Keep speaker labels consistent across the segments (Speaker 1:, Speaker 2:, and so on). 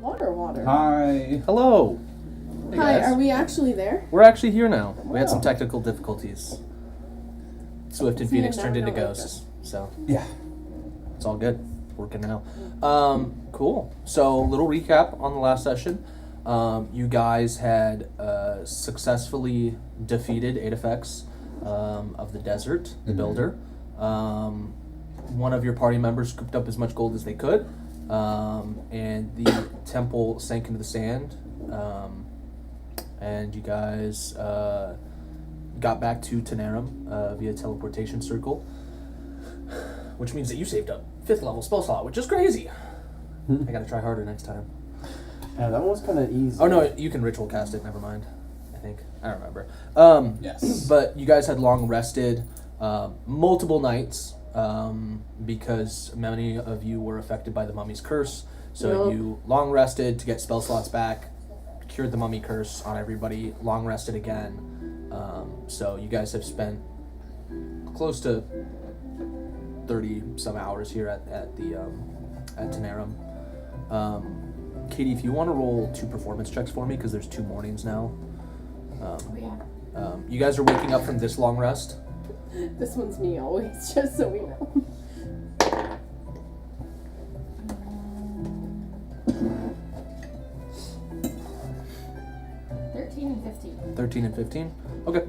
Speaker 1: Water.
Speaker 2: Hi.
Speaker 3: Hello. Hey
Speaker 1: Hi,
Speaker 3: guys.
Speaker 1: are we actually there?
Speaker 3: We're actually here now.
Speaker 1: Wow.
Speaker 3: We had some technical difficulties. Swift and
Speaker 1: See,
Speaker 3: Phoenix
Speaker 1: now
Speaker 3: turned
Speaker 1: I
Speaker 3: into
Speaker 1: don't like
Speaker 3: ghosts, so
Speaker 2: Yeah.
Speaker 3: it's all good. Working now. Cool. So, little recap on the last session. You guys had successfully defeated 8 effects of the desert, the builder. One of your party members scooped up as much gold as they could, and the temple sank into the sand. And you guys got back to Tanarum via teleportation circle, which means that you saved up 5th level spell slot, which is crazy. I gotta try harder next time.
Speaker 4: Yeah, that one was kind of easy.
Speaker 3: Oh no, you can ritual cast it. Never mind. I think I don't remember.
Speaker 2: Yes.
Speaker 3: But you guys had long rested multiple nights because many of you were affected by the mummy's curse. So you long rested to get spell slots back, cured the mummy curse on everybody. Long rested again. So you guys have spent close to 30 some hours here at Tanarum. Katie, if you want to roll 2 performance checks for me, because there's 2 mornings now. You guys are waking up from this long rest.
Speaker 1: This one's me always, just so we know.
Speaker 5: and 15.
Speaker 3: 13 and 15. Okay.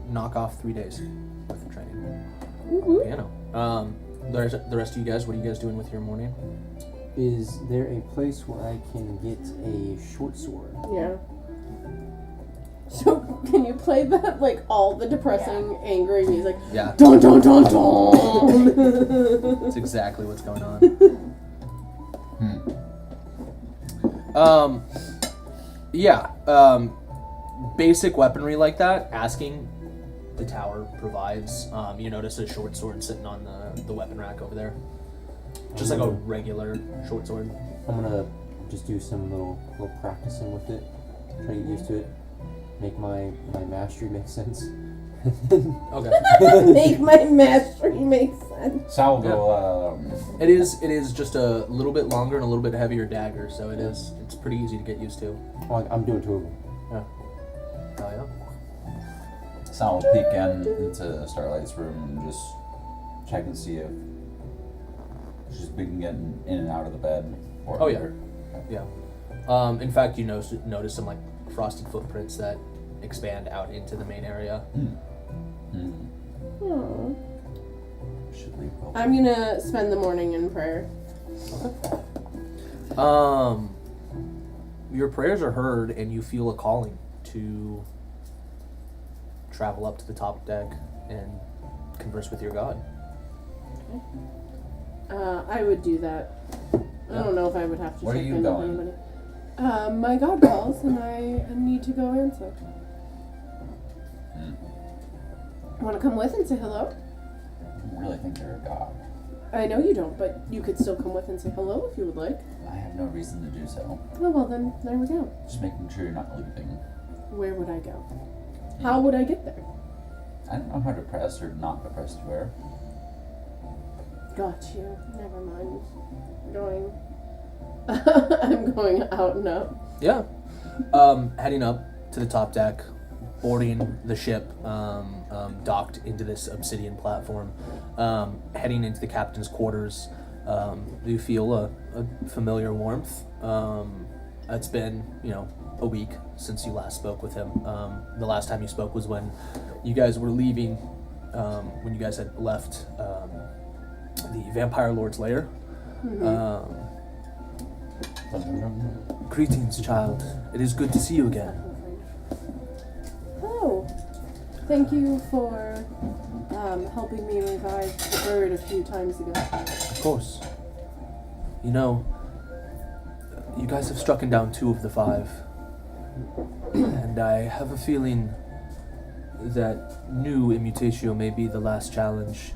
Speaker 3: Knock off 3 days worth of training.
Speaker 1: Woo-hoo.
Speaker 3: Piano. The rest of you guys, what are you guys doing with your morning?
Speaker 4: Is there a place where I can get a short sword?
Speaker 1: Yeah. So, can you play that, like, all the depressing, angry music?
Speaker 3: Yeah.
Speaker 1: Dun dun dun dun!
Speaker 3: That's exactly what's going on. Yeah. Basic weaponry like that, asking the tower provides. You notice a short sword sitting on the weapon rack over there. Just like a regular short sword.
Speaker 4: I'm gonna just do some little practicing with it. Try to get used to it. Make my mastery make sense.
Speaker 3: Okay.
Speaker 1: Make my mastery make sense.
Speaker 2: Sal will go,
Speaker 3: It is just a little bit longer and a little bit heavier dagger, so it's pretty easy to get used to.
Speaker 4: Oh, I'm doing 2 of them.
Speaker 3: Yeah. Oh yeah.
Speaker 2: Sal will peek into Starlight's room and just check and see if she's been getting in and out of the bed. Or
Speaker 3: Oh yeah. Yeah. In fact, you notice some like frosted footprints that expand out into the main area.
Speaker 1: Aww.
Speaker 2: Should leave.
Speaker 1: I'm gonna spend the morning in prayer.
Speaker 3: Your prayers are heard, and you feel a calling to travel up to the top deck and converse with your god.
Speaker 1: I would do that. I don't know if I would have to
Speaker 2: Where are
Speaker 1: check
Speaker 2: you
Speaker 1: in
Speaker 2: going?
Speaker 1: with anybody. My god calls, and I need to go answer. Want to come with and say hello?
Speaker 2: I don't really think you're a god.
Speaker 1: I know you don't, but you could still come with and say hello if you would like.
Speaker 2: I have no reason to do so.
Speaker 1: Oh, well then, there we go.
Speaker 2: Just making sure you're not leaving.
Speaker 1: Where would I go? How would I get there?
Speaker 2: I don't know how depressed or not depressed you are.
Speaker 1: Got you. Never mind. I'm going out and up.
Speaker 3: Yeah. Heading up to the top deck, boarding the ship, docked into this obsidian platform, heading into the captain's quarters. You feel a familiar warmth. It's been, a week since you last spoke with him. The last time you spoke was when you guys were leaving, when you guys had left the Vampire Lord's lair. Greetings, child. It is good to see you again.
Speaker 1: Oh, thank you for helping me revive the bird a few times ago.
Speaker 3: Of course. You guys have struck down 2 of the 5. And I have a feeling that new Immutatio may be the last challenge.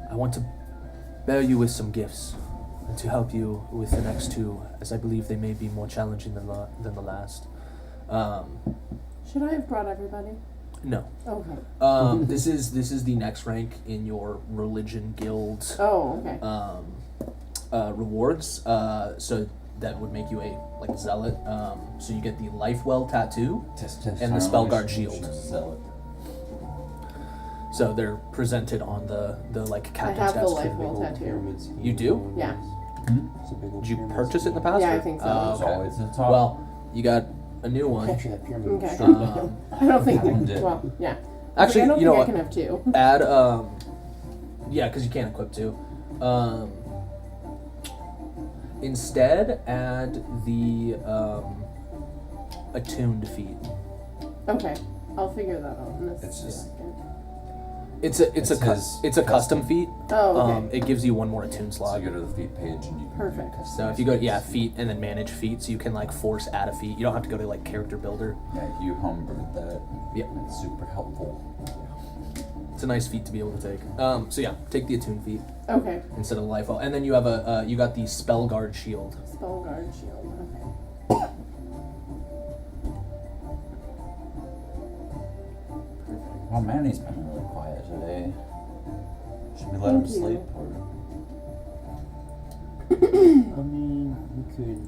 Speaker 3: I want to bear you with some gifts and to help you with the next 2, as I believe they may be more challenging than the last.
Speaker 1: Should I have brought everybody?
Speaker 3: No.
Speaker 1: Okay.
Speaker 3: This is the next rank in your religion guild
Speaker 1: Oh, okay.
Speaker 3: rewards. So that would make you a like zealot. So you get the Life Well tattoo
Speaker 2: Test.
Speaker 3: and the Spellguard shield.
Speaker 2: Zealot.
Speaker 3: So they're presented on the like
Speaker 1: I
Speaker 3: captain's
Speaker 1: have the
Speaker 3: desk.
Speaker 1: Life Well tattoo.
Speaker 3: You do?
Speaker 1: Yeah.
Speaker 3: Did you purchase it in the past?
Speaker 1: Yeah,
Speaker 3: or-
Speaker 1: I think so.
Speaker 3: Oh,
Speaker 2: It's
Speaker 3: okay.
Speaker 2: always the top.
Speaker 3: Well, you got a new one.
Speaker 4: Actually, that pyramid.
Speaker 1: Okay.
Speaker 4: Sure.
Speaker 1: I don't think.
Speaker 2: That one did.
Speaker 1: Well, yeah.
Speaker 3: Actually,
Speaker 1: I don't
Speaker 3: you know
Speaker 1: think
Speaker 3: what?
Speaker 1: I can have two.
Speaker 3: Add yeah, because you can't equip two. Instead, add the attuned feat.
Speaker 1: Okay, I'll figure that out in a
Speaker 2: It's just-
Speaker 1: second.
Speaker 3: It's
Speaker 2: It
Speaker 3: a
Speaker 2: says
Speaker 3: custom feat.
Speaker 1: Oh, okay.
Speaker 3: It gives you one more attune
Speaker 2: So
Speaker 3: slot.
Speaker 2: you go to the feet page and you can
Speaker 1: Perfect.
Speaker 2: customize
Speaker 3: So if you go
Speaker 2: feats.
Speaker 3: feat and then manage feat, so you can like force add a feat. You don't have to go to like character builder.
Speaker 2: Yeah, you homebrewed that.
Speaker 3: Yeah.
Speaker 2: It's super helpful.
Speaker 3: It's a nice feat to be able to take. So yeah, take the attune feat
Speaker 1: Okay.
Speaker 3: instead of the life well, and then you have a you got the spell guard shield.
Speaker 1: Spell guard shield. Okay.
Speaker 2: Oh man, he's been really quiet today. Should we let him
Speaker 1: Thank you.
Speaker 2: sleep or?
Speaker 4: I mean, we could.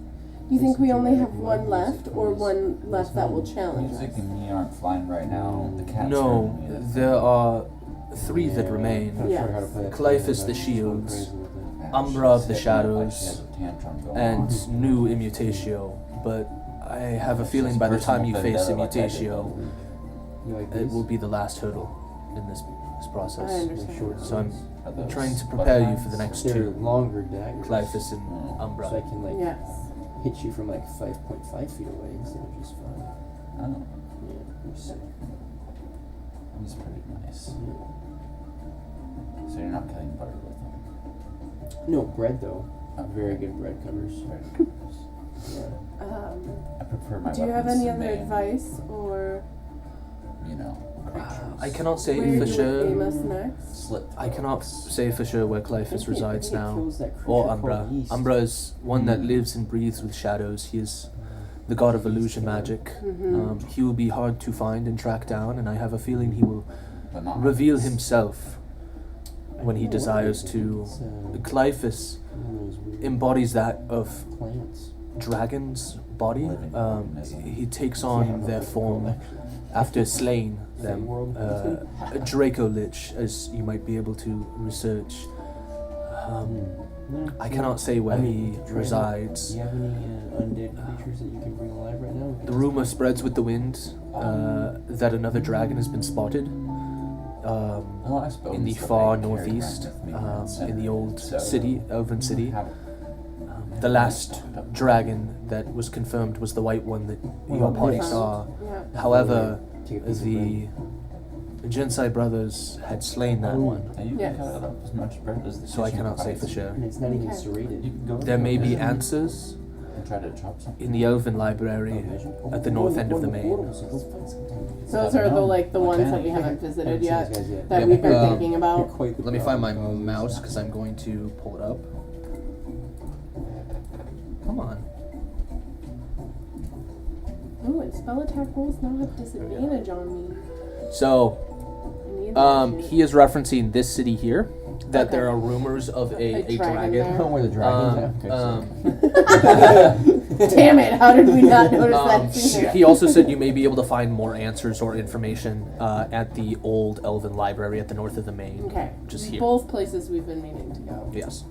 Speaker 1: Do you think we only have one left, or one left that will challenge
Speaker 2: Music
Speaker 1: us?
Speaker 2: and me aren't flying right now. The cat's
Speaker 3: No,
Speaker 2: hurting me, that's
Speaker 3: there
Speaker 2: all.
Speaker 3: are three that
Speaker 4: Yeah,
Speaker 3: remain.
Speaker 4: not sure how to play it.
Speaker 3: Clyphus the
Speaker 4: I'm
Speaker 3: Shields,
Speaker 4: crazy with it.
Speaker 2: Yeah,
Speaker 3: Umbra of
Speaker 2: she's
Speaker 3: the
Speaker 2: hitting it like
Speaker 3: Shadows,
Speaker 2: she has a tantrum going
Speaker 3: and
Speaker 2: on.
Speaker 3: new Immutatio. But I have a feeling
Speaker 2: She's
Speaker 3: by the time you
Speaker 2: personal
Speaker 3: face
Speaker 2: vendetta, like I did.
Speaker 3: Immutatio,
Speaker 4: You like
Speaker 3: it
Speaker 4: these?
Speaker 3: will be the last hurdle in this
Speaker 1: I
Speaker 3: process.
Speaker 1: understand.
Speaker 4: Short
Speaker 3: So I'm
Speaker 2: Are those
Speaker 3: trying to prepare you for the
Speaker 2: buttons?
Speaker 3: next
Speaker 4: They're
Speaker 3: two,
Speaker 4: longer daggers.
Speaker 3: Clyphus and
Speaker 2: Mm.
Speaker 3: Umbra.
Speaker 4: So I can like
Speaker 1: Yes.
Speaker 4: hit you from like 5.5 feet away instead of just 5.
Speaker 2: Oh,
Speaker 4: Yeah, pretty sick.
Speaker 2: he's pretty nice.
Speaker 4: Yeah.
Speaker 2: So you're not cutting butter with him.
Speaker 4: No bread though.
Speaker 2: Oh,
Speaker 4: Very good bread covers.
Speaker 2: Very nice.
Speaker 4: Yeah.
Speaker 2: I prefer my
Speaker 1: Do you have
Speaker 2: weapons
Speaker 1: any
Speaker 2: to
Speaker 1: other
Speaker 2: main,
Speaker 1: advice, or
Speaker 2: you know, creatures.
Speaker 3: I cannot say
Speaker 1: where
Speaker 3: for
Speaker 1: you would aim
Speaker 3: sure.
Speaker 1: us next?
Speaker 2: Slit
Speaker 3: I cannot
Speaker 2: throats.
Speaker 3: say for sure where Clyphus
Speaker 4: I think
Speaker 3: resides
Speaker 4: it
Speaker 3: now,
Speaker 4: kills that
Speaker 3: or
Speaker 4: creature
Speaker 3: Umbra.
Speaker 4: called Yeast.
Speaker 3: Umbra is one that lives and breathes with shadows. He is the god of illusion magic.
Speaker 1: Mm-hmm.
Speaker 3: He will be hard to find and track down, and I have a feeling he will
Speaker 2: But not
Speaker 3: reveal
Speaker 2: weapons.
Speaker 3: himself when he
Speaker 4: I don't know what
Speaker 3: desires
Speaker 4: it is.
Speaker 3: to.
Speaker 4: It's,
Speaker 3: Clyphus
Speaker 4: one of those weird
Speaker 3: embodies that of
Speaker 4: plants.
Speaker 3: dragon's body.
Speaker 2: Living organism.
Speaker 3: He takes
Speaker 4: Yeah, I
Speaker 3: on
Speaker 4: don't know
Speaker 3: their
Speaker 4: what they're called,
Speaker 3: form
Speaker 4: actually.
Speaker 3: after slaying them.
Speaker 4: World.
Speaker 3: A Draco Lich, as you might be able to research.
Speaker 4: Yeah,
Speaker 3: I
Speaker 4: so-
Speaker 3: cannot say where
Speaker 4: I mean,
Speaker 3: he
Speaker 4: try to-
Speaker 3: resides.
Speaker 4: Do you have any undead creatures that you can bring alive right now?
Speaker 3: The rumor spreads with the wind that another dragon has been spotted
Speaker 2: Well, I suppose
Speaker 3: in the
Speaker 2: that
Speaker 3: far
Speaker 2: I carried
Speaker 3: northeast,
Speaker 2: around with me around
Speaker 3: in the
Speaker 2: center,
Speaker 3: old
Speaker 2: so
Speaker 3: city, Elven city.
Speaker 2: have-
Speaker 3: The last dragon that was confirmed was the white one that your party
Speaker 1: Yes.
Speaker 3: saw.
Speaker 1: Yeah.
Speaker 3: However,
Speaker 4: Take a piece of
Speaker 3: the Gensai brothers had slain that one,
Speaker 2: And you
Speaker 1: Yes.
Speaker 2: can cut it up as much bread as the
Speaker 3: so I
Speaker 2: kitchen
Speaker 3: cannot say
Speaker 2: provides
Speaker 3: for
Speaker 2: you.
Speaker 3: sure.
Speaker 4: bread. And it's not even
Speaker 1: Okay.
Speaker 4: serrated.
Speaker 2: You can go
Speaker 3: There may be
Speaker 2: vision
Speaker 3: answers
Speaker 2: and try to chop something.
Speaker 3: in the Elven library at the north end of the main.
Speaker 1: Those are the ones that we haven't visited yet, that
Speaker 3: Yep.
Speaker 1: we've been
Speaker 3: Um,
Speaker 1: thinking about.
Speaker 3: Let me find my mouse because I'm going to pull it up. Come on.
Speaker 1: Oh, and spell attack rolls now have disadvantage on me.
Speaker 3: So,
Speaker 1: I need that shit.
Speaker 3: he is referencing this city here. That
Speaker 1: Okay.
Speaker 3: there are rumors of a
Speaker 1: dragon
Speaker 3: dragon.
Speaker 1: there.
Speaker 4: Where the dragon's at?
Speaker 1: Damn it! How did we not notice
Speaker 3: Um,
Speaker 1: that sooner?
Speaker 3: he also said you may be able to find more answers or information at the old Elven library at the north of the main.
Speaker 1: Okay.
Speaker 3: Just here.
Speaker 1: Both places we've been meaning to go.
Speaker 3: Yes.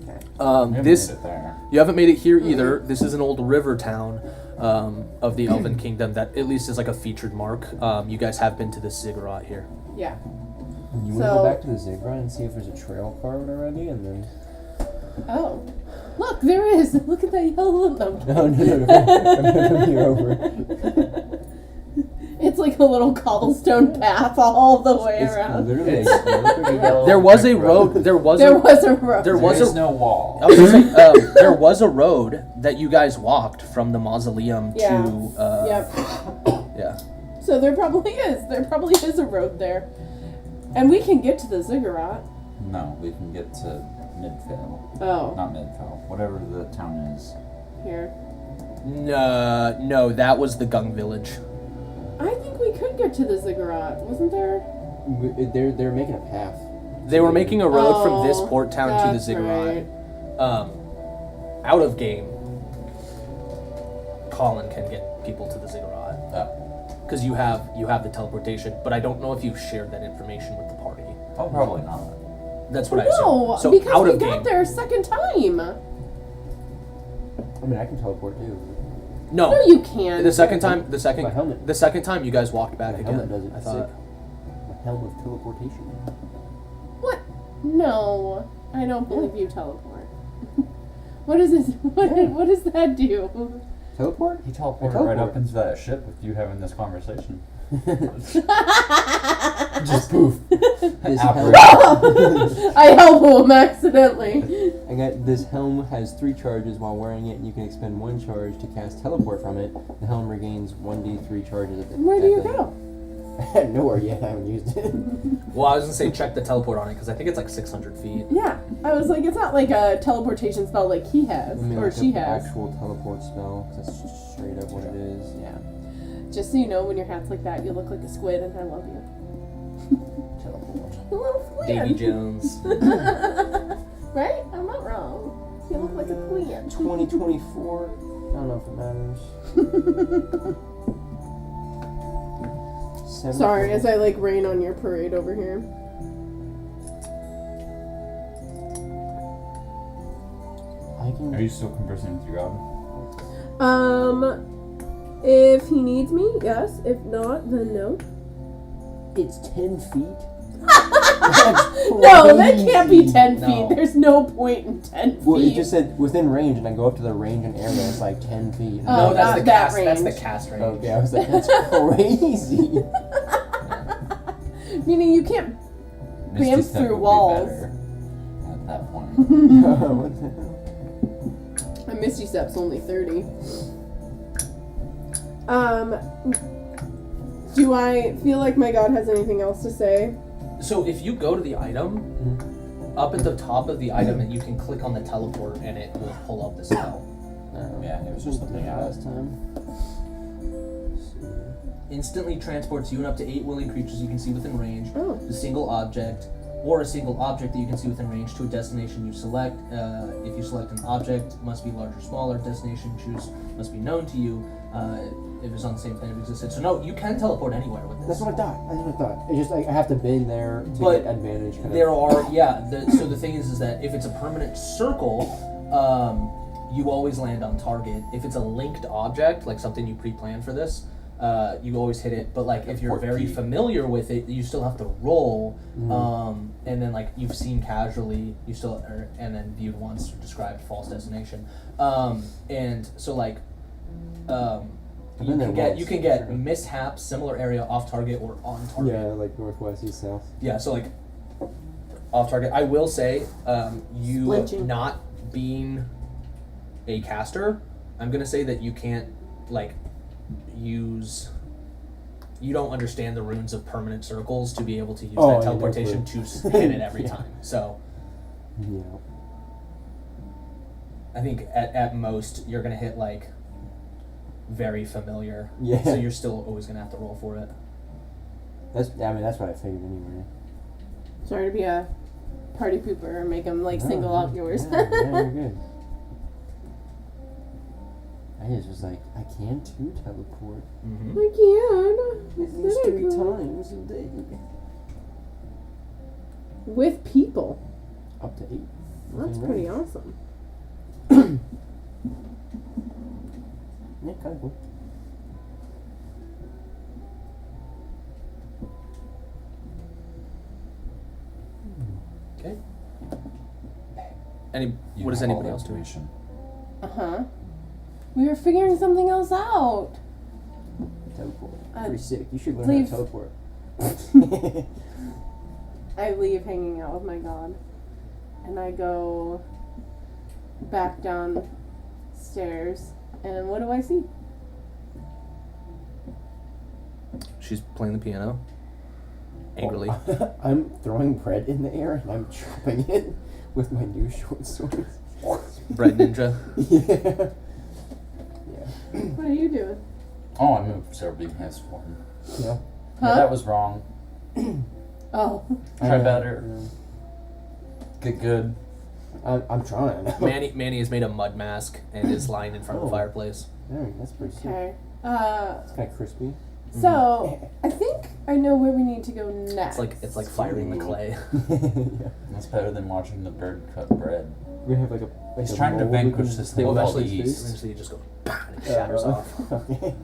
Speaker 1: Okay.
Speaker 2: We haven't
Speaker 3: This
Speaker 2: made it there.
Speaker 3: you haven't made it here either. This is an old river town of the Elven Kingdom that at least is like a featured mark. You guys have been to the ziggurat here.
Speaker 1: Yeah.
Speaker 4: You want to
Speaker 1: So-
Speaker 4: go back to the ziggurat and see if there's a trail carved already, and then.
Speaker 1: Oh. Look, there is. Look at that yellow. No,
Speaker 4: No, I'm from here over.
Speaker 1: It's like a little cobblestone path all the way
Speaker 4: It's
Speaker 1: around.
Speaker 4: literally.
Speaker 3: There was a road. There was
Speaker 1: There
Speaker 3: a.
Speaker 1: was a road.
Speaker 3: There was
Speaker 2: There
Speaker 3: a.
Speaker 2: is no wall.
Speaker 3: I was gonna say, there was a road that you guys walked from the mausoleum
Speaker 1: Yeah.
Speaker 3: to.
Speaker 1: Yep.
Speaker 3: Yeah.
Speaker 1: So there probably is. There probably is a road there. And we can get to the ziggurat.
Speaker 2: No, we can get to Midvale.
Speaker 1: Oh,
Speaker 2: Not Midvale. Whatever the town is.
Speaker 1: here.
Speaker 3: No, that was the Gung village.
Speaker 1: I think we could get to the ziggurat, wasn't there?
Speaker 4: They're making a path.
Speaker 3: They were making a road from this
Speaker 1: Oh,
Speaker 3: port town to the
Speaker 1: that's
Speaker 3: ziggurat.
Speaker 1: right.
Speaker 3: Out of game. Colin can get people to the ziggurat.
Speaker 2: Yeah.
Speaker 3: Because you have the teleportation, but I don't know if you've shared that information with the party.
Speaker 2: Oh, probably not.
Speaker 3: That's what I
Speaker 1: No,
Speaker 3: assume. So
Speaker 1: because
Speaker 3: out
Speaker 1: we
Speaker 3: of
Speaker 1: got
Speaker 3: game.
Speaker 1: there a second time.
Speaker 4: I mean, I can teleport too.
Speaker 3: No,
Speaker 1: No, you can't.
Speaker 3: the second time you guys walked back
Speaker 4: My
Speaker 3: again.
Speaker 4: helmet does it.
Speaker 3: I thought.
Speaker 4: Sick. My helm of teleportation.
Speaker 1: What? No, I don't believe you teleport. What is this? What does that do?
Speaker 4: Teleport?
Speaker 2: He teleported
Speaker 4: I
Speaker 2: right
Speaker 4: teleport.
Speaker 2: up into that ship with you having this conversation.
Speaker 4: Just poof. This helm,
Speaker 1: I help him accidentally.
Speaker 4: I got this helm has 3 charges while wearing it, and you can expend 1 charge to cast teleport from it. The helm regains 1d3 charges at the
Speaker 1: Where do you go?
Speaker 4: Nowhere yet. I haven't used it.
Speaker 3: Well, I was gonna say check the teleport on it because I think it's like 600 feet.
Speaker 1: Yeah, I was like, it's not like a teleportation spell like he has
Speaker 4: I mean,
Speaker 1: or
Speaker 4: like
Speaker 1: she
Speaker 4: an
Speaker 1: has.
Speaker 4: actual teleport spell. 'Cause that's just straight up what it is.
Speaker 1: Yeah. Just so you know, when your hat's like that, you look like a squid, and I love you.
Speaker 4: Teleport.
Speaker 1: You little squid.
Speaker 3: Davy Jones.
Speaker 1: Right? I'm not wrong. You look like a squid.
Speaker 4: 2024. I don't know if it matters.
Speaker 1: Sorry, as I like rain on your parade over here.
Speaker 4: I can.
Speaker 2: Are you still conversing with your god?
Speaker 1: If he needs me, yes. If not, then no.
Speaker 4: It's 10 feet.
Speaker 1: No, that can't be 10
Speaker 3: No.
Speaker 1: feet. There's no point in 10 feet.
Speaker 4: Well, it just said within range, and I go up to the range and area. It's like 10 feet.
Speaker 1: Oh,
Speaker 3: No, that's
Speaker 1: not
Speaker 3: the
Speaker 1: that
Speaker 3: cast. That's the
Speaker 1: range.
Speaker 3: cast range.
Speaker 4: Okay, I was like, that's crazy.
Speaker 1: Meaning you can't
Speaker 2: Misty
Speaker 1: Bamf
Speaker 2: Step
Speaker 1: through
Speaker 2: would be
Speaker 1: walls.
Speaker 2: better at that point.
Speaker 4: What the hell?
Speaker 1: A Misty Step's only 30. Do I feel like my god has anything else to say?
Speaker 3: So if you go to the item, up at the top of the item, and you can click on the teleport, and it will pull up the spell.
Speaker 2: Yeah, it was just something
Speaker 4: last time.
Speaker 3: Instantly transports you and up to 8 willing creatures you can see within range.
Speaker 1: Oh.
Speaker 3: A single object, or a single object that you can see within range to a destination you select. If you select an object, must be large or smaller. Destination you choose must be known to you. If it's on the same plane of existence. So no, you can teleport anywhere with this.
Speaker 4: That's what I thought. It's just like I have to be there to
Speaker 3: But
Speaker 4: get advantage. Kind
Speaker 3: There
Speaker 4: of.
Speaker 3: are, so the thing is that if it's a permanent circle, you always land on target. If it's a linked object, like something you pre-planned for this, you always hit it. But like if you're very
Speaker 2: Portkey.
Speaker 3: familiar with it, you still have to roll.
Speaker 4: Mm-hmm.
Speaker 3: And then like you've seen casually, and then viewed once, described false destination. And so like,
Speaker 4: I've been there once,
Speaker 3: you can get
Speaker 4: sure.
Speaker 3: mishaps, similar area, off target, or on target.
Speaker 4: Yeah, like northwest, east, south.
Speaker 3: Yeah, so like off target. I will say, you
Speaker 1: Flinching.
Speaker 3: not being a caster, I'm gonna say that you can't like use. You don't understand the runes of permanent circles to be able to use
Speaker 4: Oh,
Speaker 3: that
Speaker 4: yeah, no
Speaker 3: teleportation
Speaker 4: clue.
Speaker 3: to hit it every time. So
Speaker 4: Yeah.
Speaker 3: I think at most you're gonna hit like very familiar.
Speaker 4: Yeah.
Speaker 3: So you're still always gonna have to roll for it.
Speaker 4: That's what I figured anyway.
Speaker 1: Sorry to be a party pooper and make him like single out yours.
Speaker 4: Yeah, you're good. I just was like, I can too teleport.
Speaker 3: Mm-hmm.
Speaker 1: I can.
Speaker 4: At
Speaker 1: I
Speaker 4: least
Speaker 1: said I
Speaker 4: 3
Speaker 1: could.
Speaker 4: times a day.
Speaker 1: With people.
Speaker 4: Up to 8.
Speaker 1: That's
Speaker 4: within
Speaker 1: pretty
Speaker 4: range.
Speaker 1: awesome.
Speaker 4: Yeah, kind of cool.
Speaker 3: Okay.
Speaker 2: You
Speaker 3: What is
Speaker 2: have all
Speaker 3: anybody
Speaker 2: the
Speaker 3: else doing?
Speaker 2: information.
Speaker 1: Uh-huh. We were figuring something else out.
Speaker 4: Teleport.
Speaker 1: Uh,
Speaker 4: Pretty sick. You should learn
Speaker 1: leave.
Speaker 4: how to teleport.
Speaker 1: I leave hanging out with my god. And I go back downstairs. And what do I see?
Speaker 3: She's playing the piano. Angrily.
Speaker 4: I'm throwing bread in the air and I'm chopping it with my new short swords.
Speaker 3: Bread ninja.
Speaker 4: Yeah. Yeah.
Speaker 1: What are you doing?
Speaker 2: Oh, I moved Zerbeam his form.
Speaker 4: Yeah.
Speaker 2: Yeah,
Speaker 1: Huh?
Speaker 2: that was wrong.
Speaker 1: Oh.
Speaker 2: Try better. Get good.
Speaker 4: I'm trying.
Speaker 3: Manny has made a mud mask and is lying in front of the fireplace.
Speaker 4: Alright, that's pretty sweet.
Speaker 1: Okay.
Speaker 4: It's kind of crispy.
Speaker 1: So I think I know where we need to go next.
Speaker 3: It's like firing the clay.
Speaker 4: Yeah.
Speaker 2: That's better than watching the bird cut bread.
Speaker 4: We're gonna have like a.
Speaker 2: He's
Speaker 4: a
Speaker 2: trying to
Speaker 4: mold we
Speaker 2: vanquish
Speaker 4: can
Speaker 2: this
Speaker 4: stick
Speaker 2: thing
Speaker 4: across
Speaker 2: called
Speaker 4: his
Speaker 2: yeast.
Speaker 4: face.
Speaker 3: Eventually, you just go, and it shatters off.
Speaker 4: Okay.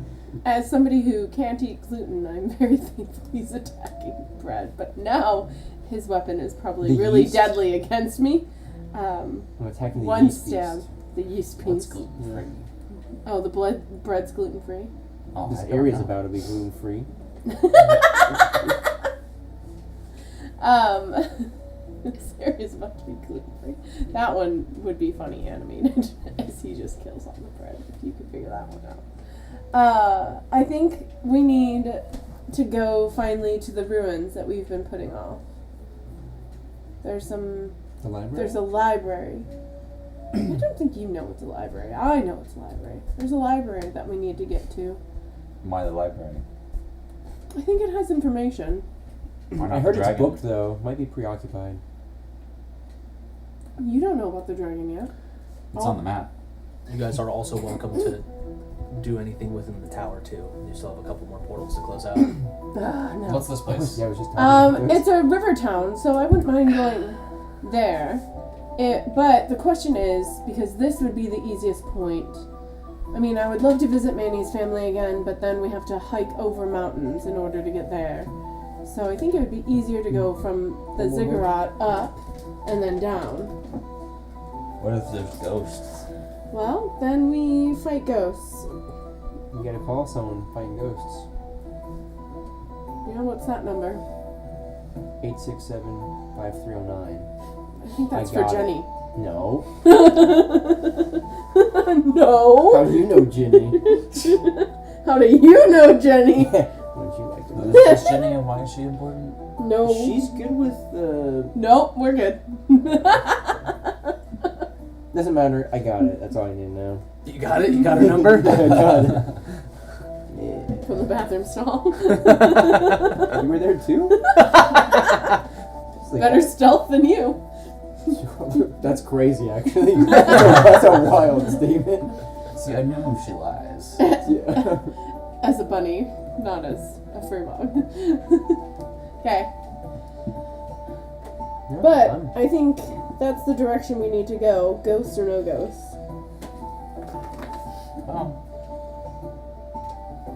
Speaker 1: As somebody who can't eat gluten, I'm very thankful he's attacking bread. But now his weapon is probably
Speaker 4: The
Speaker 1: really
Speaker 4: yeast?
Speaker 1: deadly against me.
Speaker 4: I'm attacking the
Speaker 1: One
Speaker 4: yeast
Speaker 1: stab.
Speaker 4: beast.
Speaker 1: The yeast
Speaker 2: What's
Speaker 1: piece.
Speaker 2: gluten free?
Speaker 1: Oh, the bread's gluten free.
Speaker 2: Oh,
Speaker 4: This
Speaker 2: I don't
Speaker 4: area's
Speaker 2: know.
Speaker 4: about to be gluten free.
Speaker 1: This area's about to be gluten free. That one would be funny animated as he just kills all the bread. If you could figure that one out. I think we need to go finally to the ruins that we've been putting off. There's
Speaker 4: The library?
Speaker 1: a library. I don't think you know it's a library. I know it's a library. There's a library that we need to get to.
Speaker 2: Why the library?
Speaker 1: I think it has information.
Speaker 2: Why not
Speaker 4: I heard
Speaker 2: the
Speaker 4: it's
Speaker 2: dragon?
Speaker 4: booked though. Might be preoccupied.
Speaker 1: You don't know about the dragon yet.
Speaker 2: It's on the map.
Speaker 3: You guys are also welcome to do anything within the tower too. You still have a couple more portals to close out.
Speaker 1: No.
Speaker 2: What's this place?
Speaker 4: Yeah, I was just talking about
Speaker 1: It's a river town, so I wouldn't mind going there. But the question is, because this would be the easiest point. I mean, I would love to visit Manny's family again, but then we have to hike over mountains in order to get there. So I think it would be easier to go from the ziggurat up and then down.
Speaker 2: What if there's ghosts?
Speaker 1: Well, then we fight ghosts.
Speaker 4: You gotta call someone fighting ghosts.
Speaker 1: Yeah, what's that number?
Speaker 4: 867-5309.
Speaker 1: I think that's
Speaker 4: I
Speaker 1: for
Speaker 4: got it.
Speaker 1: Jenny.
Speaker 4: No.
Speaker 1: No.
Speaker 4: How do you know Ginny?
Speaker 1: How do you know Jenny?
Speaker 4: Wouldn't you like to know?
Speaker 2: Who's this Jenny and why is she important?
Speaker 1: No.
Speaker 4: She's good with
Speaker 1: Nope, we're good.
Speaker 4: Doesn't matter. I got it. That's all I need to know.
Speaker 3: You got it? You got her number?
Speaker 4: I got it. Yeah.
Speaker 1: From the bathroom stall.
Speaker 4: You were there too? It's like,
Speaker 1: Better stealth than you.
Speaker 4: That's crazy, actually. That's a wild statement.
Speaker 2: See, I knew she lies.
Speaker 4: Yeah.
Speaker 1: As a bunny, not as a furbolg. Okay. But I think that's the direction we need to go. Ghosts or no ghosts.
Speaker 2: Well,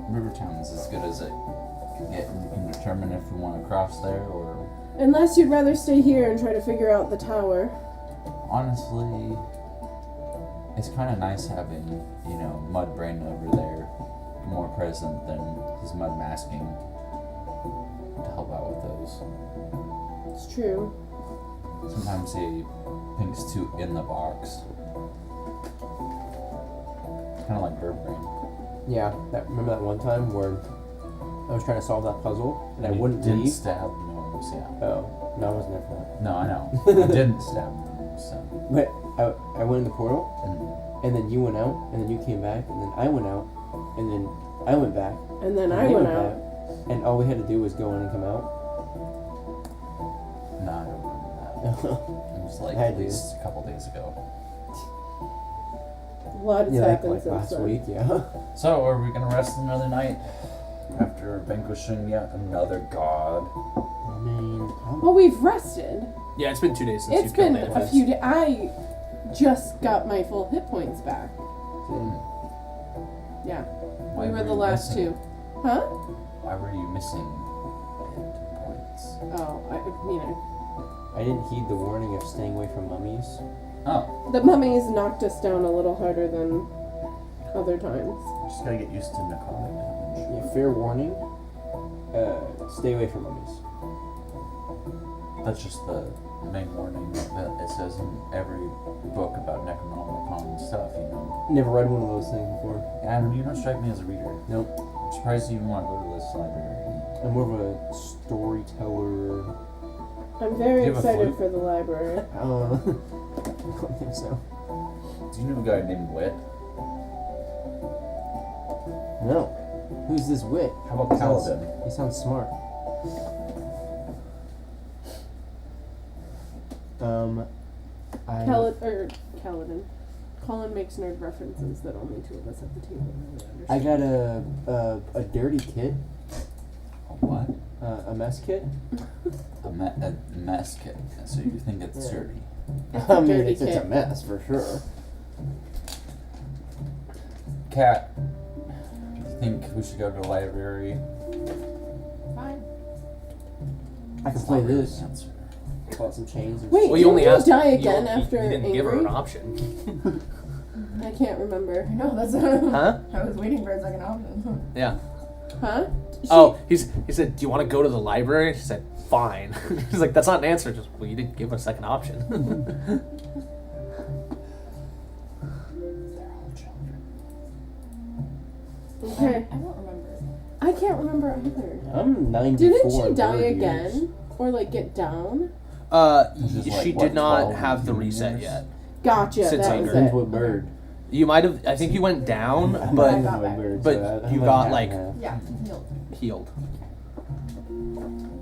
Speaker 2: Rivertown's as good as it can get, and you can determine if you want to cross there or.
Speaker 1: Unless you'd rather stay here and try to figure out the tower.
Speaker 2: Honestly, it's kind of nice having, Mudbrain over there more present than his mud masking to help out with those.
Speaker 1: It's true.
Speaker 2: Sometimes he thinks too in the box. Kind of like bird brain.
Speaker 4: Yeah. Remember that one time where I was trying to solve that puzzle and I wouldn't
Speaker 2: didn't
Speaker 4: leave?
Speaker 2: stab Nose, yeah.
Speaker 4: Oh. No, I wasn't there for that.
Speaker 2: No, I know. You didn't stab Nose, so.
Speaker 4: But I went in the portal
Speaker 2: And
Speaker 4: and then you went out and then you came back and then I went out and then I went back.
Speaker 1: And then
Speaker 4: and
Speaker 1: I
Speaker 4: they
Speaker 1: went
Speaker 4: back,
Speaker 1: out.
Speaker 4: and all we had to do was go in and come out.
Speaker 2: no, I don't remember that. It was like
Speaker 4: I
Speaker 2: at
Speaker 4: do.
Speaker 2: least a couple days ago.
Speaker 1: A lot has
Speaker 4: Yeah, like,
Speaker 1: happened
Speaker 4: like
Speaker 1: since
Speaker 4: last
Speaker 1: then.
Speaker 4: week, yeah.
Speaker 2: So, are we gonna rest another night after vanquishing yet another god?
Speaker 4: I mean,
Speaker 1: Well, we've rested.
Speaker 3: Yeah, it's been 2 days since
Speaker 1: It's
Speaker 3: you've killed
Speaker 1: been a
Speaker 3: Manifest.
Speaker 1: few days. I just got my full hit points back. Yeah.
Speaker 2: Why
Speaker 1: We were the
Speaker 2: you
Speaker 1: last
Speaker 2: missing?
Speaker 1: two. Huh?
Speaker 2: Why were you missing hit points?
Speaker 1: Oh,
Speaker 4: I didn't heed the warning of staying away from mummies.
Speaker 2: Oh,
Speaker 1: the mummies knocked us down a little harder than other times.
Speaker 2: just gotta get used to necrotic damage.
Speaker 4: Yeah, fair warning. Stay away from mummies.
Speaker 2: That's just the main warning that it says in every book about Necronomicon stuff,
Speaker 4: Never read one of those things before.
Speaker 2: And you don't strike me as a reader.
Speaker 4: Nope.
Speaker 2: I'm surprised you even want to go to this library.
Speaker 4: I'm more of a storyteller.
Speaker 1: I'm very
Speaker 2: Do you have a
Speaker 1: excited
Speaker 2: flute?
Speaker 4: I
Speaker 1: for the library.
Speaker 4: don't think so.
Speaker 2: Do you know a guy named Wit?
Speaker 4: No. Who's this wit?
Speaker 2: How about Paladin?
Speaker 4: He sounds smart.
Speaker 1: Kaladin. Colin makes nerd references that only two of us at the table really understand.
Speaker 4: I got a dirty kit.
Speaker 2: A what?
Speaker 4: A mess kit.
Speaker 2: A mess kit. So you think it's dirty?
Speaker 1: It's a
Speaker 4: I mean,
Speaker 1: dirty
Speaker 4: it's a
Speaker 1: kit.
Speaker 4: mess for sure.
Speaker 2: Kat, do you think we should go to the library?
Speaker 5: Fine.
Speaker 4: I can
Speaker 2: It's
Speaker 4: play
Speaker 2: not really
Speaker 4: this.
Speaker 2: an answer.
Speaker 4: Pull out some chains. And
Speaker 1: Wait,
Speaker 3: Well, you
Speaker 1: didn't
Speaker 3: only
Speaker 1: you
Speaker 3: asked.
Speaker 1: die again after
Speaker 3: you didn't give her
Speaker 1: angry?
Speaker 3: an option.
Speaker 1: I can't remember.
Speaker 5: I know, that's
Speaker 3: Huh?
Speaker 5: I was waiting for a second option.
Speaker 3: Yeah.
Speaker 1: Huh?
Speaker 3: Oh, he said, "Do you want to go to the library?" She said, "Fine." He's like, "That's not an answer." Just, well, you didn't give her a second option.
Speaker 2: They're all children.
Speaker 1: Okay.
Speaker 5: I don't remember.
Speaker 1: I can't remember either.
Speaker 4: I'm 94.
Speaker 1: Didn't she
Speaker 4: in
Speaker 1: die
Speaker 4: word
Speaker 1: again?
Speaker 4: years.
Speaker 1: Or like get down?
Speaker 2: This is like,
Speaker 3: She
Speaker 2: what,
Speaker 3: did not
Speaker 2: 12
Speaker 3: have the reset
Speaker 2: years?
Speaker 3: yet.
Speaker 1: Gotcha.
Speaker 3: Since
Speaker 1: that
Speaker 3: anger.
Speaker 1: was
Speaker 4: Depends
Speaker 1: it.
Speaker 4: what bird.
Speaker 3: You might have. I think you went down,
Speaker 4: I'm
Speaker 3: but
Speaker 4: not
Speaker 5: got
Speaker 4: my
Speaker 5: back.
Speaker 4: bird,
Speaker 3: but
Speaker 4: so I'm
Speaker 3: you
Speaker 4: like
Speaker 3: got,
Speaker 4: half
Speaker 3: like-
Speaker 4: and half.
Speaker 5: Yeah, healed.
Speaker 3: healed.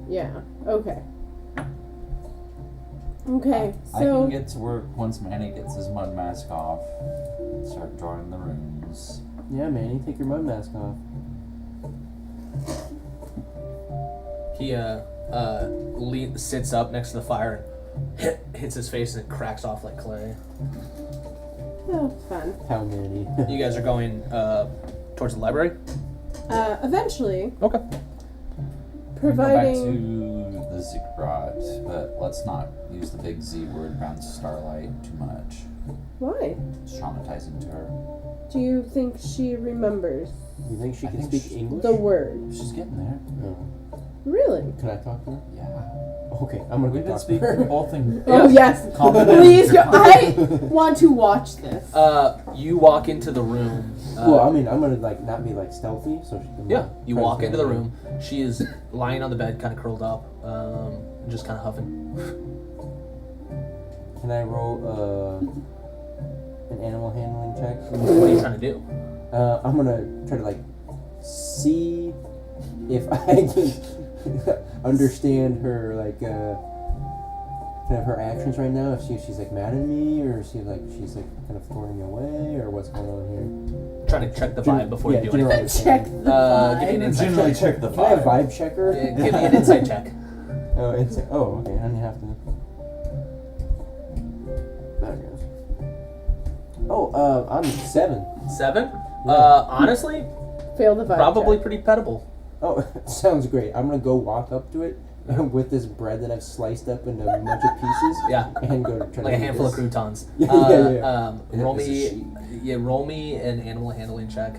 Speaker 1: Yeah. Okay. Okay.
Speaker 2: I
Speaker 1: So
Speaker 2: can get to work once Manny gets his mud mask off. Start drawing the runes.
Speaker 4: Yeah, man, you take your mud mask off.
Speaker 3: He sits up next to the fire and hits his face and it cracks off like clay.
Speaker 1: oh, fun.
Speaker 4: How many?
Speaker 3: You guys are going towards the library?
Speaker 1: Eventually,
Speaker 3: Okay.
Speaker 1: providing.
Speaker 2: Go back to the ziggurat, but let's not use the big Z word around Starlight too much.
Speaker 1: Why?
Speaker 2: It's traumatizing to her.
Speaker 1: Do you think she remembers
Speaker 4: You think she
Speaker 2: I
Speaker 4: can
Speaker 2: think
Speaker 4: speak
Speaker 2: she-
Speaker 4: English?
Speaker 1: the word?
Speaker 2: She's getting there.
Speaker 4: No.
Speaker 1: Really?
Speaker 4: Can I talk to her?
Speaker 2: Yeah.
Speaker 4: Okay, I'm gonna
Speaker 2: We've
Speaker 4: go
Speaker 2: been
Speaker 4: talk
Speaker 2: speaking
Speaker 4: to her.
Speaker 2: both in
Speaker 1: Oh yes.
Speaker 2: common
Speaker 1: Please go.
Speaker 2: and-
Speaker 1: I want to watch this.
Speaker 3: You walk into the room.
Speaker 4: Well, I mean, I'm gonna like not be like stealthy, so she can,
Speaker 3: Yeah,
Speaker 4: like,
Speaker 3: you
Speaker 4: try to
Speaker 3: walk
Speaker 4: figure
Speaker 3: into the
Speaker 4: out-
Speaker 3: room. She is lying on the bed, kind of curled up, just kind of huffing.
Speaker 4: Can I roll an animal handling check?
Speaker 3: What are you trying to do?
Speaker 4: I'm gonna try to like see if I can understand her like kind of her actions right now. If she's like mad at me, or if she's like kind of throwing me away, or what's going on here.
Speaker 3: Trying to check the vibe before you do
Speaker 4: general
Speaker 3: anything.
Speaker 1: Check
Speaker 4: understanding.
Speaker 1: the vibe.
Speaker 3: Give me an insight
Speaker 2: Generally
Speaker 3: check.
Speaker 2: check the
Speaker 4: Can I have
Speaker 2: vibe.
Speaker 4: vibe checker?
Speaker 3: Give me an insight check.
Speaker 4: Oh, it's oh okay. I don't have to. There it goes. Oh, I'm 7.
Speaker 3: 7?
Speaker 4: Yeah.
Speaker 3: Honestly,
Speaker 1: Fail the vibe.
Speaker 3: probably
Speaker 1: check.
Speaker 3: pretty pettable.
Speaker 4: Oh, sounds great. I'm gonna go walk up to it with this bread that I've sliced up into a bunch of pieces.
Speaker 3: Yeah.
Speaker 4: And go try
Speaker 3: Like a
Speaker 4: to eat
Speaker 3: handful of
Speaker 4: this.
Speaker 3: croutons.
Speaker 4: Yeah, yeah.
Speaker 3: Roll
Speaker 2: Is it
Speaker 3: me,
Speaker 2: sheep?
Speaker 3: roll me an animal handling check.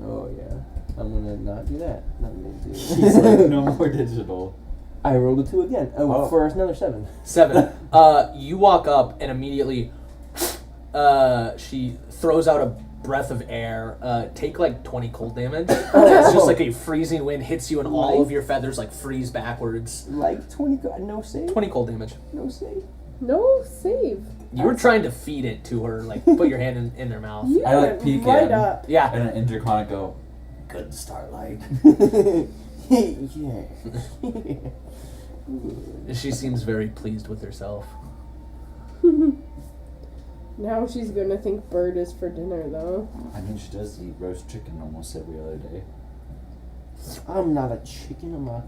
Speaker 4: Oh yeah. I'm gonna not do that. Not gonna do.
Speaker 2: He's like, no more digital.
Speaker 4: I rolled a 2 again. Oh,
Speaker 2: Oh.
Speaker 4: for another 7.
Speaker 3: 7. You walk up and immediately, she throws out a breath of air. Take like 20 cold damage. It's just like a freezing wind hits you and all of your feathers like freeze backwards.
Speaker 4: Like 20. No save.
Speaker 3: 20 cold damage.
Speaker 4: No save.
Speaker 1: No save.
Speaker 3: You were trying to feed it to her, like put your hand in their mouth.
Speaker 1: You
Speaker 2: I, like,
Speaker 1: went
Speaker 2: peek
Speaker 1: right
Speaker 2: in.
Speaker 1: up.
Speaker 3: Yeah.
Speaker 2: And an intercon go, good Starlight.
Speaker 4: Yeah.
Speaker 3: She seems very pleased with herself.
Speaker 1: Now she's gonna think bird is for dinner though.
Speaker 2: I mean, she does eat roast chicken almost every other day.
Speaker 4: I'm not a chicken. I'm a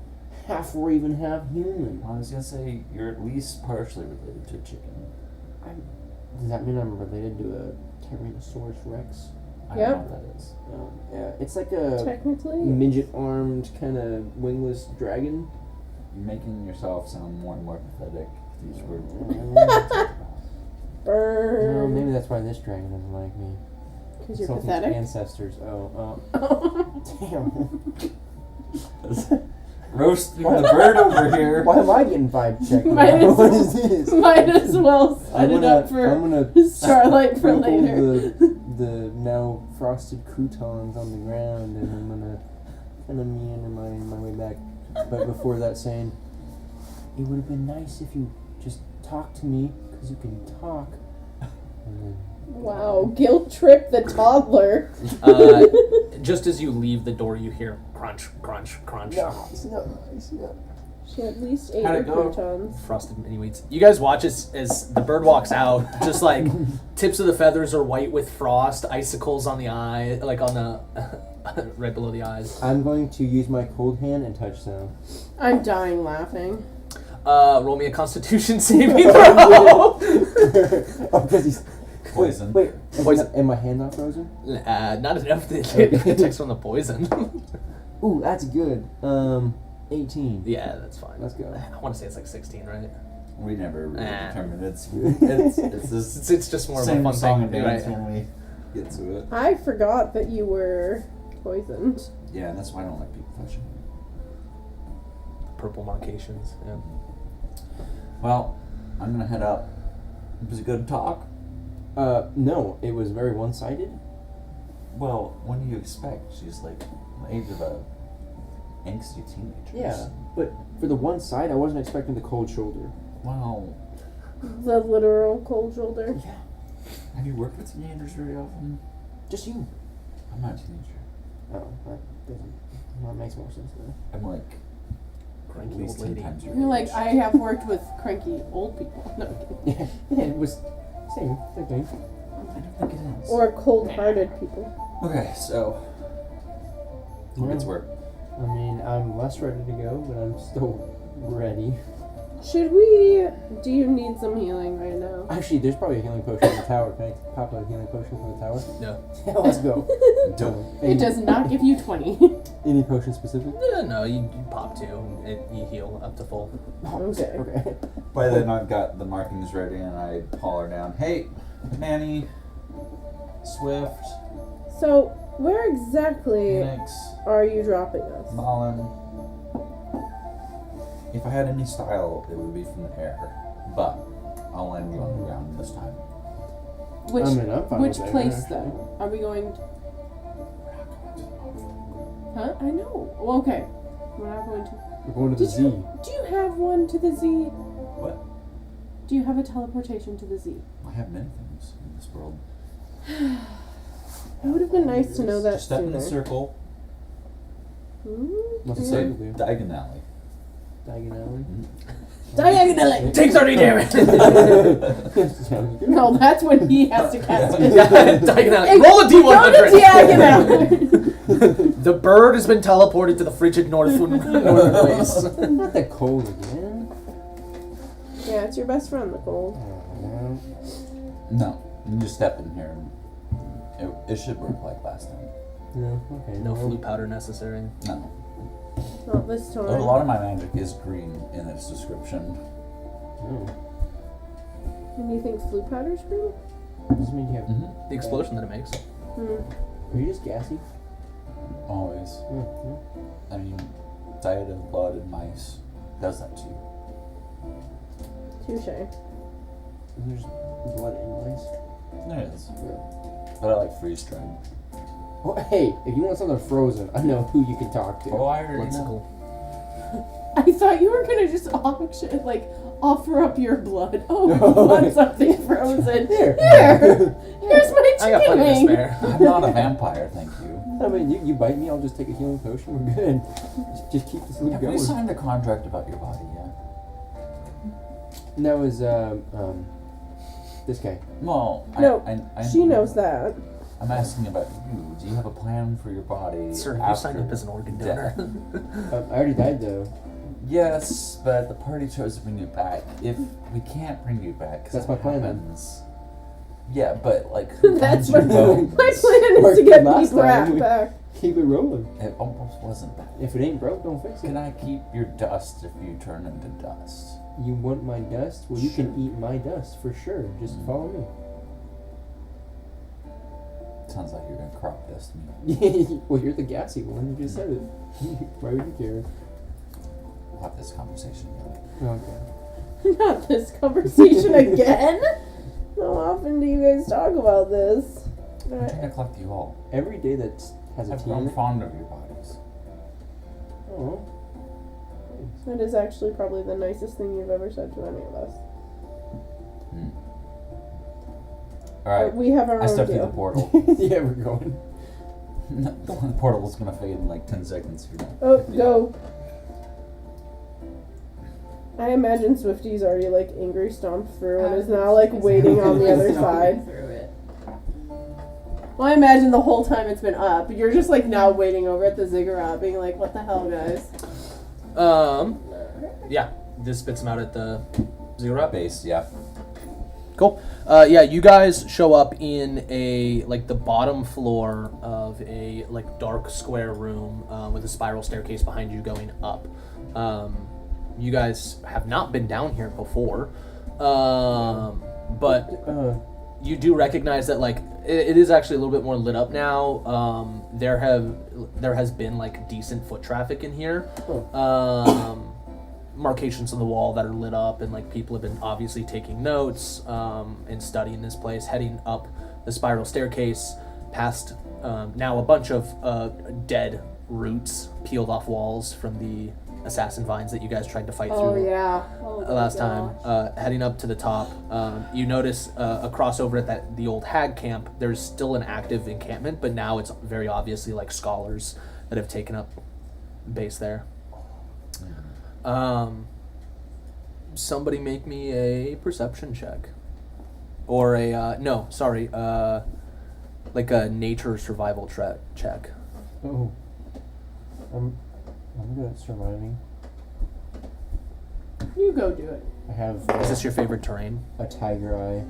Speaker 4: half raven, half human.
Speaker 2: I was gonna say, you're at least partially related to a chicken.
Speaker 4: Does that mean I'm related to a Tyrannosaurus Rex?
Speaker 2: I
Speaker 1: Yep.
Speaker 2: don't know what that is.
Speaker 4: Yeah, it's like a
Speaker 1: Technically.
Speaker 4: midget-armed kind of wingless dragon.
Speaker 2: You're making yourself sound more and more pathetic with these words.
Speaker 4: No,
Speaker 1: Bird.
Speaker 4: maybe that's why this dragon doesn't like me.
Speaker 1: Because you're
Speaker 4: Consulting
Speaker 1: pathetic.
Speaker 4: ancestors. Oh, damn.
Speaker 2: Roasting the bird over here.
Speaker 4: Why am I getting vibe checked?
Speaker 1: Might
Speaker 4: now?
Speaker 1: as
Speaker 4: What is this?
Speaker 1: Might as well set it up for
Speaker 4: I'm gonna
Speaker 1: Starlight for
Speaker 4: sprinkle
Speaker 1: later.
Speaker 4: the now frosted croutons on the ground, and I'm gonna kind of meander my way back. But before that, saying, it would have been nice if you just talked to me, because you can talk. And then,
Speaker 1: Wow, guilt trip the toddler.
Speaker 3: Just as you leave the door, you hear crunch, crunch, crunch.
Speaker 4: no, it's not.
Speaker 1: She had at least 8
Speaker 2: How'd it go?
Speaker 1: croutons.
Speaker 3: Frosted mini wheats. You guys watch as the bird walks out. Just like tips of the feathers are white with frost, icicles on the eye, like on the right below the eyes.
Speaker 4: I'm going to use my cold hand and touch them.
Speaker 1: I'm dying laughing.
Speaker 3: Roll me a Constitution saving throw.
Speaker 4: Oh, because he's
Speaker 2: Poison.
Speaker 4: Wait,
Speaker 3: Poison.
Speaker 4: and my hand not frozen?
Speaker 3: Not enough to get protects from the poison.
Speaker 4: Ooh, that's good. 18.
Speaker 3: Yeah, that's fine.
Speaker 4: Let's go.
Speaker 3: I want to say it's like 16, right?
Speaker 2: We never really
Speaker 3: Nah.
Speaker 2: determined it's this
Speaker 3: It's just more of a
Speaker 2: same
Speaker 3: fun
Speaker 2: song
Speaker 3: thing,
Speaker 2: and dance
Speaker 3: right?
Speaker 2: when we get to it.
Speaker 1: I forgot that you were poisoned.
Speaker 2: Yeah, and that's why I don't like people touching me.
Speaker 3: Purple marcations. Yeah.
Speaker 2: Well, I'm gonna head up. Was it good talk?
Speaker 4: No, it was very one-sided.
Speaker 2: Well, what do you expect? She's like the age of a angsty teenager.
Speaker 4: Yeah, but for the one side, I wasn't expecting the cold shoulder.
Speaker 2: Well,
Speaker 1: The literal cold shoulder.
Speaker 4: Yeah.
Speaker 2: have you worked with teenagers very often?
Speaker 4: Just you.
Speaker 2: I'm not a teenager.
Speaker 4: Oh, that makes more sense now.
Speaker 2: I'm like at
Speaker 3: Cranky
Speaker 2: least
Speaker 3: old
Speaker 2: 10
Speaker 3: lady.
Speaker 2: times your
Speaker 1: You're like,
Speaker 2: age.
Speaker 1: I have worked with cranky old people. No, I'm kidding.
Speaker 4: Yeah, it was same thing.
Speaker 2: I don't think it is.
Speaker 1: Or cold-hearted people.
Speaker 2: Okay, so who gets work?
Speaker 4: I mean, I'm less ready to go, but I'm still ready.
Speaker 1: Should we... Do you need some healing right now?
Speaker 4: Actually, there's probably a healing potion in the tower. Can I pop a healing potion from the tower?
Speaker 3: No.
Speaker 4: Yeah, let's go.
Speaker 2: Don't.
Speaker 1: It does not give you 20.
Speaker 4: Any potion specific?
Speaker 3: No, you pop 2 and you heal up to full.
Speaker 1: Okay.
Speaker 4: Okay.
Speaker 2: By then I've got the markings ready and I haul her down. Hey, Manny, Swift,
Speaker 1: So, where exactly
Speaker 2: Phoenix,
Speaker 1: are you dropping us?
Speaker 2: Mullen. If I had any style, it would be from the air. But I'll land you on the ground this time.
Speaker 1: Which,
Speaker 4: I mean, I'm fine
Speaker 1: which
Speaker 4: with that,
Speaker 1: place,
Speaker 4: actually.
Speaker 1: though? Are we going... Huh? I know. Well, okay. We're not going to...
Speaker 4: We're going to the
Speaker 1: Did
Speaker 4: Z.
Speaker 1: Do you have one to the Z?
Speaker 2: What?
Speaker 1: Do you have a teleportation to the Z?
Speaker 2: I have many things in this world.
Speaker 1: It would have been nice to know that
Speaker 2: Just step in the
Speaker 1: sooner.
Speaker 2: circle.
Speaker 4: What's it
Speaker 1: Mm.
Speaker 4: say?
Speaker 2: Say diagonally.
Speaker 4: Diagonally.
Speaker 1: Diagonally!
Speaker 3: Take 30 damage!
Speaker 4: Sounds good.
Speaker 1: No, that's when he has to cast it.
Speaker 3: Diagonally.
Speaker 1: Hey,
Speaker 3: Roll a
Speaker 1: Go
Speaker 3: D100!
Speaker 1: to diagonal!
Speaker 3: The bird has been teleported to the frigid northern place.
Speaker 4: Not that cold again.
Speaker 1: Yeah, it's your best friend, the cold.
Speaker 4: Oh,
Speaker 2: No, you just step in here. And it should work like last time.
Speaker 4: no. Okay.
Speaker 3: No
Speaker 4: well,
Speaker 3: flute powder necessary.
Speaker 2: No.
Speaker 1: Not this time.
Speaker 2: A lot of my magic is green in its description.
Speaker 4: No.
Speaker 1: And you think flute powder's green?
Speaker 4: Doesn't mean you have.
Speaker 2: Mm-hmm.
Speaker 3: The explosion that it makes.
Speaker 1: Hmm.
Speaker 4: Are you just gassy?
Speaker 2: Always.
Speaker 4: Mm-hmm.
Speaker 2: I mean, diet of blood and mice does that to you.
Speaker 1: Touche.
Speaker 4: There's blood in mice.
Speaker 2: There is. But I like freeze dried.
Speaker 4: Oh, hey, if you want something frozen, I know who you can talk to.
Speaker 2: Oh, I already know.
Speaker 3: Lixical.
Speaker 1: I thought you were gonna just auction, like, offer up your blood. Oh, you want something frozen?
Speaker 4: Here.
Speaker 1: Here's my
Speaker 3: I got
Speaker 1: chicken
Speaker 3: plenty to
Speaker 1: wing.
Speaker 3: spare.
Speaker 2: I'm not a vampire, thank you.
Speaker 4: I mean, you bite me, I'll just take a healing potion. We're good. Just keep this loop
Speaker 2: Have
Speaker 4: going.
Speaker 2: we signed a contract about your body yet?
Speaker 4: And that was this guy.
Speaker 2: Well,
Speaker 1: No,
Speaker 2: I
Speaker 1: She knows that.
Speaker 2: I'm asking about you. Do you have a plan for your body?
Speaker 3: Sir, you
Speaker 2: after
Speaker 3: signed up as an organ
Speaker 2: death?
Speaker 3: donor.
Speaker 4: I already died though.
Speaker 2: Yes, but the party chose to bring you back. If we can't bring you back, 'cause
Speaker 4: That's
Speaker 2: that
Speaker 4: my plan, then.
Speaker 2: happens. Yeah, but like, who
Speaker 1: That's
Speaker 2: finds your
Speaker 1: what
Speaker 2: bones?
Speaker 1: my plan is
Speaker 4: Worked
Speaker 1: to get
Speaker 4: last
Speaker 1: people
Speaker 4: time.
Speaker 1: back.
Speaker 4: Keep it rolling.
Speaker 2: It almost wasn't that.
Speaker 4: If it ain't broke, don't fix it.
Speaker 2: Can I keep your dust if you turn into dust?
Speaker 4: You want my dust? Well, you can eat my dust for sure. Just follow me.
Speaker 2: Sounds like you're gonna crop dust me.
Speaker 4: Well, you're the gassy one. You just said it. Why would you care?
Speaker 2: We'll have this conversation again.
Speaker 4: Okay.
Speaker 1: Not this conversation again. How often do you guys talk about this?
Speaker 2: I'm trying to collect you all.
Speaker 4: Every day that has a
Speaker 2: I've
Speaker 4: team.
Speaker 2: grown fond of your bodies.
Speaker 4: Oh.
Speaker 1: That is actually probably the nicest thing you've ever said to any of us.
Speaker 2: Alright,
Speaker 1: We have our
Speaker 2: I
Speaker 1: own
Speaker 2: stepped through the
Speaker 1: deal.
Speaker 2: portal.
Speaker 4: Yeah, we're going.
Speaker 2: The portal is gonna fade in like 10 seconds. You're done.
Speaker 1: Oh, go. I imagine Swifty's already like angry stomped through and is
Speaker 5: I
Speaker 1: now
Speaker 5: was
Speaker 1: like
Speaker 5: gonna
Speaker 1: waiting
Speaker 5: say,
Speaker 1: on the other
Speaker 5: stomping
Speaker 1: side.
Speaker 5: through it.
Speaker 1: Well, I imagine the whole time it's been up. You're just like now waiting over at the ziggurat, being like, "What the hell, guys?"
Speaker 3: Yeah, this spits them out at the ziggurat.
Speaker 2: Base, yeah.
Speaker 3: Cool. Yeah, you guys show up in a like the bottom floor of a like dark square room with a spiral staircase behind you going up. You guys have not been down here before, but you do recognize that like it is actually a little bit more lit up now. There has been like decent foot traffic in here. Markations on the wall that are lit up, and like people have been obviously taking notes and studying this place. Heading up the spiral staircase, past now a bunch of dead roots peeled off walls from the assassin vines that you guys tried to fight through last time. Heading up to the top, you notice across over at the old hag camp, there's still an active encampment, but now it's very obviously like scholars that have taken up base there. Somebody make me a perception check, or a like a nature survival check.
Speaker 4: Oh. I'm good at surviving.
Speaker 1: You go do it.
Speaker 4: I have
Speaker 3: Is this your favorite terrain?
Speaker 4: a tiger eye.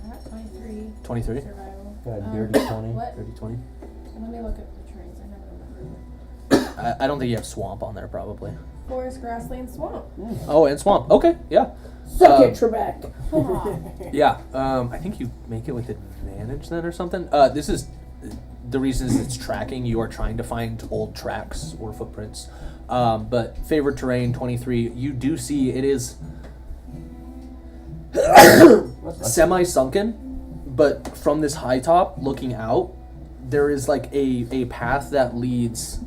Speaker 5: I got 23.
Speaker 3: 23?
Speaker 5: Survival.
Speaker 4: Got a dirty 20.
Speaker 5: What?
Speaker 3: 30, 20?
Speaker 5: Let me look at the trains. I never remember.
Speaker 3: I don't think you have swamp on there, probably.
Speaker 5: Forest, grassland, swamp.
Speaker 3: Oh, and swamp. Okay, yeah.
Speaker 1: Suck it, Trebek.
Speaker 5: Aw.
Speaker 3: Yeah, I think you make it with advantage then or something. This is the reason is it's tracking. You are trying to find old tracks or footprints. But favorite terrain 23. You do see it is semi-sunken, but from this high top looking out, there is like a path that leads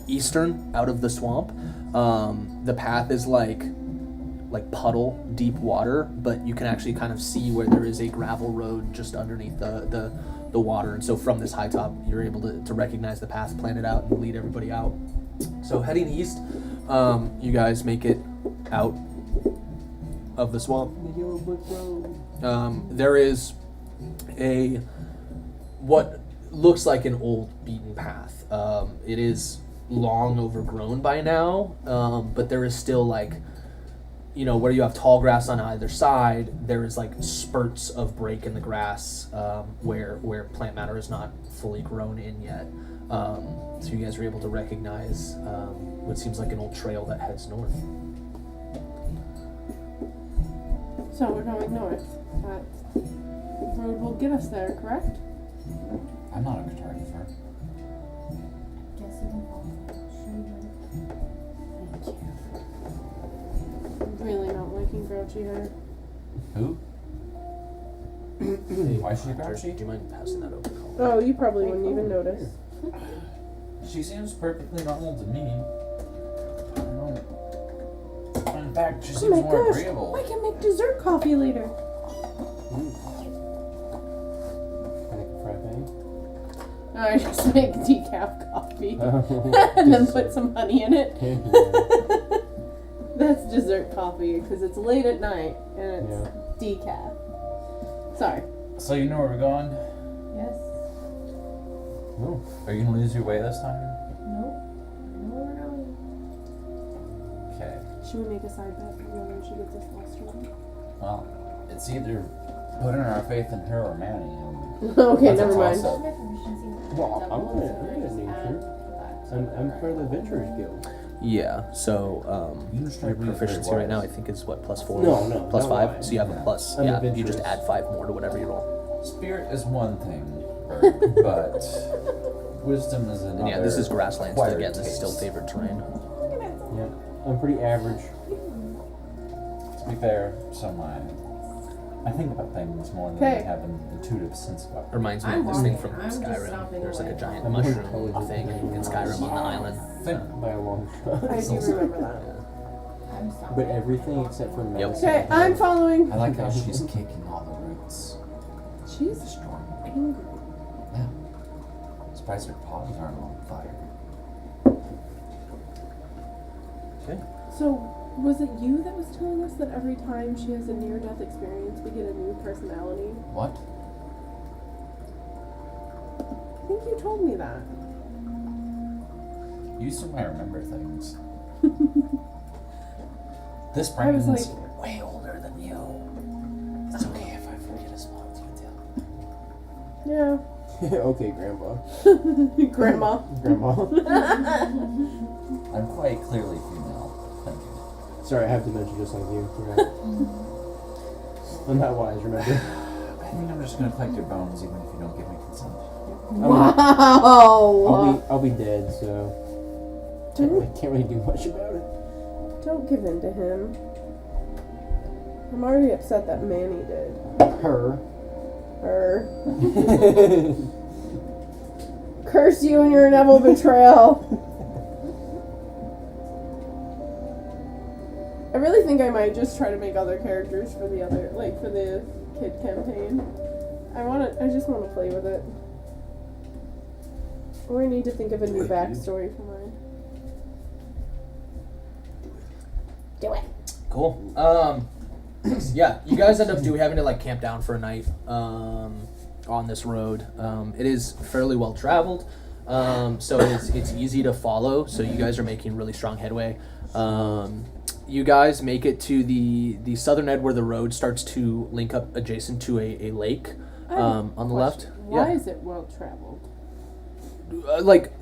Speaker 3: eastern out of the swamp. The path is like puddle deep water, but you can actually kind of see where there is a gravel road just underneath the water. And so from this high top, you're able to recognize the path, plan it out, and lead everybody out. So heading east, you guys make it out of the swamp.
Speaker 4: The yellow brick road.
Speaker 3: There is what looks like an old beaten path. It is long overgrown by now, but there is still like, where you have tall grass on either side, there is like spurts of break in the grass where plant matter is not fully grown in yet. So you guys are able to recognize what seems like an old trail that heads north.
Speaker 1: So we're going north. That road will get us there, correct?
Speaker 2: I'm not a cartographer.
Speaker 5: Guess you can follow. Sure you
Speaker 1: I'm really not liking grouchy hair.
Speaker 2: Who? Why is she
Speaker 3: Do
Speaker 2: grouchy?
Speaker 3: you mind passing that over, Colin?
Speaker 1: Oh, you probably wouldn't even notice.
Speaker 2: She seems perfectly normal to me. I don't. In fact, she
Speaker 1: Oh
Speaker 2: seems
Speaker 1: my
Speaker 2: more
Speaker 1: gosh,
Speaker 2: agreeable.
Speaker 1: I can make dessert coffee later.
Speaker 4: I think a frappe.
Speaker 1: No, I just make decaf coffee
Speaker 4: Oh,
Speaker 1: and then
Speaker 4: dessert.
Speaker 1: put some honey in it.
Speaker 4: Yeah.
Speaker 1: That's dessert coffee because it's late at night and it's
Speaker 4: Yeah.
Speaker 1: decaf. Sorry.
Speaker 2: So you know where we're going?
Speaker 5: Yes.
Speaker 4: Oh.
Speaker 2: Are you gonna lose your way this time?
Speaker 5: Nope. I know where we're going.
Speaker 2: Okay.
Speaker 1: Should we make a side bet whether she gets us lost or not?
Speaker 2: Well, it's either putting our faith in her or Manny.
Speaker 1: Okay,
Speaker 2: That's a
Speaker 1: never mind.
Speaker 2: toss-up.
Speaker 4: Well, I'm gonna nature. I'm part of the Adventurers Guild.
Speaker 3: Yeah, so
Speaker 2: You can just try
Speaker 3: your
Speaker 2: to be very
Speaker 3: proficiency right now I
Speaker 2: wise.
Speaker 3: think is what, +4?
Speaker 4: No,
Speaker 3: Plus
Speaker 4: no,
Speaker 3: 5?
Speaker 4: no.
Speaker 3: So you have a plus.
Speaker 4: I'm
Speaker 3: Yeah, you just
Speaker 4: adventurous.
Speaker 3: add 5 more to whatever you roll.
Speaker 2: Spirit is one thing, Bert, but wisdom is another.
Speaker 3: And yeah, this is grasslands.
Speaker 2: acquired
Speaker 3: Again, this is still
Speaker 2: taste.
Speaker 3: favored terrain.
Speaker 4: Yeah, I'm pretty average.
Speaker 2: To be fair, so am I. I think about things more than
Speaker 1: Okay.
Speaker 2: I have an intuitive sense about.
Speaker 3: Reminds me
Speaker 5: I'm
Speaker 3: of this thing
Speaker 5: walking.
Speaker 3: from
Speaker 5: I'm just
Speaker 3: Skyrim.
Speaker 5: stomping
Speaker 3: There's like a
Speaker 5: away.
Speaker 3: giant
Speaker 4: I'm more
Speaker 3: mushroom
Speaker 4: intelligent
Speaker 3: thing
Speaker 4: than
Speaker 3: in
Speaker 4: you.
Speaker 3: Skyrim on the island.
Speaker 4: By a long shot.
Speaker 1: I do remember that.
Speaker 5: I'm stopping.
Speaker 4: But everything except for medicine.
Speaker 1: Okay, I'm following.
Speaker 2: I like how she's kicking all the roots.
Speaker 1: She's
Speaker 2: Destroying.
Speaker 1: angry.
Speaker 2: Yeah. Surprised her paws aren't on fire.
Speaker 3: Okay.
Speaker 1: So, was it you that was telling us that every time she has a near-death experience, we get a new personality?
Speaker 2: What?
Speaker 1: I think you told me that.
Speaker 2: You still might remember things. This
Speaker 1: I was
Speaker 2: Brandon's
Speaker 1: like-
Speaker 2: way older than you. It's okay if I forget a small detail.
Speaker 1: Yeah.
Speaker 4: Okay, Grandpa.
Speaker 1: Grandma.
Speaker 4: Grandma.
Speaker 2: I'm quite clearly female. Thank you.
Speaker 4: Sorry, I have dementia just like you. You're right. I'm not wise, remember?
Speaker 2: I think I'm just gonna collect your bones even if you don't give me consent.
Speaker 1: Wow.
Speaker 4: I'll be dead, so can't really do much about it.
Speaker 1: Don't give in to him. I'm already upset that Manny did.
Speaker 4: Her.
Speaker 1: Her. Curse you and your Neville betrayal. I really think I might just try to make other characters for the other, like for the kid campaign. I just want to play with it. Or I need to think of a new backstory for mine. Do it.
Speaker 3: Cool. Yeah, you guys end up having to like camp down for a night on this road. It is fairly well traveled, so it's easy to follow. So you guys are making really strong headway. You guys make it to the southern edge where the road starts to link up adjacent to a lake on the left.
Speaker 1: Why is it well traveled?
Speaker 3: Like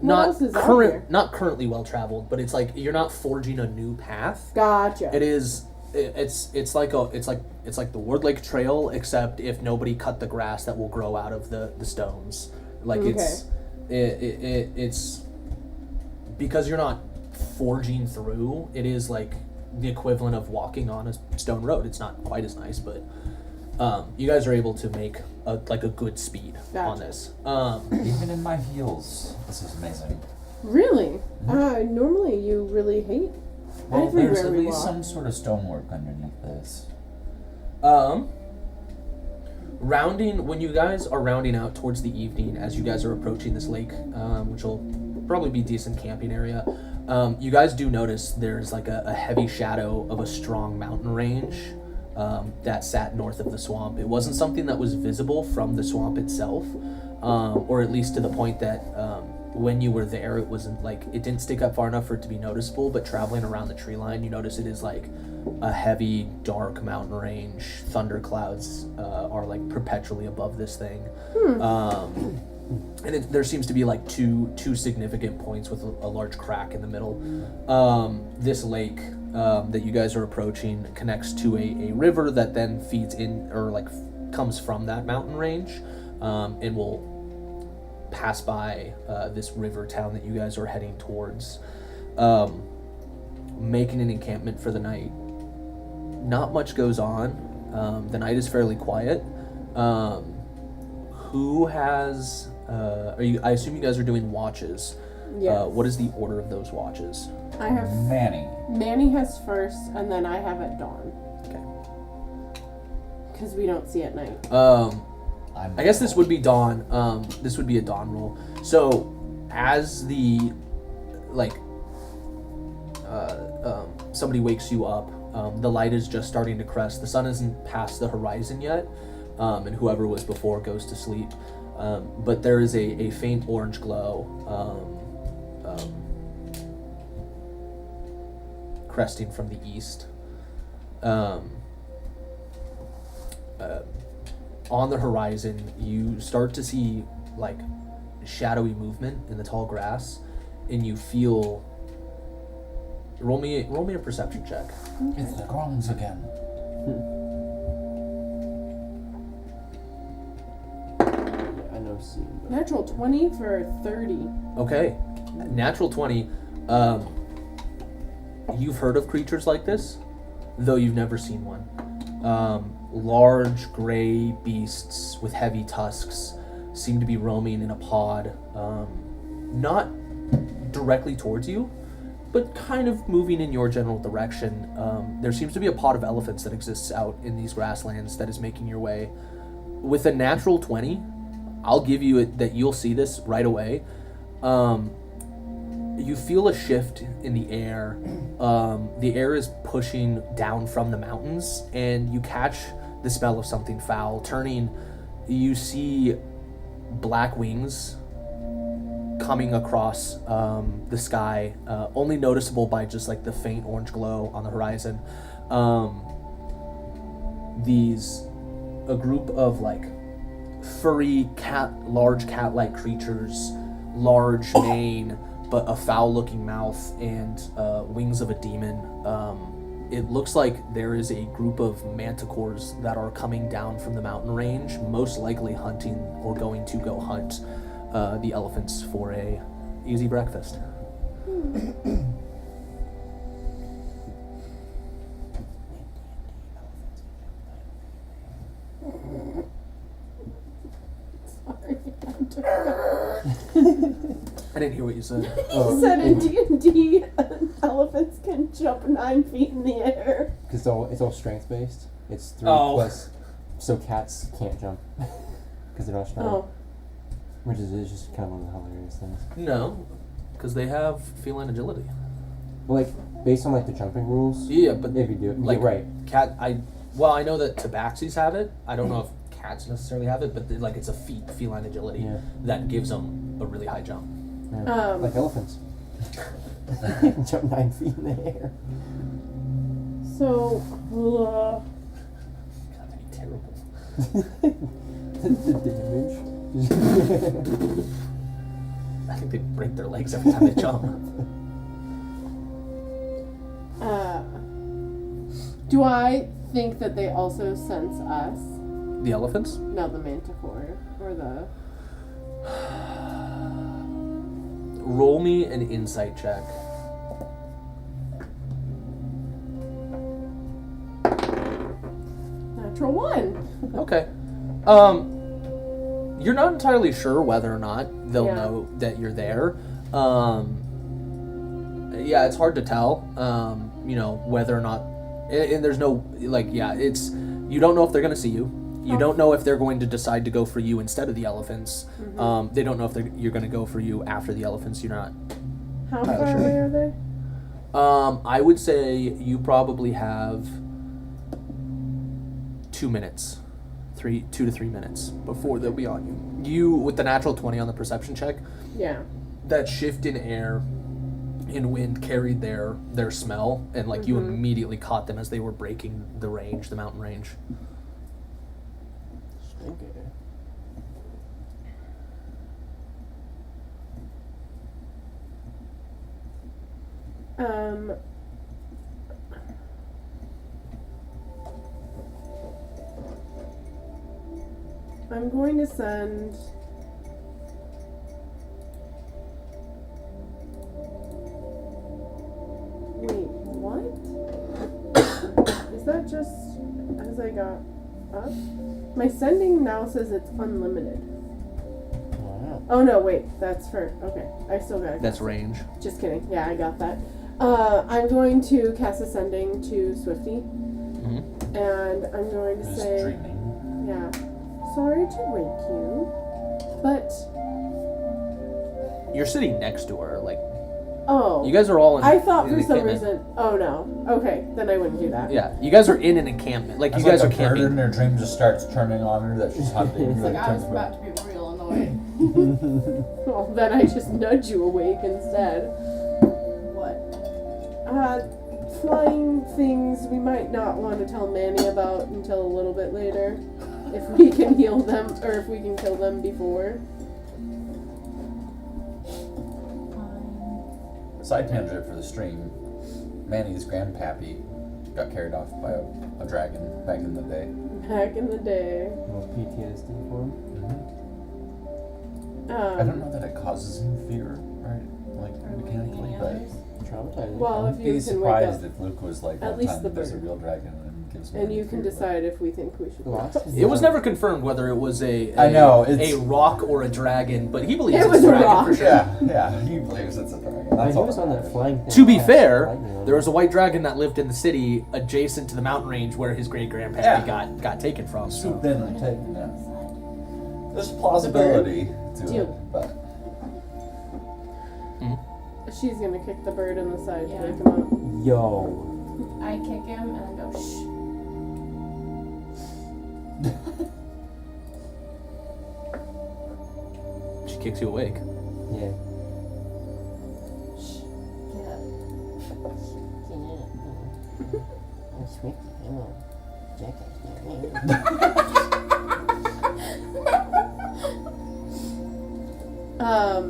Speaker 3: not
Speaker 1: else is out there?
Speaker 3: not currently well traveled, but it's like you're not forging a new path.
Speaker 1: Gotcha.
Speaker 3: It is. It's like the Ward Lake Trail, except if nobody cut the grass that will grow out of the stones. Like it's because you're not forging through. It is like the equivalent of walking on a stone road. It's not quite as nice, but you guys are able to make a good speed on this.
Speaker 2: Even in my heels, this is amazing.
Speaker 1: Really? Normally you really hate
Speaker 2: Well,
Speaker 1: everywhere
Speaker 2: there's at
Speaker 1: we
Speaker 2: least
Speaker 1: walk.
Speaker 2: some sort of stonework underneath this.
Speaker 3: When you guys are rounding out towards the evening, as you guys are approaching this lake, which will probably be a decent camping area, you guys do notice there's like a heavy shadow of a strong mountain range that sat north of the swamp. It wasn't something that was visible from the swamp itself, or at least to the point that when you were there, it wasn't like it didn't stick up far enough for it to be noticeable. But traveling around the tree line, you notice it is like a heavy, dark mountain range. Thunderclouds are like perpetually above this thing, and there seems to be like two significant points with a large crack in the middle. This lake that you guys are approaching connects to a river that then feeds in or like comes from that mountain range, and will pass by this river town that you guys are heading towards, making an encampment for the night. Not much goes on. The night is fairly quiet. Who has I assume you guys are doing watches.
Speaker 1: Yes.
Speaker 3: What is the order of those watches?
Speaker 1: I have Manny has first, and then I have at dawn.
Speaker 3: Okay.
Speaker 1: Because we don't see at night.
Speaker 3: I guess this would be dawn. This would be a dawn roll. So, as the somebody wakes you up, the light is just starting to crest. The sun isn't past the horizon yet, and whoever was before goes to sleep. But there is a faint orange glow cresting from the east. On the horizon, you start to see like shadowy movement in the tall grass, and you feel. Roll me a perception check.
Speaker 2: It's the Grongs again.
Speaker 4: I know seeing.
Speaker 1: Natural 20 for 30.
Speaker 3: Okay, natural 20. You've heard of creatures like this, though you've never seen one. Large gray beasts with heavy tusks seem to be roaming in a pod, not directly towards you, but kind of moving in your general direction. There seems to be a pod of elephants that exists out in these grasslands that is making your way. With a natural 20, I'll give you it that you'll see this right away. you feel a shift in the air. The air is pushing down from the mountains, and you catch the smell of something foul. Turning, you see black wings coming across the sky, only noticeable by just like the faint orange glow on the horizon. A group of like furry large cat-like creatures, large mane, but a foul-looking mouth and wings of a demon. It looks like there is a group of manticores that are coming down from the mountain range, most likely hunting or going to go hunt the elephants for a easy breakfast. I didn't hear what you said.
Speaker 1: He said in D&D, elephants can jump 9 feet in the air.
Speaker 4: Because it's all strength based. It's 3
Speaker 3: Oh.
Speaker 4: plus. So cats can't jump because they're not strong.
Speaker 1: Oh.
Speaker 4: Which is just kind of one of the hilarious things.
Speaker 3: No, because they have feline agility.
Speaker 4: Well, like based on like the jumping rules.
Speaker 3: Yeah, but
Speaker 4: If you do it,
Speaker 3: like
Speaker 4: yeah, right.
Speaker 3: I know that tabaxis have it. I don't know if cats necessarily have it, but like it's a feline agility
Speaker 4: Yeah.
Speaker 3: that gives them a really high jump.
Speaker 4: Yeah. Like elephants. Jump 9 feet in the air.
Speaker 1: So,
Speaker 3: God, that'd be terrible.
Speaker 4: The damage.
Speaker 3: I think they break their legs every time they jump.
Speaker 1: do I think that they also sense us?
Speaker 3: The elephants?
Speaker 1: No, the manticore. Or the...
Speaker 3: Roll me an insight check.
Speaker 1: Natural 1.
Speaker 3: Okay. You're not entirely sure whether or not they'll
Speaker 1: Yeah.
Speaker 3: know that you're there. Yeah, it's hard to tell. Whether or not, and there's no it's you don't know if they're gonna see you. You don't know if they're going to decide to go for you instead of the elephants. They don't know if you're going to go for you after the elephants. You're not.
Speaker 1: How far away are they?
Speaker 3: I would say you probably have 2 minutes. 2 to 3 minutes before they'll be on you. You, with the natural 20 on the perception check,
Speaker 1: Yeah.
Speaker 3: that shift in air and wind carried their smell, and like you immediately caught them as they were breaking the mountain range.
Speaker 4: Okay.
Speaker 1: I'm going to send... Wait, what? Is that just as I got up? My sending now says it's unlimited.
Speaker 4: Wow.
Speaker 1: Oh no, wait, that's for... Okay, I still got it.
Speaker 3: That's range.
Speaker 1: Just kidding. Yeah, I got that. I'm going to cast a sending to Swifty.
Speaker 3: Mm-hmm.
Speaker 1: And I'm going to
Speaker 2: Just
Speaker 1: say...
Speaker 2: dreaming.
Speaker 1: Yeah. Sorry to wake you, but...
Speaker 3: You're sitting next to her, like
Speaker 1: Oh.
Speaker 3: you guys are all in.
Speaker 1: I thought
Speaker 3: in
Speaker 1: for
Speaker 3: an
Speaker 1: some
Speaker 3: encampment.
Speaker 1: reason... Oh no. Okay, then I wouldn't do that.
Speaker 3: Yeah, you guys are in an encampment. Like
Speaker 2: It's
Speaker 3: you guys
Speaker 2: like
Speaker 3: are
Speaker 2: a bird
Speaker 3: camping.
Speaker 2: in her dream just starts turning on her that she's hunting.
Speaker 5: It's like
Speaker 2: like,
Speaker 5: I was
Speaker 2: turns
Speaker 5: about to be real annoyed.
Speaker 1: Well, then I just nudge you awake instead.
Speaker 5: What?
Speaker 1: Flying things we might not want to tell Manny about until a little bit later. If we can heal them, or if we can kill them before.
Speaker 2: Side tangent for the stream. Manny's grandpappy got carried off by a dragon back in the day.
Speaker 1: Back in the day.
Speaker 4: Little PTSD for him.
Speaker 2: I don't know that it causes him fear, right? Like mechanically, but
Speaker 4: Traumatizing.
Speaker 1: Well, if
Speaker 2: I'd
Speaker 1: you
Speaker 2: be
Speaker 1: can wake up,
Speaker 2: surprised if Luke was like
Speaker 1: At
Speaker 2: one
Speaker 1: least
Speaker 2: time
Speaker 1: the
Speaker 2: there's a
Speaker 1: bird.
Speaker 2: real dragon and gives me
Speaker 1: and you can
Speaker 2: fear,
Speaker 1: decide if we think we should.
Speaker 4: Lost.
Speaker 3: It was never confirmed whether it was a
Speaker 2: I know, it's-
Speaker 3: a rock or a dragon, but he believes
Speaker 1: It
Speaker 3: it's
Speaker 1: was
Speaker 3: a
Speaker 1: a
Speaker 3: dragon
Speaker 1: rock.
Speaker 3: for sure.
Speaker 2: Yeah, he believes it's a dragon.
Speaker 4: Like,
Speaker 2: That's
Speaker 4: he
Speaker 2: all
Speaker 4: was on that
Speaker 2: matters.
Speaker 4: flying thing.
Speaker 3: To be
Speaker 4: fast,
Speaker 3: fair,
Speaker 4: lightning on
Speaker 3: there
Speaker 4: it.
Speaker 3: was a white dragon that lived in the city adjacent to the mountain range where his great grandpappy
Speaker 2: Yeah.
Speaker 3: got taken from. So.
Speaker 2: Swooped in and taken. Yeah. There's plausibility to
Speaker 1: Deal.
Speaker 2: it, but
Speaker 1: she's gonna kick the bird in the side to
Speaker 5: Yeah.
Speaker 1: wake him up.
Speaker 4: Yo.
Speaker 5: I kick him and go shh.
Speaker 3: She kicks you awake.
Speaker 4: Yeah.
Speaker 5: Shh. Get up.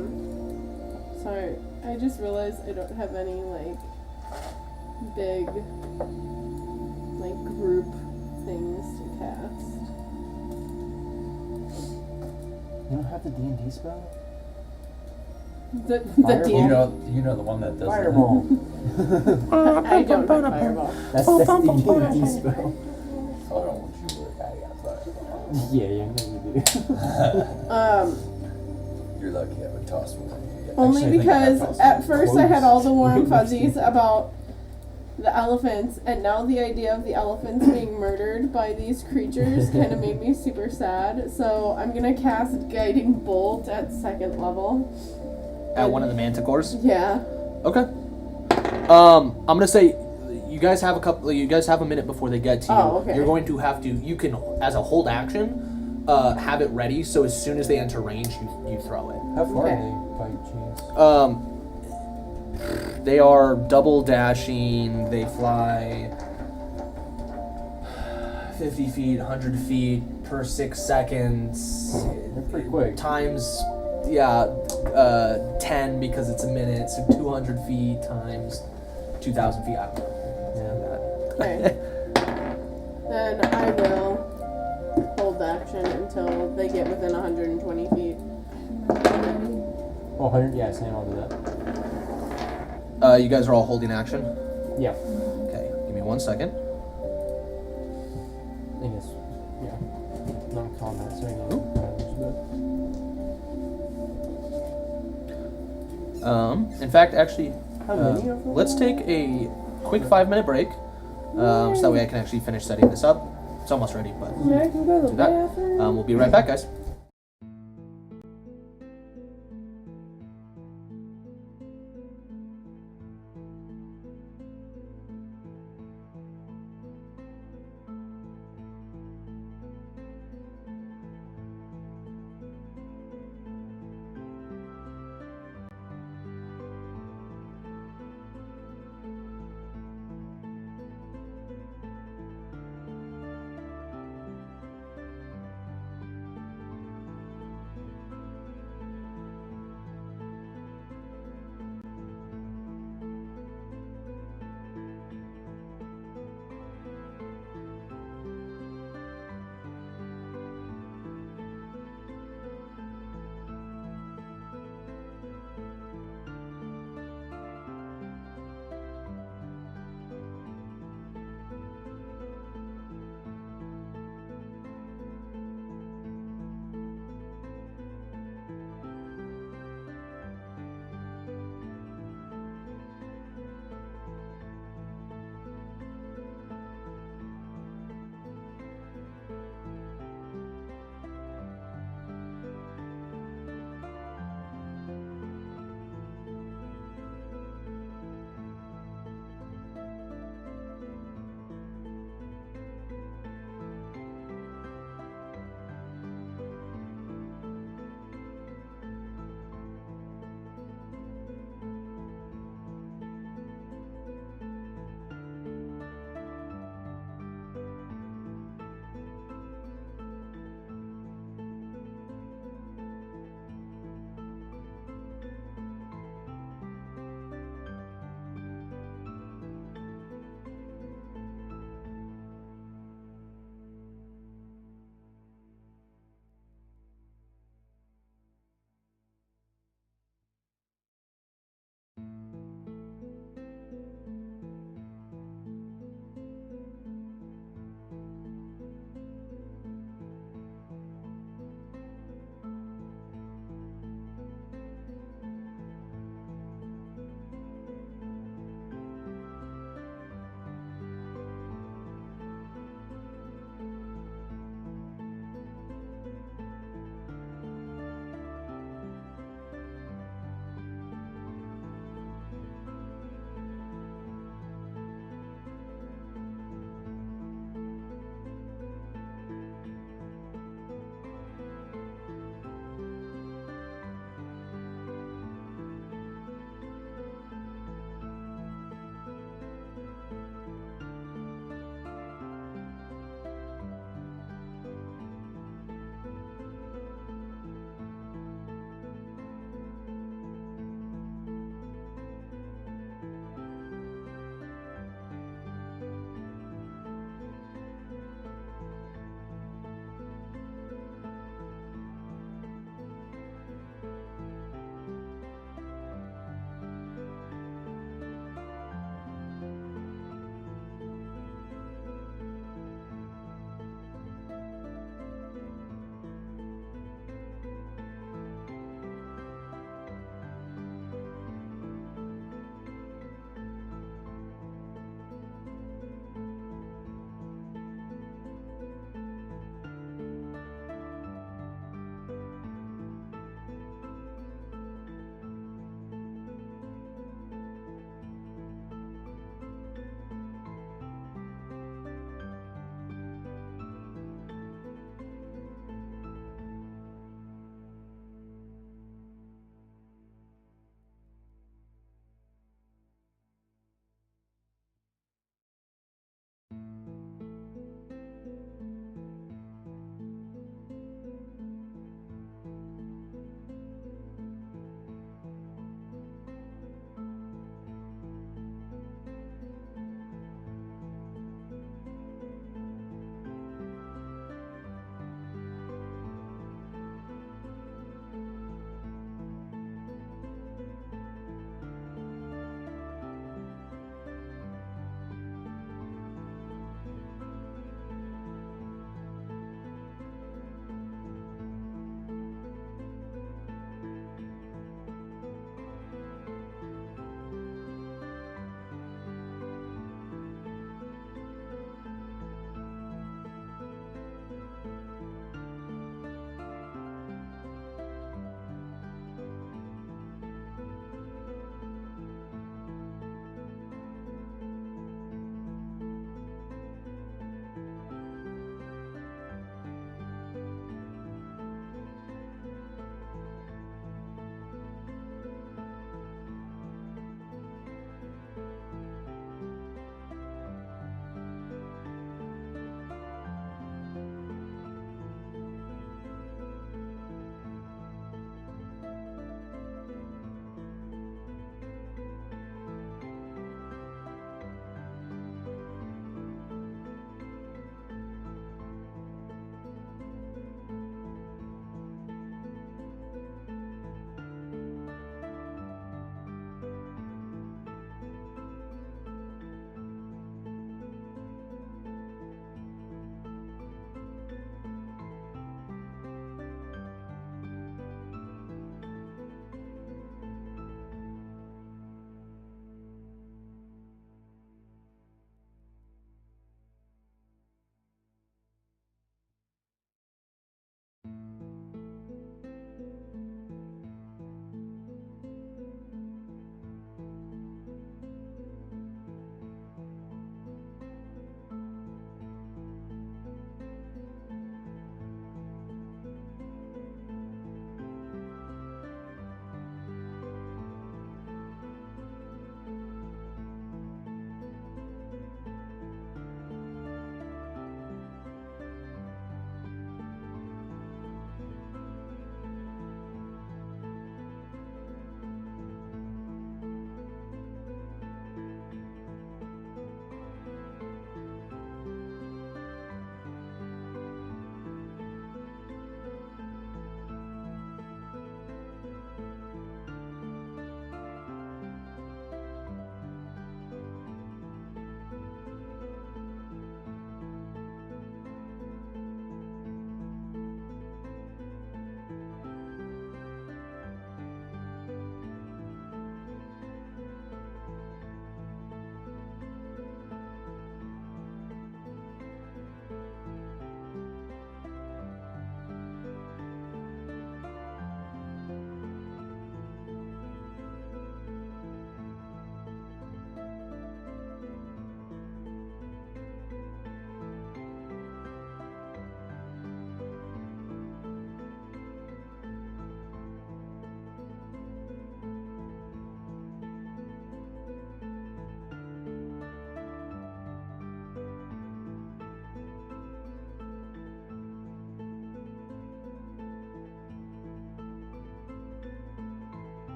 Speaker 1: Sorry, I just realized I don't have any like big like group things to cast.
Speaker 4: You don't have the D&D spell?
Speaker 1: The
Speaker 4: Fireball?
Speaker 2: You
Speaker 1: DM.
Speaker 2: know the one that does
Speaker 4: Fireball.
Speaker 1: I don't have fireball.
Speaker 4: That's the D&D spell.
Speaker 2: that. Oh, don't you work? I got fireball.
Speaker 4: Yeah, I know you do.
Speaker 2: You're lucky I haven't tossed one.
Speaker 1: Only
Speaker 2: Actually, I think I have
Speaker 1: because
Speaker 2: tossed
Speaker 1: at
Speaker 2: one.
Speaker 1: first I had all the warm
Speaker 4: Close.
Speaker 1: fuzzies about the elephants, and now the idea of the elephants being murdered by these creatures kind of made me super sad. So I'm gonna cast Guiding Bolt at 2nd level.
Speaker 3: At one of the manticores.
Speaker 1: Yeah.
Speaker 3: Okay. I'm gonna say, you guys have a minute before they get to you.
Speaker 1: Oh, okay.
Speaker 3: You're going to have to. You can, as a hold action, have it ready. So as soon as they enter range, you throw it.
Speaker 4: How far
Speaker 1: Okay.
Speaker 4: are they by chance?
Speaker 3: They are double dashing. They fly 50 feet, 100 feet per 6 seconds.
Speaker 4: They're pretty quick.
Speaker 3: Times, 10 because it's a minute. So 200 feet times 2,000 feet. I don't know.
Speaker 1: Okay. Then I will hold action until they get within 120 feet.
Speaker 4: Oh, 100? Yeah, same, I'll do that.
Speaker 3: You guys are all holding action.
Speaker 4: Yeah.
Speaker 3: Okay, give me 1 second.
Speaker 4: I think it's, yeah. Non-combat, so I know.
Speaker 3: In fact, actually,
Speaker 4: How many of them?
Speaker 3: let's take a quick 5-minute break, so that way I can actually finish setting this up. It's almost ready, but
Speaker 1: I can go to the
Speaker 3: do that.
Speaker 1: bathroom.
Speaker 3: We'll be right back, guys.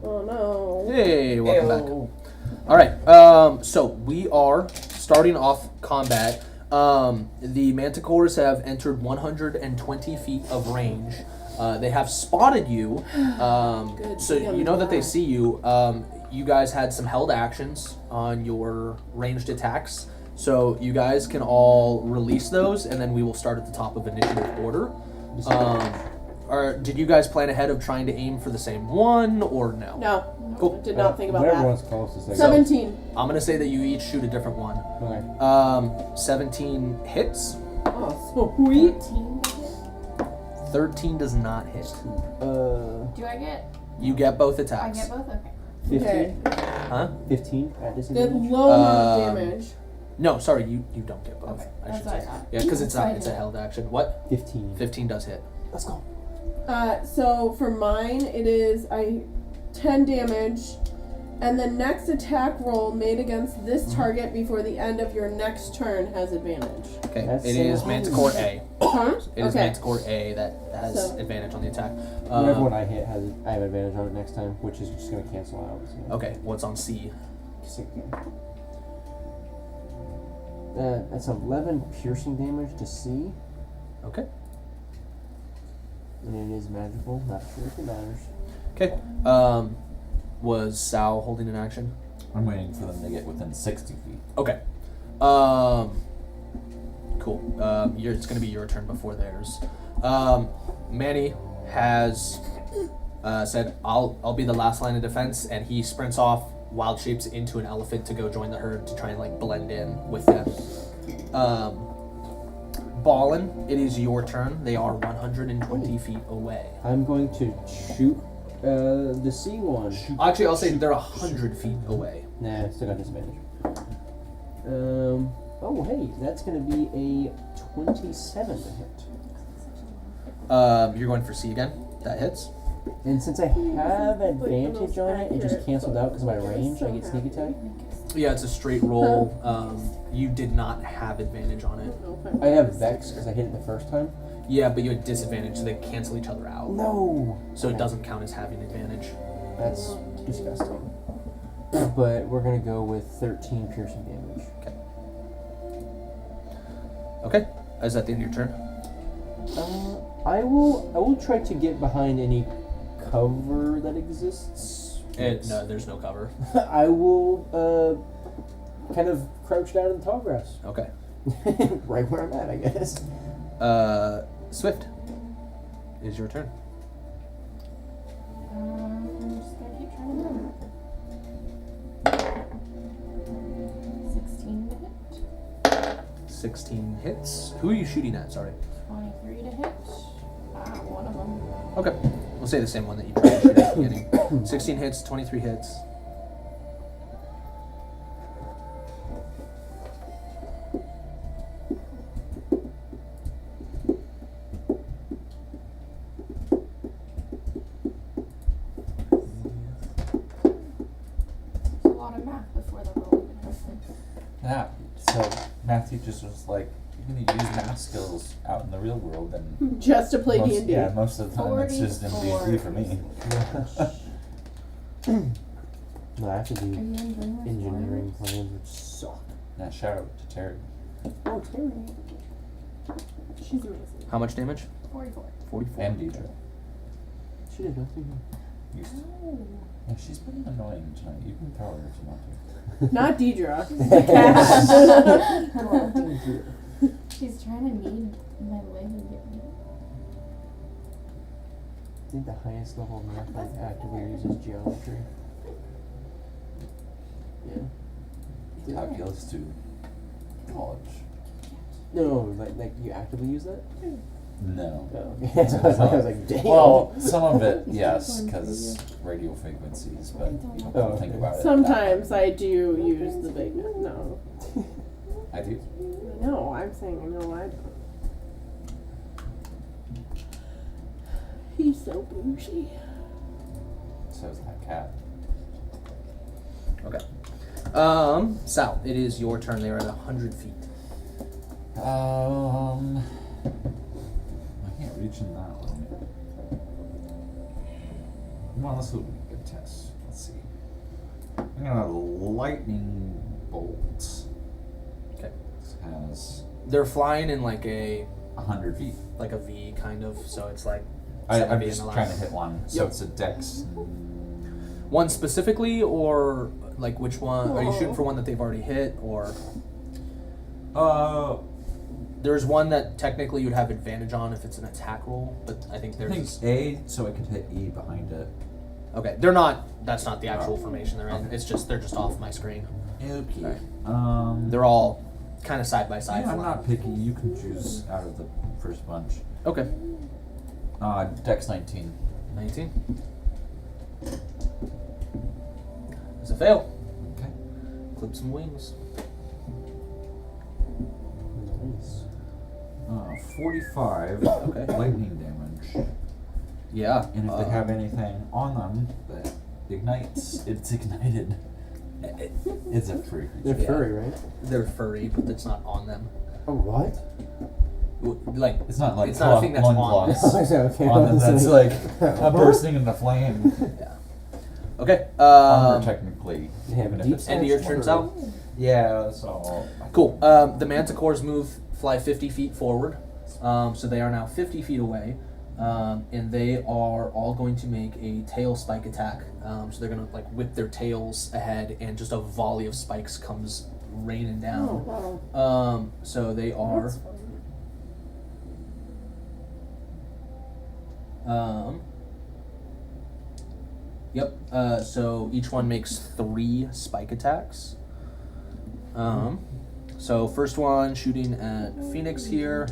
Speaker 1: Oh no.
Speaker 3: Hey, welcome back.
Speaker 2: Ayo.
Speaker 3: All right. So we are starting off combat. The Manticores have entered 120 feet of range. They have spotted you.
Speaker 1: Good.
Speaker 3: So you know that they see you. You guys had some held actions on your ranged attacks. So you guys can all release those, and then we will start at the top of initiative order. Or did you guys plan ahead of trying to aim for the same one, or no?
Speaker 1: No.
Speaker 3: Cool.
Speaker 1: Did not think about
Speaker 4: Whatever
Speaker 1: that.
Speaker 4: one's closest. I guess.
Speaker 1: 17.
Speaker 3: I'm gonna say that you each shoot a different one.
Speaker 4: Okay.
Speaker 3: 17 hits.
Speaker 1: Oh, sweet.
Speaker 5: 14 to hit?
Speaker 3: 13 does not hit.
Speaker 5: Do I get?
Speaker 3: You get both
Speaker 5: I
Speaker 3: attacks.
Speaker 5: get both. Okay.
Speaker 4: 15.
Speaker 1: Okay.
Speaker 3: Huh?
Speaker 4: 15 at
Speaker 1: The
Speaker 4: disadvantage.
Speaker 1: low amount of damage.
Speaker 3: No, sorry, you don't get both.
Speaker 5: Okay,
Speaker 3: I
Speaker 5: that's
Speaker 3: should
Speaker 5: what I
Speaker 3: say.
Speaker 5: thought.
Speaker 3: Yeah, because it's
Speaker 5: That's
Speaker 3: a
Speaker 5: what I
Speaker 3: it's a
Speaker 5: did.
Speaker 3: held action. What?
Speaker 4: 15.
Speaker 3: 15 does hit.
Speaker 4: Let's go.
Speaker 1: So for mine, it is 10 damage, and the next attack roll made against this target before the end of your next turn has advantage.
Speaker 3: Okay,
Speaker 4: That's
Speaker 3: it is
Speaker 4: so
Speaker 3: Manticore A.
Speaker 1: Huh?
Speaker 3: It is
Speaker 1: Okay.
Speaker 3: Manticore A that has
Speaker 1: So-
Speaker 3: advantage on the attack.
Speaker 4: Whatever one I hit I have advantage on it next time, which is just gonna cancel out. So.
Speaker 3: Okay, what's on C?
Speaker 4: That's 11 piercing damage to C,
Speaker 3: Okay.
Speaker 4: and it is magical. Not sure if it matters.
Speaker 3: Okay. Was Sal holding an action?
Speaker 2: I'm waiting for them to get within 60 feet.
Speaker 3: Okay. Cool. It's going to be your turn before theirs. Manny has said, "I'll be the last line of defense," and he sprints off, wild shapes into an elephant to go join the herd to try and like blend in with them. Ballin, it is your turn. They are 120 feet away.
Speaker 4: I'm going to shoot the C one.
Speaker 3: Actually, I'll say they're 100 feet away.
Speaker 4: Nah, still got disadvantage. Oh, hey, that's going to be a 27 to hit.
Speaker 3: You're going for C again. That hits.
Speaker 4: And since I have advantage on it, it just canceled out because of my range. I get sneak attack.
Speaker 3: Yeah, it's a straight roll. You did not have advantage on it.
Speaker 4: I have Vex because I hit it the first time.
Speaker 3: Yeah, but you had disadvantage, so they cancel each other out.
Speaker 4: No!
Speaker 3: So it doesn't count as having advantage.
Speaker 4: That's disgusting. But we're going to go with 13 piercing damage.
Speaker 3: Okay. Is that the end of your turn?
Speaker 4: I will try to get behind any cover that exists.
Speaker 3: No, there's no cover.
Speaker 4: I will kind of crouch down in the tall grass.
Speaker 3: Okay.
Speaker 4: Right where I'm at, I guess.
Speaker 3: Swift. It is your turn.
Speaker 5: I'm just gonna keep trying to remember. 16 to hit.
Speaker 3: 16 hits. Who are you shooting at? Sorry.
Speaker 5: 23 to hit. One of them.
Speaker 3: Okay. We'll say the same one that you tried to shoot at the beginning. 16 hits, 23 hits.
Speaker 5: There's a lot of math before the roll even happens.
Speaker 2: Yeah. So Matthew just was like, "You're gonna use math skills out in the real world, and
Speaker 1: Just to play
Speaker 2: most,
Speaker 1: D&D.
Speaker 2: yeah, most of the time it's just in
Speaker 5: 44.
Speaker 2: D&D for me."
Speaker 4: No, I have to
Speaker 5: Are
Speaker 4: do
Speaker 5: you enjoying this
Speaker 4: engineering plans, which suck.
Speaker 2: Now shout out to Terry.
Speaker 4: Oh, Terry.
Speaker 1: She's amazing.
Speaker 3: How much damage?
Speaker 5: 44.
Speaker 3: 44.
Speaker 2: And Deidre.
Speaker 4: She did nothing.
Speaker 2: Used to.
Speaker 5: Oh.
Speaker 2: Yeah, she's been annoying tonight. You can throw her if you want to.
Speaker 1: Not Deidre. The cat.
Speaker 5: She's trying to knead my leg and get me.
Speaker 4: I think the highest level of math I've actively used is geometry. Yeah.
Speaker 2: Calculus to college.
Speaker 4: No, like you actively use that?
Speaker 2: No.
Speaker 4: Oh, okay. So I was like, damn.
Speaker 2: Well, some of it, yes, because radio frequencies, but you don't
Speaker 4: Oh,
Speaker 2: think
Speaker 4: okay.
Speaker 2: about it.
Speaker 1: Sometimes I do use the big. No.
Speaker 2: I do.
Speaker 1: No, I'm saying I know I don't. He's so bougie.
Speaker 2: So is that cat.
Speaker 3: Okay. Sal, it is your turn. They are at 100 feet.
Speaker 2: I can't reach in that one. Come on, let's do a good test. Let's see. I'm gonna lightning bolt.
Speaker 3: Okay.
Speaker 2: This has
Speaker 3: They're flying in like a
Speaker 2: 100 feet.
Speaker 3: V kind of, so it's like
Speaker 2: I'm
Speaker 3: 70
Speaker 2: just
Speaker 3: in the
Speaker 2: trying to
Speaker 3: last.
Speaker 2: hit one. So
Speaker 3: Yep.
Speaker 2: it's a dex.
Speaker 3: One specifically, or like which one? Are you shooting
Speaker 1: Oh.
Speaker 3: for one that they've already hit, or
Speaker 2: Uh,
Speaker 3: there's one that technically you'd have advantage on if it's an attack roll, but I think
Speaker 2: I
Speaker 3: there's
Speaker 2: think A, so I could hit E behind it.
Speaker 3: okay. They're not. That's not the actual
Speaker 2: Oh.
Speaker 3: formation they're in.
Speaker 2: Okay.
Speaker 3: It's just they're just off my screen.
Speaker 2: Okay.
Speaker 3: They're all kind of side by side.
Speaker 2: Yeah, I'm
Speaker 3: flying.
Speaker 2: not picky. You can choose out of the first bunch.
Speaker 3: Okay.
Speaker 2: Dex 19.
Speaker 3: 19. It's a fail.
Speaker 2: Okay.
Speaker 3: Clip some wings.
Speaker 4: Nice.
Speaker 2: 45
Speaker 3: Okay.
Speaker 2: lightning damage.
Speaker 3: Yeah.
Speaker 2: And if they have anything on them that ignites, it's ignited. It's a freak.
Speaker 4: They're
Speaker 3: Yeah.
Speaker 4: furry, right?
Speaker 3: They're furry, but it's not on them.
Speaker 4: Oh, what?
Speaker 3: Like
Speaker 2: It's not like
Speaker 3: it's not a thing that's on
Speaker 2: loincloths
Speaker 3: them.
Speaker 4: Oh, is that okay?
Speaker 2: on them. That's like
Speaker 4: What?
Speaker 2: bursting into flame.
Speaker 3: Yeah. Okay.
Speaker 2: Armor technically.
Speaker 4: They have
Speaker 2: even if
Speaker 4: deep
Speaker 2: it's
Speaker 3: End of your
Speaker 4: That's
Speaker 3: turns
Speaker 4: furry.
Speaker 3: out.
Speaker 2: Yeah, so
Speaker 3: Cool. The manticores fly 50 feet forward. So they are now 50 feet away. And they are all going to make a tail spike attack. So they're going to like whip their tails ahead, and just a volley of spikes comes raining
Speaker 1: Oh,
Speaker 3: down.
Speaker 1: wow.
Speaker 3: So they are.
Speaker 1: That's fun.
Speaker 3: Yep. So each one makes 3 spike attacks. So first one shooting at Phoenix here.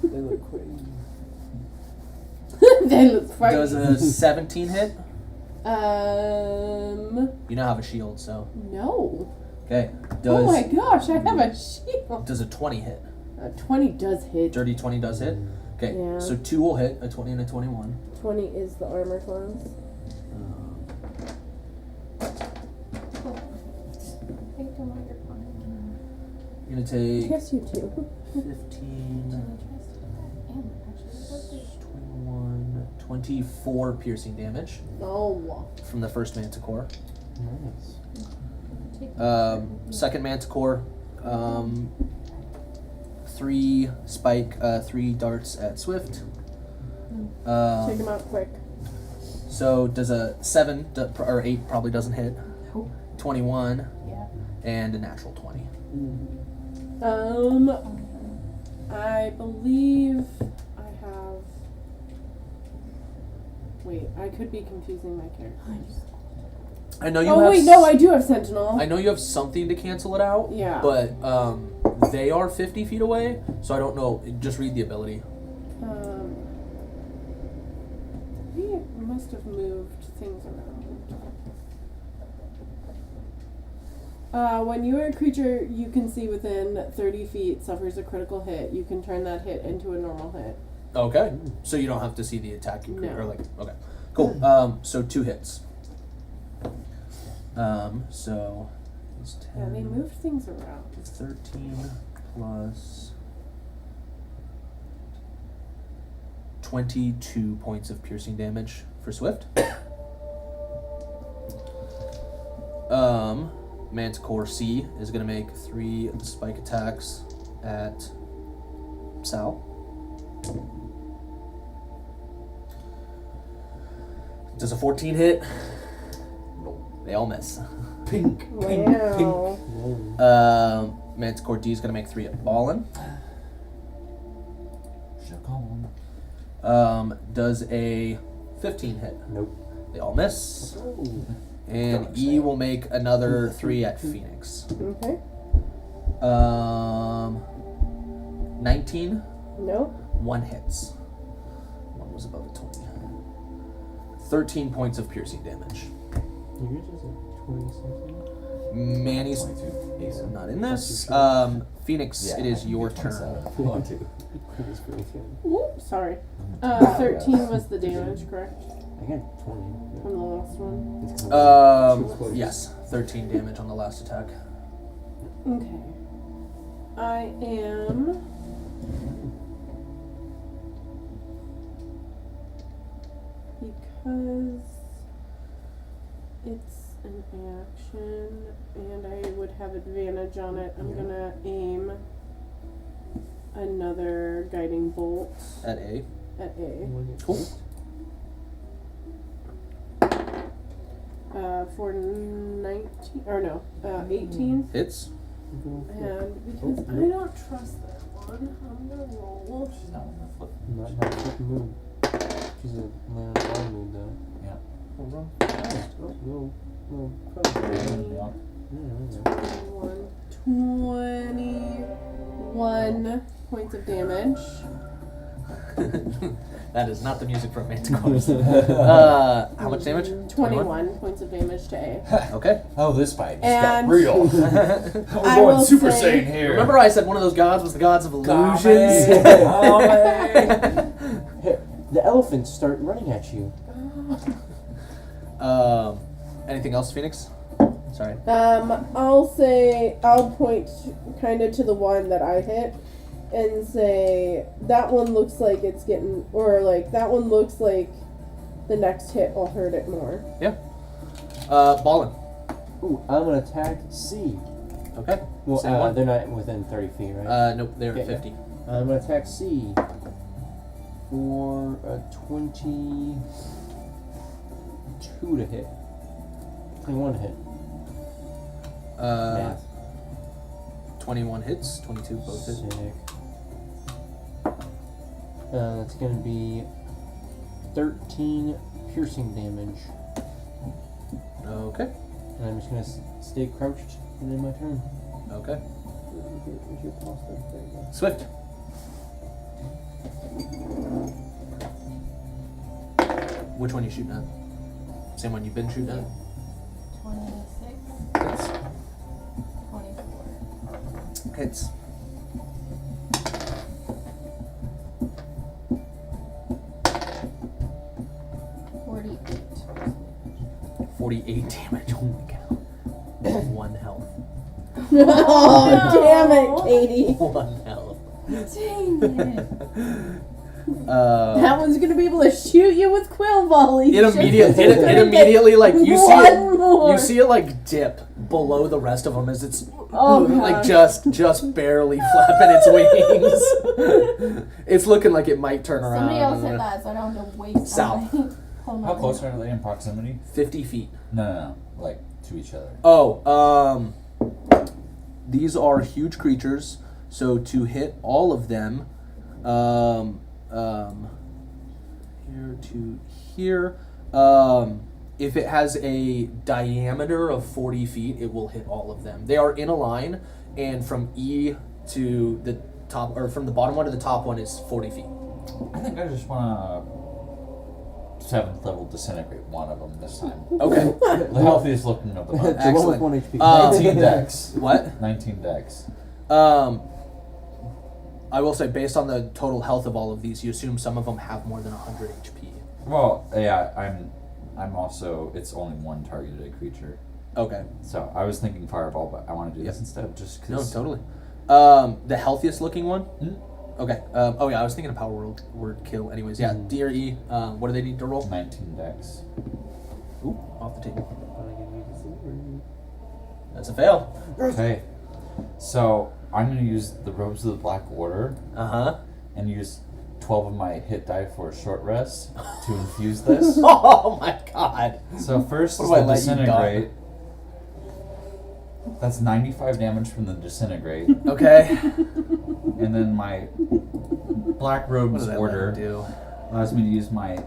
Speaker 4: They look crazy.
Speaker 1: They look frightened.
Speaker 3: Does a 17 hit?
Speaker 1: You
Speaker 3: You now have a shield, so
Speaker 1: no.
Speaker 3: okay.
Speaker 1: Oh my
Speaker 3: Does
Speaker 1: gosh, I have a shield.
Speaker 3: does a 20 hit?
Speaker 1: 20 does hit.
Speaker 3: Dirty 20 does hit. Okay,
Speaker 1: Yeah.
Speaker 3: so 2 will hit, a 20 and a 21.
Speaker 1: 20 is the armor class.
Speaker 5: Take them while you're fine.
Speaker 3: You're gonna take
Speaker 1: Yes, you do.
Speaker 3: 15, 21, 24 piercing damage
Speaker 1: Oh.
Speaker 3: from the first manticore.
Speaker 4: Nice.
Speaker 3: Second manticore, 3 spike, 3 darts at Swift.
Speaker 1: Take him out quick.
Speaker 3: So does a 7 or 8 probably doesn't hit.
Speaker 5: Nope.
Speaker 3: 21
Speaker 5: Yeah.
Speaker 3: and a natural 20.
Speaker 1: I believe I have. Wait, I could be confusing my characters.
Speaker 3: I know you
Speaker 1: Oh
Speaker 3: have.
Speaker 1: wait, no, I do have Sentinel.
Speaker 3: I know you have something to cancel it out.
Speaker 1: Yeah.
Speaker 3: But they are 50 feet away, so I don't know. Just read the ability.
Speaker 1: We must have moved things around. When you are a creature you can see within 30 feet suffers a critical hit, you can turn that hit into a normal hit.
Speaker 3: Okay. So you don't have to see the attacking
Speaker 1: No.
Speaker 3: or like. Okay. Cool. So 2 hits. So it's 10.
Speaker 1: Yeah, they moved things around.
Speaker 3: 13 plus 22 points of piercing damage for Swift. Manticore C is going to make 3 spike attacks at Sal. Does a 14 hit? They all miss.
Speaker 2: pink,
Speaker 1: Wow.
Speaker 3: Manticore D is going to make 3 at Ballin. Does a 15 hit?
Speaker 4: Nope.
Speaker 3: They all miss.
Speaker 4: Oh.
Speaker 3: And
Speaker 2: Dark
Speaker 3: E
Speaker 2: side.
Speaker 3: will make another 3 at Phoenix.
Speaker 1: Okay.
Speaker 3: 19,
Speaker 1: Nope.
Speaker 3: 1 hits. 1 was above a 20. 13 points of piercing damage.
Speaker 4: Yours is a 20-something?
Speaker 3: Manny's
Speaker 2: 22. Ace.
Speaker 3: not in this. Phoenix,
Speaker 2: Yeah,
Speaker 3: it is your
Speaker 2: 27.
Speaker 3: turn.
Speaker 2: 22.
Speaker 4: That's pretty good.
Speaker 1: Whoop, sorry. 13 was the damage, correct?
Speaker 4: I got 20.
Speaker 1: From the last one.
Speaker 4: It's kind of too close.
Speaker 3: Yes, 13 damage on the last attack.
Speaker 1: Okay. I am because it's an action and I would have advantage on it, I'm gonna aim another guiding bolt
Speaker 3: At A.
Speaker 1: at A.
Speaker 3: Cool.
Speaker 1: For 19, or no, 18.
Speaker 3: Hits.
Speaker 1: And because I don't trust that one, I'm gonna roll.
Speaker 2: She's not in the flip.
Speaker 4: Not flipping mood. She's a land on mood though.
Speaker 2: Yeah.
Speaker 4: Oh, wrong. Oh, no. Yeah.
Speaker 1: 21 points of damage.
Speaker 3: That is not the music from Manticore. How much damage?
Speaker 1: 21 points of damage to A.
Speaker 3: Okay.
Speaker 2: Oh, this fight just
Speaker 1: And-
Speaker 2: got real.
Speaker 1: I will say-
Speaker 2: here.
Speaker 3: Remember I said one of those gods was the gods of illusions?
Speaker 4: Hey, the elephants start running at you.
Speaker 3: Anything else, Phoenix? Sorry.
Speaker 1: I'll point kind of to the one that I hit and say that one looks like it's getting, or like that one looks like the next hit will hurt it more.
Speaker 3: Yeah. Ballin.
Speaker 4: Ooh, I'm gonna attack C.
Speaker 3: Okay.
Speaker 4: Well,
Speaker 3: Same one.
Speaker 4: they're not within 30 feet, right?
Speaker 3: Nope, they're
Speaker 4: Okay,
Speaker 3: 50.
Speaker 4: I'm gonna attack C for a 22 to hit. 21 to hit. Math.
Speaker 3: 21 hits, 22 both hits.
Speaker 4: Sick. That's gonna be 13 piercing damage.
Speaker 3: Okay.
Speaker 4: And I'm just gonna stay crouched and then my turn.
Speaker 3: Okay.
Speaker 4: Where's your plus there? There you go.
Speaker 3: Swift. Which one you shooting at? Same one you've been shooting at?
Speaker 5: 26,
Speaker 3: Hits.
Speaker 5: 24.
Speaker 3: Hits.
Speaker 5: $48.
Speaker 3: 48 damage. Holy cow. 1 health.
Speaker 1: Oh,
Speaker 5: no.
Speaker 1: damn it, Katie.
Speaker 3: 1 health.
Speaker 5: Dang it.
Speaker 1: That one's gonna be able to shoot you with quill volleys.
Speaker 3: It immediately like you see
Speaker 1: One
Speaker 3: it.
Speaker 1: more.
Speaker 3: You see it like dip below the rest of them as it's
Speaker 1: Oh,
Speaker 3: like
Speaker 1: gosh.
Speaker 3: just barely flapping its wings. It's looking like it might turn around.
Speaker 5: Somebody else hit that, so I don't have to waste
Speaker 3: South.
Speaker 5: time. Hold
Speaker 2: How
Speaker 5: on.
Speaker 2: close are they in proximity?
Speaker 3: 50 feet.
Speaker 2: No. Like to each other.
Speaker 3: Oh, these are huge creatures. So to hit all of them, here to here, if it has a diameter of 40 feet, it will hit all of them. They are in a line, and from E to the top, or from the bottom one to the top one is 40 feet.
Speaker 2: I think I just want to 7th level disintegrate one of them this time.
Speaker 3: Okay.
Speaker 2: The healthiest looking of the bunch.
Speaker 4: The one with
Speaker 3: Excellent.
Speaker 4: 1 HP.
Speaker 2: 19 dex.
Speaker 3: What?
Speaker 2: 19 dex.
Speaker 3: I will say, based on the total health of all of these, you assume some of them have more than 100 HP.
Speaker 2: Well, yeah, I'm also, it's only one targeted creature.
Speaker 3: Okay.
Speaker 2: So I was thinking fireball, but I want to do this instead just
Speaker 3: No,
Speaker 2: because.
Speaker 3: totally. The healthiest looking one?
Speaker 2: Hmm?
Speaker 3: Okay. Oh yeah, I was thinking of power word kill anyways. Yeah, D or E. What do they need to roll?
Speaker 2: 19 dex.
Speaker 3: Ooh, off the table. That's a fail.
Speaker 2: Okay. So I'm going to use the Robes of the Black Order
Speaker 3: Uh-huh.
Speaker 2: and use 12 of my hit die for a short rest to infuse this.
Speaker 3: Oh my god.
Speaker 2: So first
Speaker 3: What
Speaker 2: is
Speaker 3: do I
Speaker 2: the
Speaker 3: let you
Speaker 2: disintegrate. That's 95 damage from the disintegrate.
Speaker 3: Okay.
Speaker 2: And then my Black
Speaker 3: What
Speaker 2: Robes
Speaker 3: does that
Speaker 2: Order
Speaker 3: do?
Speaker 2: allows me to use my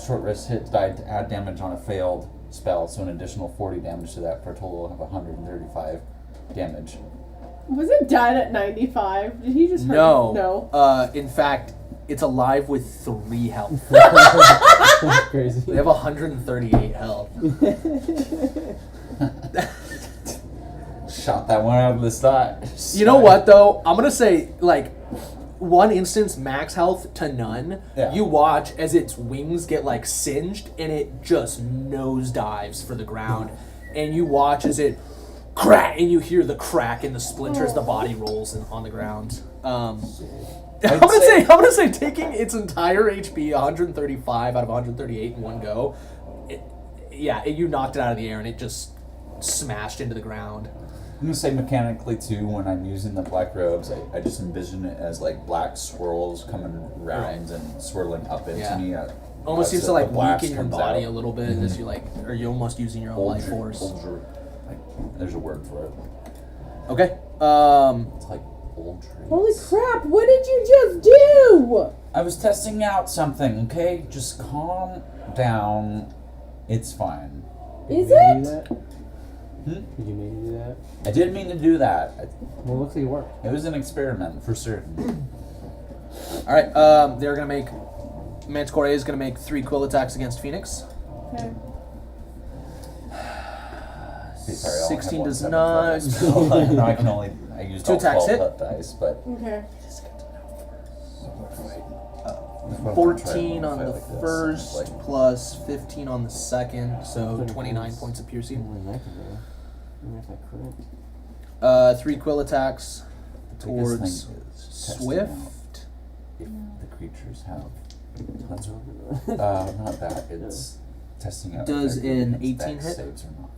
Speaker 2: short rest hit die to add damage on a failed spell, so an additional 40 damage to that for a total of 135 damage.
Speaker 1: Was it died at 95? Did he just hurt?
Speaker 3: No.
Speaker 1: No.
Speaker 3: In fact, it's alive with 3 health.
Speaker 4: That's crazy.
Speaker 3: They have 138 health.
Speaker 2: Shot that one out of the slot.
Speaker 3: You know what though? I'm gonna say like one instance max health to none.
Speaker 2: Yeah.
Speaker 3: You watch as its wings get like singed and it just nosedives for the ground, and you watch as it crack and you hear the crack and the splinters. The body rolls on the ground. I'm gonna say taking its entire HP, 135 out of 138 in one go. You knocked it out of the air and it just smashed into the ground.
Speaker 2: I'm gonna say mechanically too, when I'm using the black robes, I just envision it as like black swirls coming round and swirling up into me.
Speaker 3: Almost seems to like weaken your body a little bit as you or you're almost using your own life force.
Speaker 2: There's a word for it.
Speaker 3: Okay.
Speaker 2: It's like old traits.
Speaker 1: Holy crap! What did you just do?
Speaker 2: I was testing out something. Okay, just calm down. It's fine.
Speaker 1: Is
Speaker 4: Did you
Speaker 1: it?
Speaker 4: do that?
Speaker 2: Hmm?
Speaker 4: Did you mean to do that?
Speaker 2: I didn't mean to do that.
Speaker 4: Well, it looks like it worked.
Speaker 2: It was an experiment for certain.
Speaker 3: All right. They're gonna make. Manticore A is gonna make 3 quill attacks against Phoenix.
Speaker 1: Okay.
Speaker 2: Sorry, I only
Speaker 3: 16
Speaker 2: have
Speaker 3: does
Speaker 2: 1/7
Speaker 3: not.
Speaker 2: focus. No, I can only. I used
Speaker 3: 2
Speaker 2: all
Speaker 3: attacks
Speaker 2: 12
Speaker 3: hit.
Speaker 2: hit dice, but.
Speaker 1: Okay.
Speaker 3: 14 on the
Speaker 2: Like this,
Speaker 3: first,
Speaker 2: like-
Speaker 3: plus 15 on the second, so 29
Speaker 4: points.
Speaker 3: points of piercing.
Speaker 4: Where's that gonna go? Where's that crit?
Speaker 3: 3 quill attacks
Speaker 2: The biggest
Speaker 3: towards
Speaker 2: thing is testing
Speaker 3: Swift.
Speaker 2: out if the creatures have.
Speaker 4: Tons of
Speaker 2: Not that. It's testing out.
Speaker 3: Does
Speaker 2: if they're
Speaker 3: an
Speaker 2: good against
Speaker 3: 18
Speaker 2: dex
Speaker 3: hit?
Speaker 2: saves or not.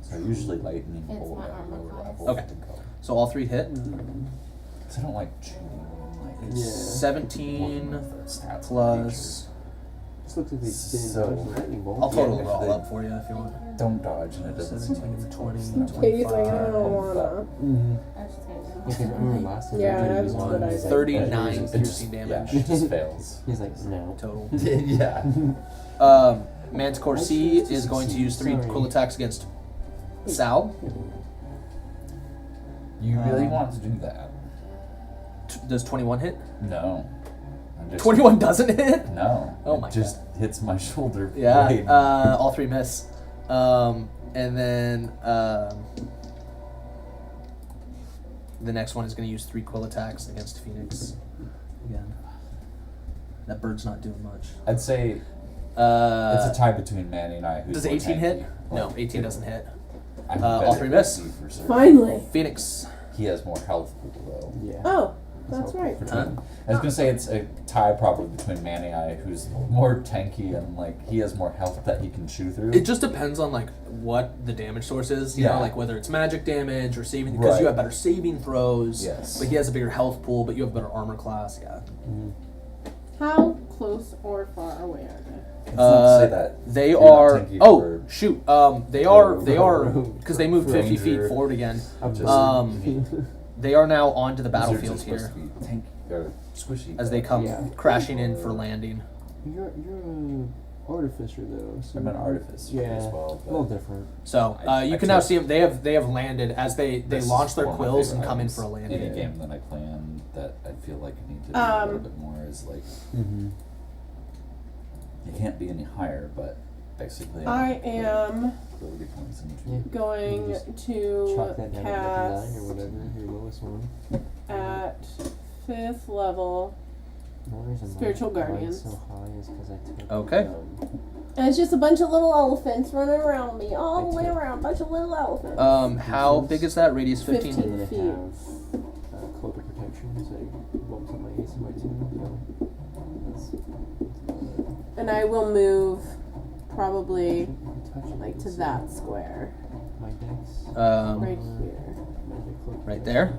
Speaker 2: So usually lightning
Speaker 5: It's
Speaker 2: bolt
Speaker 5: not
Speaker 2: at
Speaker 5: armor
Speaker 2: lower
Speaker 5: class.
Speaker 2: level.
Speaker 3: Okay. So all 3 hit.
Speaker 2: Because I don't like cheating. Like
Speaker 4: Yeah.
Speaker 3: 17
Speaker 2: looking at the stats of the
Speaker 3: plus.
Speaker 4: This looks like they didn't
Speaker 2: So-
Speaker 4: dodge the lightning bolt.
Speaker 3: I'll totally
Speaker 2: Yeah,
Speaker 3: roll
Speaker 2: they-
Speaker 3: up for you if you want.
Speaker 2: creatures. Don't dodge, and it doesn't seem like
Speaker 3: 17,
Speaker 2: it's
Speaker 3: 20,
Speaker 2: close.
Speaker 1: He's like, I
Speaker 3: 25.
Speaker 1: don't wanna.
Speaker 5: I was just gonna
Speaker 4: Yeah,
Speaker 5: go.
Speaker 4: 'cause I remember last time.
Speaker 1: Yeah,
Speaker 4: I tried to
Speaker 1: that's
Speaker 4: use
Speaker 1: what
Speaker 4: one,
Speaker 1: I
Speaker 4: he's
Speaker 1: said.
Speaker 3: 39
Speaker 2: It just-
Speaker 3: piercing damage.
Speaker 2: Yeah, it just fails.
Speaker 4: He's like, no.
Speaker 3: Total.
Speaker 2: Yeah.
Speaker 3: Manticore C is going to use 3
Speaker 4: Sorry.
Speaker 3: quill attacks against Sal.
Speaker 2: You really want to do that?
Speaker 3: Does 21 hit?
Speaker 2: No.
Speaker 3: 21 doesn't hit?
Speaker 2: No.
Speaker 3: Oh
Speaker 2: it
Speaker 3: my
Speaker 2: just hits my shoulder.
Speaker 3: Yeah,
Speaker 2: blade.
Speaker 3: all 3 miss. And then the next one is going to use 3 quill attacks against Phoenix. Again. That bird's not doing much.
Speaker 2: I'd say it's a tie between Manny and I. Who's
Speaker 3: Does
Speaker 2: more
Speaker 3: 18 hit?
Speaker 2: tanky.
Speaker 3: No, 18 doesn't hit.
Speaker 2: I'm
Speaker 3: all
Speaker 2: better
Speaker 3: 3
Speaker 2: at
Speaker 3: miss.
Speaker 2: DC for certain.
Speaker 1: Finally.
Speaker 3: Phoenix.
Speaker 2: He has more health pool though.
Speaker 4: Yeah.
Speaker 1: Oh, that's right.
Speaker 2: Between- I was gonna say it's a tie probably between Manny and I, who's more tanky and like he has more health that he can chew through.
Speaker 3: It just depends on like what the damage source is, you know,
Speaker 2: Yeah.
Speaker 3: like whether it's magic damage or saving, because you
Speaker 2: Right.
Speaker 3: have better saving throws.
Speaker 2: Yes.
Speaker 3: But he has a bigger health pool, but you have better armor class. Yeah.
Speaker 1: How close or far away are they?
Speaker 2: It's not to say that
Speaker 3: They
Speaker 2: you're not
Speaker 3: are.
Speaker 2: tanky
Speaker 3: Oh
Speaker 2: for
Speaker 3: shoot! They are
Speaker 4: rogue
Speaker 3: because they moved 50 feet
Speaker 2: ranger.
Speaker 3: forward again.
Speaker 4: I'm
Speaker 2: just-
Speaker 3: They are now onto the
Speaker 2: wizards are
Speaker 3: battlefield
Speaker 2: supposed
Speaker 3: here
Speaker 2: to be tanky or squishy.
Speaker 3: as they come
Speaker 4: Yeah.
Speaker 3: crashing in for landing.
Speaker 4: You're a artificer though. So
Speaker 2: I'm an artificer
Speaker 4: yeah,
Speaker 2: as well,
Speaker 4: a little
Speaker 2: but-
Speaker 4: different.
Speaker 3: So
Speaker 2: I
Speaker 3: you can now
Speaker 2: trust-
Speaker 3: see them. They have landed as they
Speaker 2: This is
Speaker 3: launch their
Speaker 2: one of my
Speaker 3: quills
Speaker 2: favorite
Speaker 3: and come in
Speaker 2: items.
Speaker 3: for a landing.
Speaker 2: Any game that I play in that I feel like I need to do a little bit more is like
Speaker 4: Mm-hmm.
Speaker 2: you can't be any higher, but basically
Speaker 1: I am
Speaker 2: ability points into
Speaker 4: Yeah.
Speaker 1: going
Speaker 4: Just
Speaker 1: to
Speaker 4: Chalk that down to
Speaker 1: cast
Speaker 4: 9 or whatever. Your lowest one.
Speaker 1: at 5th level.
Speaker 4: The only reason
Speaker 1: Spiritual
Speaker 4: mine's
Speaker 1: Guardians.
Speaker 4: so high is because I took.
Speaker 3: Okay.
Speaker 1: And it's just a bunch of little elephants running around me, all the way around, bunch of little elephants.
Speaker 3: How big is that? Radius 15.
Speaker 1: 15.
Speaker 4: And then I
Speaker 1: feet.
Speaker 4: have cloak of protection, so it bumps up my AC by 2. So that's
Speaker 1: And I will move probably
Speaker 4: touch it,
Speaker 1: like
Speaker 4: you
Speaker 1: to
Speaker 4: can see
Speaker 1: that square.
Speaker 4: My dex.
Speaker 1: Right here.
Speaker 4: Magic cloak
Speaker 3: Right there.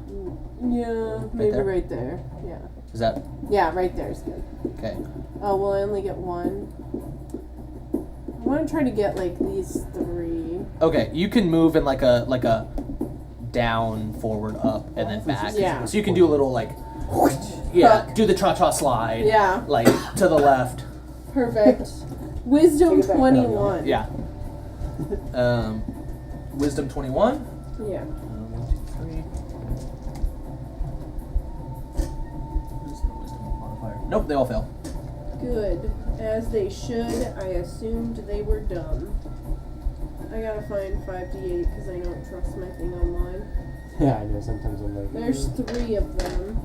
Speaker 1: Yeah, maybe
Speaker 3: there?
Speaker 1: right there. Yeah.
Speaker 3: Is that
Speaker 1: Yeah, right there is good.
Speaker 3: okay?
Speaker 1: Oh, well, I only get one. I want to try to get like these 3.
Speaker 3: Okay, you can move in like a down, forward, up, and then back.
Speaker 1: Yeah.
Speaker 3: So you can do a little like
Speaker 1: Fuck.
Speaker 3: do the cha-cha slide.
Speaker 1: Yeah,
Speaker 3: Like to the left.
Speaker 1: perfect. Wisdom
Speaker 4: Take it back,
Speaker 1: 21.
Speaker 3: Yeah. Wisdom 21.
Speaker 1: Yeah.
Speaker 3: 1, 2, 3. Where's the wisdom modifier? Nope, they all fail.
Speaker 1: Good. As they should. I assumed they were dumb. I gotta find 5d8 because I don't trust my thing online.
Speaker 4: Yeah, I know. Sometimes I'm like.
Speaker 1: There's 3 of them.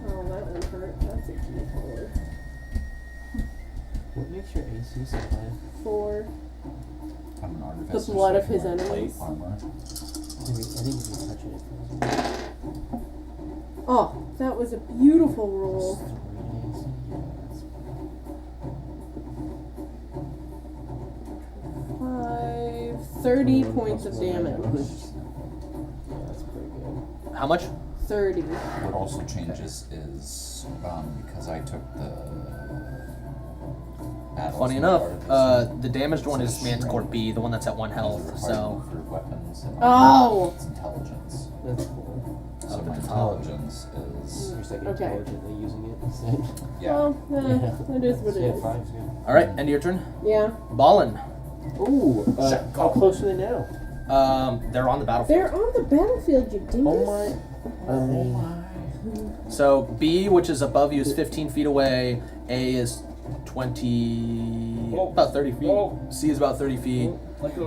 Speaker 1: Oh, that one hurt. That's a d4.
Speaker 4: What makes your AC so high?
Speaker 1: 4.
Speaker 2: I'm an artificer.
Speaker 1: The blood
Speaker 2: so I
Speaker 1: of
Speaker 2: can
Speaker 1: his
Speaker 2: wear
Speaker 1: enemies.
Speaker 2: plate armor.
Speaker 4: think if you touch it, it
Speaker 1: Oh, that was a beautiful roll.
Speaker 4: feels
Speaker 1: 30 points of damage.
Speaker 4: Yeah, that's pretty good.
Speaker 3: How much?
Speaker 1: 30.
Speaker 2: What also changes is because I took the. battles
Speaker 3: Funny
Speaker 2: in
Speaker 3: enough,
Speaker 2: part of this
Speaker 3: the damaged one is
Speaker 2: It's
Speaker 3: Manticore
Speaker 2: shredded.
Speaker 3: B, the one that's at 1 health.
Speaker 2: These are
Speaker 3: So
Speaker 2: hardened for weapons and
Speaker 1: Oh!
Speaker 2: it's intelligence.
Speaker 4: That's cool.
Speaker 2: So my
Speaker 3: the
Speaker 2: intelligence is
Speaker 4: You're just like
Speaker 1: Okay.
Speaker 4: intelligently using it instead.
Speaker 2: yeah.
Speaker 1: Well, it is what it
Speaker 4: Yeah,
Speaker 1: is.
Speaker 4: 5's good.
Speaker 3: all right, end of your turn.
Speaker 1: Yeah.
Speaker 3: Ballin.
Speaker 4: Ooh, how close are they now?
Speaker 3: They're on the battlefield.
Speaker 1: They're on the battlefield, you dingus.
Speaker 4: Oh my. I mean,
Speaker 3: So B, which is above you, is 15 feet away. A is 20, about 30 feet. C is about 30 feet.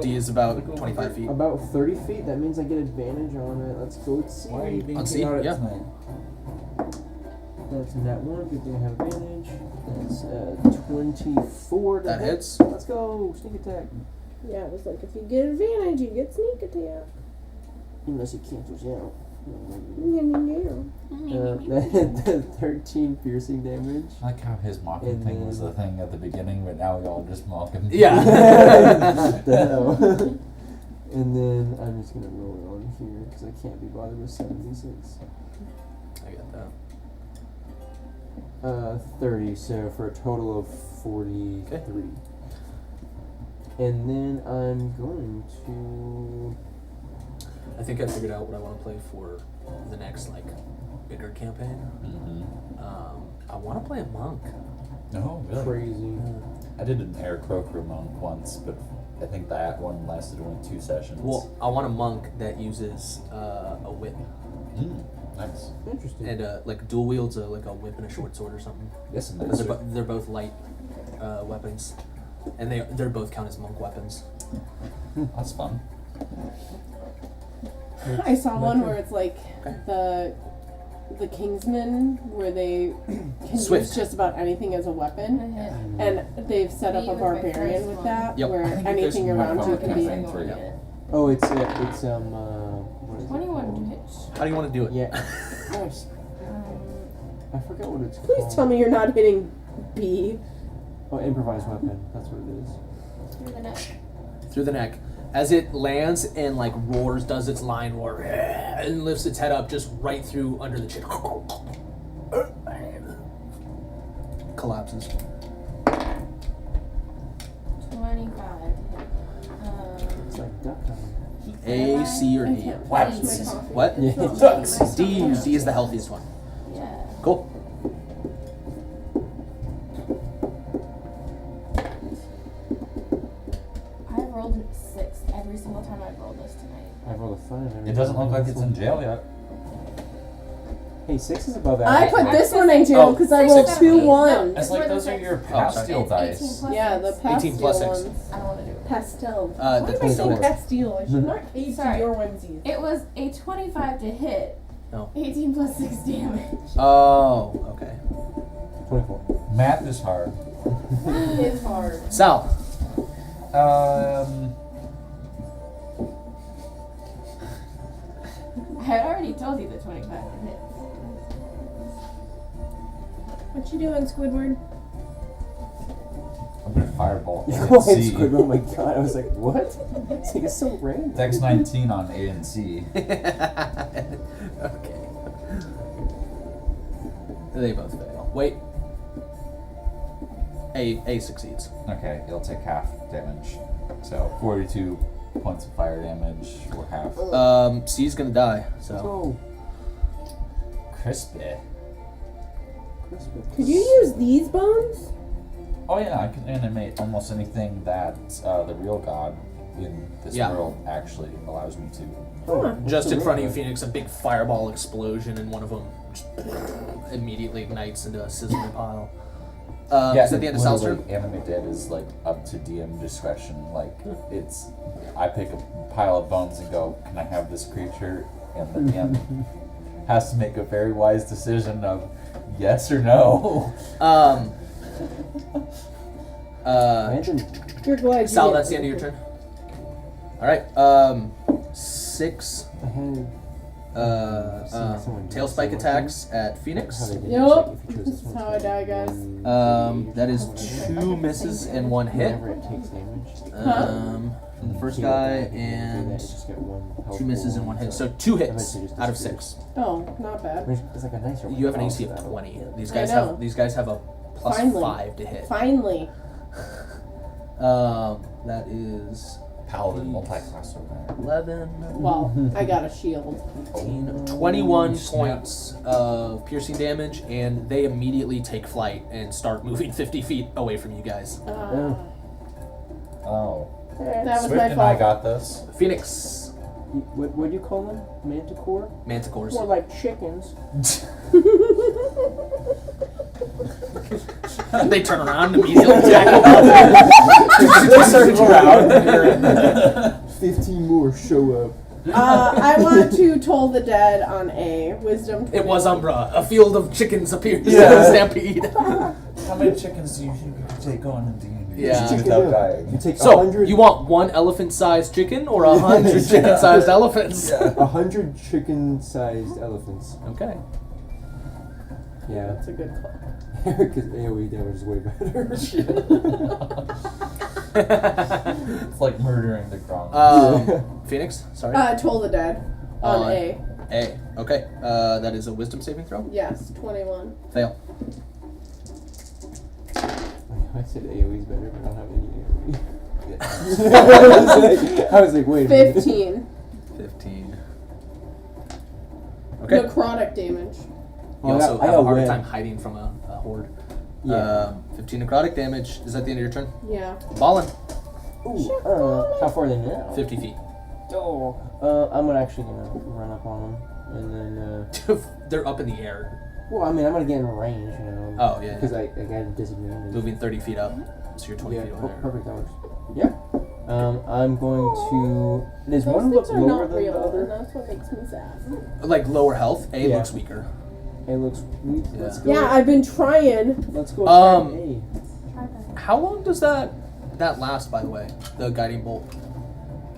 Speaker 3: D is about 25 feet.
Speaker 4: about 30 feet. That means I get advantage on it. Let's go with C.
Speaker 2: Why are you being
Speaker 3: On C?
Speaker 2: chaotic
Speaker 3: Yeah.
Speaker 2: tonight?
Speaker 4: That's net 1. Good thing I have advantage. That's 24 to
Speaker 3: That
Speaker 4: hit.
Speaker 3: hits.
Speaker 4: Let's go. Sneak attack.
Speaker 1: Yeah, it was like if you get advantage, you get sneak attack.
Speaker 4: Unless he cancels out.
Speaker 1: Yeah.
Speaker 4: 13 piercing damage.
Speaker 2: I like how his mocking
Speaker 4: And
Speaker 2: thing was
Speaker 4: then-
Speaker 2: the thing at the beginning, but now we all just mock him.
Speaker 3: Yeah.
Speaker 4: What the hell? And then I'm just gonna roll it on here because I can't be bothered with 76.
Speaker 3: I get that.
Speaker 4: 30, so for a total of 43. And then I'm going to.
Speaker 3: I think I figured out what I want to play for the next bigger campaign.
Speaker 2: Mm-hmm.
Speaker 3: I want to play a monk.
Speaker 2: No, really.
Speaker 4: Crazy.
Speaker 2: I did an Air Croaker monk once, but I think that one lasted only 2 sessions.
Speaker 3: Well, I want a monk that uses a whip
Speaker 2: Nice.
Speaker 4: Interesting.
Speaker 3: and dual wields a whip and a short sword or something.
Speaker 2: Yes, and
Speaker 3: 'Cause
Speaker 2: that's
Speaker 3: they're both light weapons, and they're both count as monk weapons.
Speaker 2: that's fun.
Speaker 1: I saw one where it's like the Kingsmen, where they can
Speaker 3: Swift.
Speaker 1: use just about anything as a weapon,
Speaker 5: Yeah.
Speaker 1: and they've set up
Speaker 5: Me
Speaker 1: a
Speaker 5: was my
Speaker 1: barbarian
Speaker 5: first
Speaker 1: with
Speaker 5: one.
Speaker 1: that,
Speaker 3: Yep.
Speaker 1: where
Speaker 2: I think
Speaker 1: anything
Speaker 2: there's
Speaker 1: around you
Speaker 2: one
Speaker 1: can
Speaker 2: for
Speaker 1: be.
Speaker 2: campaign.
Speaker 5: Going
Speaker 2: three.
Speaker 5: in it.
Speaker 4: Oh, what is it?
Speaker 5: 21 to hit.
Speaker 3: How do you want to do it?
Speaker 4: Yeah. Nice. I forgot what it's called.
Speaker 1: Please tell me you're not hitting B.
Speaker 4: Oh, improvised weapon. That's what it is.
Speaker 5: Through the neck.
Speaker 3: Through the neck. As it lands and roars, does its lion roar, and lifts its head up just right through under the chin. Collapses.
Speaker 5: 25.
Speaker 4: It's like duck time.
Speaker 3: A, C, or
Speaker 1: I
Speaker 3: D.
Speaker 1: can't
Speaker 2: Wow.
Speaker 1: finish my coffee.
Speaker 3: What?
Speaker 4: Yeah.
Speaker 3: D. D is the healthiest one.
Speaker 5: Yeah.
Speaker 3: Cool.
Speaker 5: I've rolled 6 every single time I've rolled this tonight.
Speaker 4: I rolled a 5.
Speaker 2: It doesn't look like it's in jail yet.
Speaker 4: Hey, 6 is above
Speaker 1: I
Speaker 4: average.
Speaker 1: put this one in jail because I
Speaker 5: Six
Speaker 1: rolled
Speaker 5: is
Speaker 1: 2
Speaker 5: better.
Speaker 1: ones.
Speaker 2: It's like those are your
Speaker 3: sorry.
Speaker 2: pastille
Speaker 5: It's 18
Speaker 2: dice.
Speaker 5: plus
Speaker 1: Yeah, the
Speaker 5: 6.
Speaker 1: pastille
Speaker 3: 18 plus 6.
Speaker 1: ones.
Speaker 5: I don't want to do it.
Speaker 1: Pastel.
Speaker 3: The
Speaker 1: Why am I saying
Speaker 3: 24.
Speaker 1: pastille? I should not hate
Speaker 5: Sorry.
Speaker 1: your onesies.
Speaker 5: It was a 25 to hit.
Speaker 3: No.
Speaker 5: 18 plus 6 damage.
Speaker 3: Oh, okay.
Speaker 4: 24.
Speaker 2: Math is hard.
Speaker 1: It's hard.
Speaker 3: Sal.
Speaker 5: I had already told you the 25 to hit.
Speaker 1: What you doing, Squidward?
Speaker 2: I'm gonna fireball A
Speaker 4: Oh,
Speaker 2: and C.
Speaker 4: oh my god, I was like, what? It's like, it's so random.
Speaker 2: Dex 19 on A and C.
Speaker 3: Okay. They both fail. Wait. A succeeds.
Speaker 2: Okay, it'll take half damage. So 42 points of fire damage, or half.
Speaker 3: C's gonna die. So
Speaker 4: Oh,
Speaker 2: Crispy.
Speaker 4: crispy.
Speaker 1: Could you use these bones?
Speaker 2: Oh yeah, I can animate almost anything that the real god in this
Speaker 3: Yeah.
Speaker 2: world actually allows me to.
Speaker 4: Oh,
Speaker 3: just in front of you,
Speaker 4: Phoenix.
Speaker 3: Phoenix, a big fireball explosion, and one of them just immediately ignites into a sizzling pile. Is that the end of Sal's turn?
Speaker 2: literally, Animate Dead is like up to DM discretion. Like it's, I pick a pile of bones and go, "Can I have this creature?" And the DM has to make a very wise decision of yes or no.
Speaker 4: Imagine.
Speaker 1: You're glad you
Speaker 3: Sal,
Speaker 1: did.
Speaker 3: that's the end of your turn. All right. C 6
Speaker 4: I had
Speaker 3: tail spike attacks at Phoenix.
Speaker 1: Yup. This is how I die, guys.
Speaker 3: That is 2 misses and 1 hit.
Speaker 4: Whenever it takes damage.
Speaker 3: From the first guy and 2 misses and 1 hit. So 2 hits out of 6.
Speaker 1: Oh, not bad.
Speaker 4: It's like a nicer
Speaker 3: You have an AC of 20. These guys have a plus
Speaker 1: Finally.
Speaker 3: 5 to hit.
Speaker 1: Finally.
Speaker 3: That is
Speaker 2: Paladin multi-class over there.
Speaker 3: 11,
Speaker 1: Well, I got a shield.
Speaker 3: 21 points of piercing damage, and they immediately take flight and start moving 50 feet away from you guys.
Speaker 2: Oh.
Speaker 1: That was
Speaker 2: Swift
Speaker 1: my
Speaker 2: and I
Speaker 1: fault.
Speaker 2: got this.
Speaker 3: Phoenix.
Speaker 4: What do you call them? Manticore?
Speaker 3: Manticores.
Speaker 4: More like chickens.
Speaker 3: They turn around and immediately attack.
Speaker 2: Circle around.
Speaker 4: 15 more show up.
Speaker 1: I want to toll the dead on a wisdom.
Speaker 3: It was Umbra. A field of chickens appears in
Speaker 2: Yeah.
Speaker 3: a stampede.
Speaker 2: How many chickens do you take on in D&D?
Speaker 3: Yeah.
Speaker 2: Without dying.
Speaker 4: You take
Speaker 3: So,
Speaker 4: 100.
Speaker 3: you want 1 elephant-sized chicken or 100 chicken-sized elephants?
Speaker 2: Yeah.
Speaker 4: 100 chicken-sized elephants.
Speaker 3: Okay.
Speaker 4: Yeah.
Speaker 1: That's a good call.
Speaker 4: Because AoE damage is way better.
Speaker 2: It's like murdering the Gronk.
Speaker 3: Phoenix, sorry.
Speaker 1: Toll the dead on a.
Speaker 3: A. Okay. That is a wisdom saving throw.
Speaker 1: Yes, 21.
Speaker 3: Fail.
Speaker 4: I said AoE is better, but I don't have any AoE. I was like, wait a minute.
Speaker 1: 15.
Speaker 3: 15. Okay.
Speaker 1: Necrotic damage.
Speaker 3: You
Speaker 4: Oh,
Speaker 3: also
Speaker 4: I
Speaker 3: have
Speaker 4: got
Speaker 3: a harder
Speaker 4: win.
Speaker 3: time hiding from a horde.
Speaker 4: Yeah.
Speaker 3: 15 necrotic damage. Is that the end of your turn?
Speaker 1: Yeah.
Speaker 3: Ballin.
Speaker 4: Ooh, how far are they now?
Speaker 3: 50 feet.
Speaker 4: Oh. I'm actually gonna run up on them, and then.
Speaker 3: They're up in the air,
Speaker 4: Well, I mean, I'm gonna get in range, you know.
Speaker 3: Oh, yeah.
Speaker 4: Because I got a disadvantage.
Speaker 3: moving 30 feet up. So you're 20
Speaker 4: Yeah.
Speaker 3: feet over
Speaker 4: Oh,
Speaker 3: there.
Speaker 4: perfect. That works. Yeah. I'm going to. Does
Speaker 1: Those
Speaker 4: one look
Speaker 1: things are
Speaker 4: lower
Speaker 1: not
Speaker 4: than
Speaker 1: real,
Speaker 4: the
Speaker 1: and
Speaker 4: other?
Speaker 1: that's what makes me sad.
Speaker 3: Like lower health, A
Speaker 4: Yeah.
Speaker 3: looks weaker.
Speaker 4: It looks weak.
Speaker 3: Yeah.
Speaker 4: Let's go.
Speaker 1: Yeah, I've been trying.
Speaker 4: Let's go.
Speaker 3: Um,
Speaker 4: attack A.
Speaker 5: Try that.
Speaker 3: How long does that last, by the way? The guiding bolt.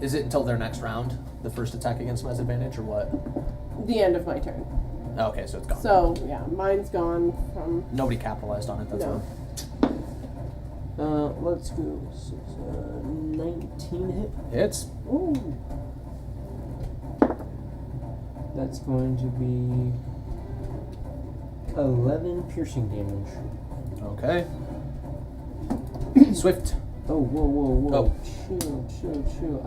Speaker 3: Is it until their next round? The first attack against them has advantage, or what?
Speaker 1: The end of my turn.
Speaker 3: Oh, okay, so it's gone.
Speaker 1: So, yeah, mine's gone from.
Speaker 3: Nobody capitalized on it. That's
Speaker 1: No.
Speaker 3: all.
Speaker 4: Let's go. 19 hit.
Speaker 3: Hits.
Speaker 4: Ooh. That's going to be 11 piercing damage.
Speaker 3: Okay. Swift.
Speaker 4: Oh, whoa.
Speaker 3: Oh.
Speaker 4: Chill.